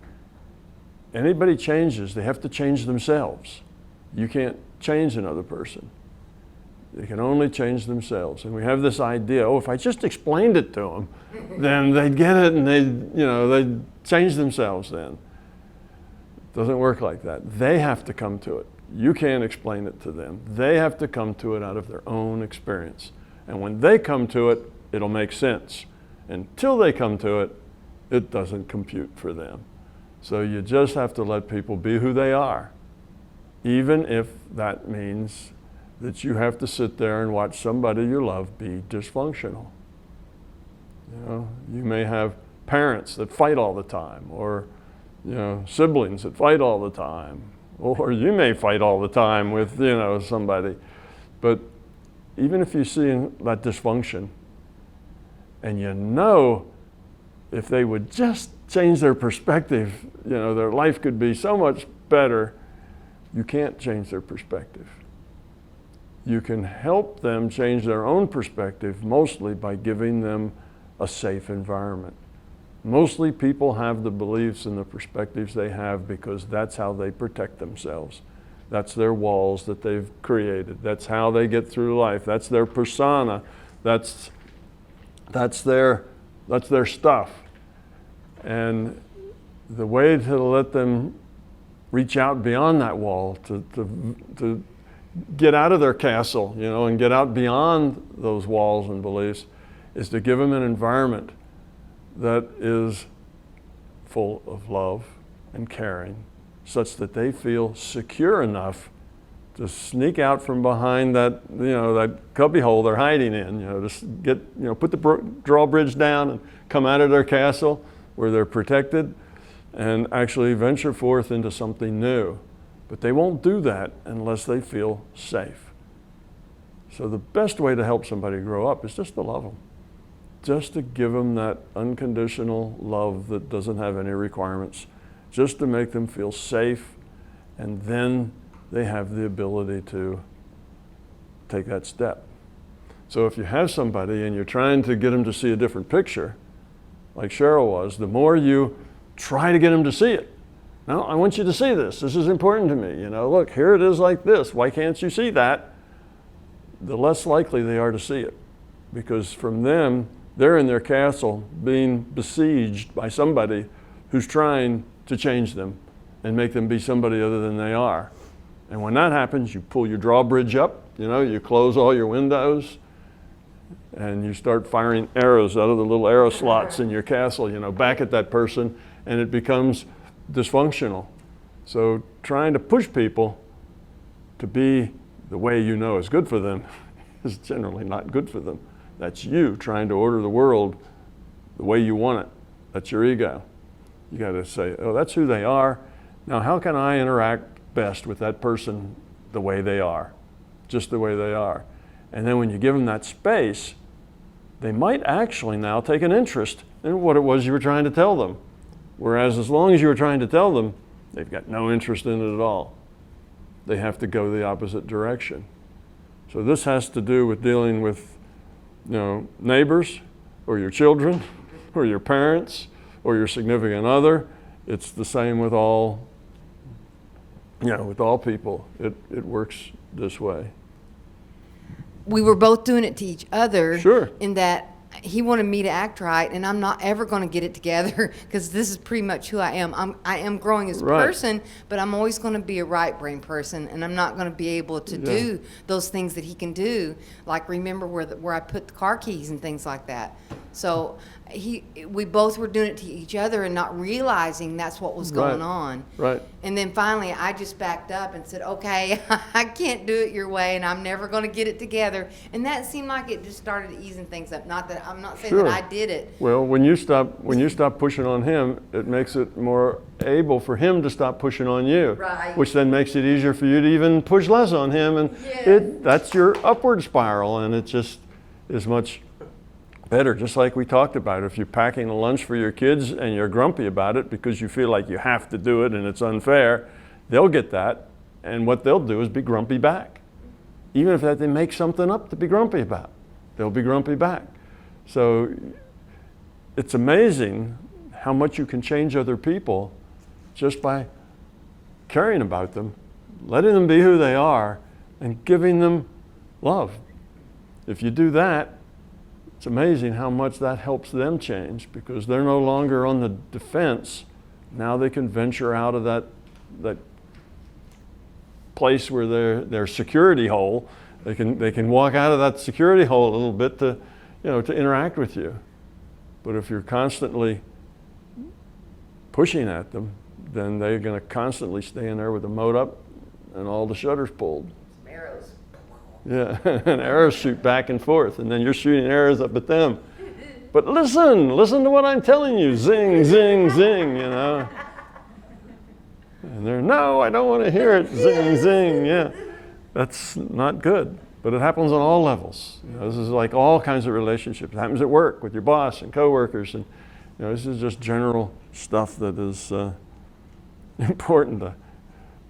Anybody changes, they have to change themselves. You can't change another person. They can only change themselves. And we have this idea, oh, if I just explained it to them, then they'd get it and they'd change themselves then. It doesn't work like that. They have to come to it. You can't explain it to them. They have to come to it out of their own experience. And when they come to it, it'll make sense. Until they come to it, it doesn't compute for them. So you just have to let people be who they are, even if that means that you have to sit there and watch somebody you love be dysfunctional. You may have parents that fight all the time, or siblings that fight all the time, or you may fight all the time with somebody. But even if you see that dysfunction, and if they would just change their perspective, their life could be so much better. You can't change their perspective. You can help them change their own perspective mostly by giving them a safe environment. Mostly people have the beliefs and the perspectives they have because that's how they protect themselves. That's their walls that they've created. That's how they get through life. That's their persona. That's their stuff. And the way to let them reach out beyond that wall, to get out of their castle, and get out beyond those walls and beliefs, is to give them an environment that is full of love and caring, such that they feel secure enough to sneak out from behind that, that cubby hole they're hiding in, just put the drawbridge down and come out of their castle where they're protected and actually venture forth into something new. But they won't do that unless they feel safe. So the best way to help somebody grow up is just to love them. Just to give them that unconditional love that doesn't have any requirements. Just to make them feel safe, and then they have the ability to take that step. So if you have somebody and you're trying to get them to see a different picture, like Cheryl was, the more you try to get them to see it. No, I want you to see this. This is important to me. Look, here it is like this. Why can't you see that? The less likely they are to see it. Because from them, they're in their castle being besieged by somebody who's trying to change them and make them be somebody other than they are. And when that happens, you pull your drawbridge up, you close all your windows, and you start firing arrows out of the little arrow slots in your castle, back at that person, and it becomes dysfunctional. So trying to push people to be the way is good for them is generally not good for them. That's you trying to order the world the way you want it. That's your ego. You got to say, oh, that's who they are. Now, how can I interact best with that person the way they are, just the way they are? And then when you give them that space, they might actually now take an interest in what it was you were trying to tell them. Whereas as long as you were trying to tell them, they've got no interest in it at all. They have to go the opposite direction. So this has to do with dealing with neighbors, or your children, or your parents, or your significant other. It's the same with all, with all people. It works this way. We were both doing it to each other. Sure. In that he wanted me to act right, and I'm not ever going to get it together because this is pretty much who I am. I am growing as a person, but I'm always going to be a right brain person, and I'm not going to be able to do those things that he can do, like remember where I put the car keys and things like that. So we both were doing it to each other and not realizing that's what was going on. Right. And then finally, I just backed up and said, okay, I can't do it your way, and I'm never going to get it together. And that seemed like it just started easing things up. Not that I'm not saying Sure. that I did it. Well, when you stop pushing on him, it makes it more able for him to stop pushing on you. Right. Which then makes it easier for you to even push less on him, and Yes. that's your upward spiral, and it just is much better. Just like we talked about, if you're packing a lunch for your kids and you're grumpy about it because you feel like you have to do it and it's unfair, they'll get that, and what they'll do is be grumpy back. Even if they make something up to be grumpy about, they'll be grumpy back. So it's amazing how much you can change other people just by caring about them, letting them be who they are, and giving them love. If you do that, it's amazing how much that helps them change, because they're no longer on the defense. Now they can venture out of that place where their security hole. They can walk out of that security hole a little bit to interact with you. But if you're constantly pushing at them, then they're going to constantly stay in there with the mode up and all the shutters pulled. Some arrows. Yeah, and arrows shoot back and forth, and then you're shooting arrows up at them. But listen to what I'm telling you. Zing, zing, zing, And they're, no, I don't want to hear it. Zing, zing, yeah. That's not good, but it happens on all levels. This is like all kinds of relationships. It happens at work with your boss and coworkers, and this is just general stuff that is important to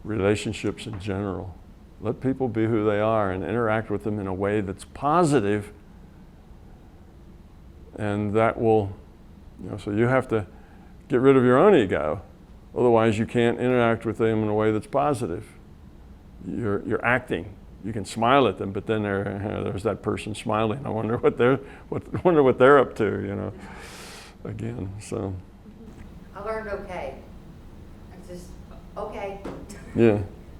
relationships in general. Let people be who they are and interact with them in a way that's positive, and that will, so you have to get rid of your own ego. Otherwise, you can't interact with them in a way that's positive. You're acting. You can smile at them, but then there's that person smiling. I wonder what they're up to, Again, so. I learned okay. It's just okay. Yeah.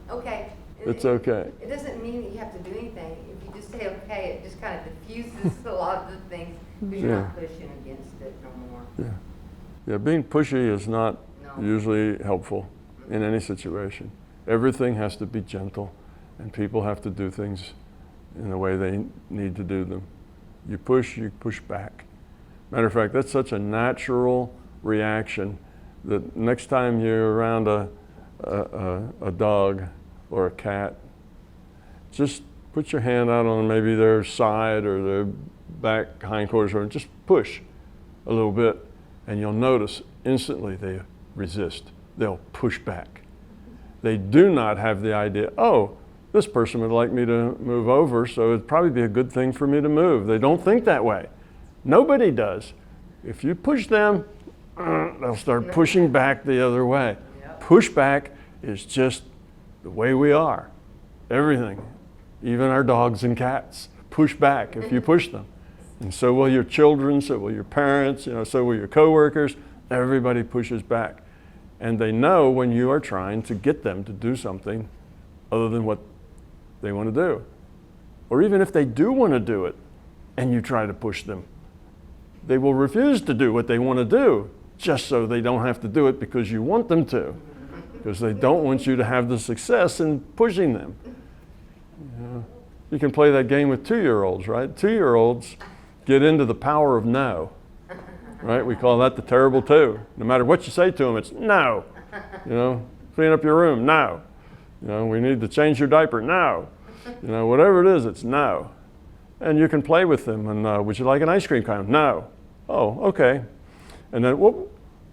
Okay. It's okay. It doesn't mean that you have to do anything. If you just say okay, it just kind of diffuses a lot of the things, because you're not pushing against it no more. Yeah. Yeah, being pushy is not usually helpful in any situation. Everything has to be gentle, and people have to do things in the way they need to do them. You push back. Matter of fact, that's such a natural reaction that next time you're around a dog or a cat, just put your hand out on maybe their side or their back hindquarters, or just push a little bit, and you'll notice instantly they resist. They'll push back. They do not have the idea, oh, this person would like me to move over, so it'd probably be a good thing for me to move. They don't think that way. Nobody does. If you push them, they'll start pushing back the other way. Pushback is just the way we are. Everything, even our dogs and cats, push back if you push them. And so will your children, so will your parents, so will your coworkers. Everybody pushes back. And they know when you are trying to get them to do something other than what they want to do. Or even if they do want to do it and you try to push them, they will refuse to do what they want to do just so they don't have to do it because you want them to. Because they don't want you to have the success in pushing them. You can play that game with 2-year-olds, right? 2-year-olds get into the power of no, right? We call that the terrible two. No matter what you say to them, it's no. Clean up your room, no. We need to change your diaper, no. Whatever it is, it's no. And you can play with them, and would you like an ice cream cone? No. Oh, okay. And then,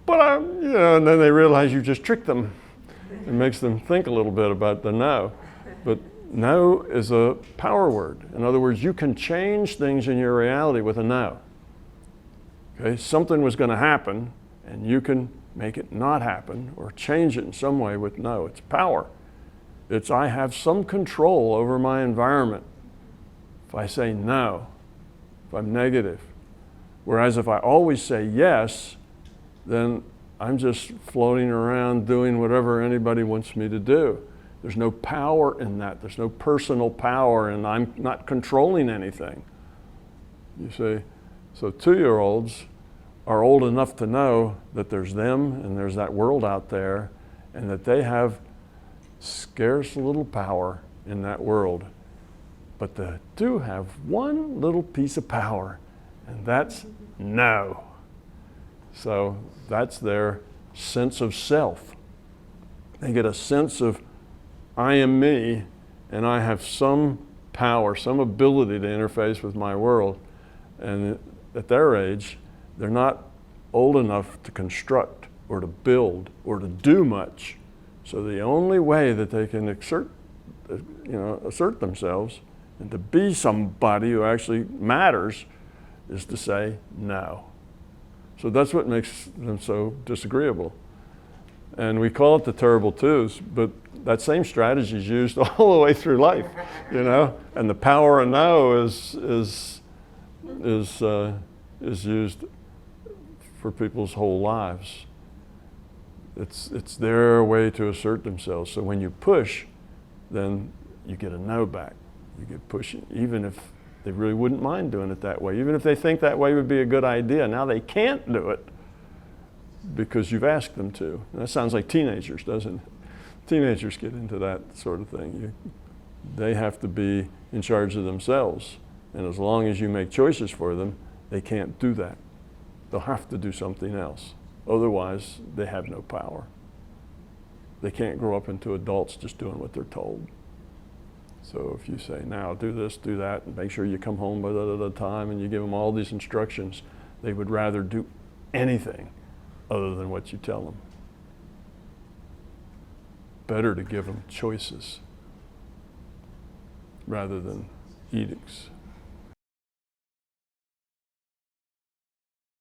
and then they realize you just tricked them. It makes them think a little bit about the no. But no is a power word. In other words, you can change things in your reality with a no. Okay, something was going to happen, and you can make it not happen or change it in some way with no. It's power. It's I have some control over my environment if I say no, if I'm negative. Whereas if I always say yes, then I'm just floating around doing whatever anybody wants me to do. There's no power in that. There's no personal power, and I'm not controlling anything. You see, So 2-year-olds are old enough to know that there's them and there's that world out there, and that they have scarce little power in that world. But they do have one little piece of power, and that's no. So that's their sense of self. They get a sense of, I am me, and I have some power, some ability to interface with my world. And at their age, they're not old enough to construct or to build or to do much. So the only way that they can assert themselves and to be somebody who actually matters is to say no. So that's what makes them so disagreeable. And we call it the terrible twos, but that same strategy is used all the way through life, And the power of no is used for people's whole lives. It's their way to assert themselves. So when you push, then you get a no back. You get pushing, even if they really wouldn't mind doing it that way, even if they think that way would be a good idea. Now they can't do it because you've asked them to. That sounds like teenagers, doesn't it? Teenagers get into that sort of thing. They have to be in charge of themselves. And as long as you make choices for them, they can't do that. They'll have to do something else. Otherwise, they have no power. They can't grow up into adults just doing what they're told. So if you say, now do this, do that, and make sure you come home by that time, and you give them all these instructions, they would rather do anything other than what you tell them. Better to give them choices rather than edicts.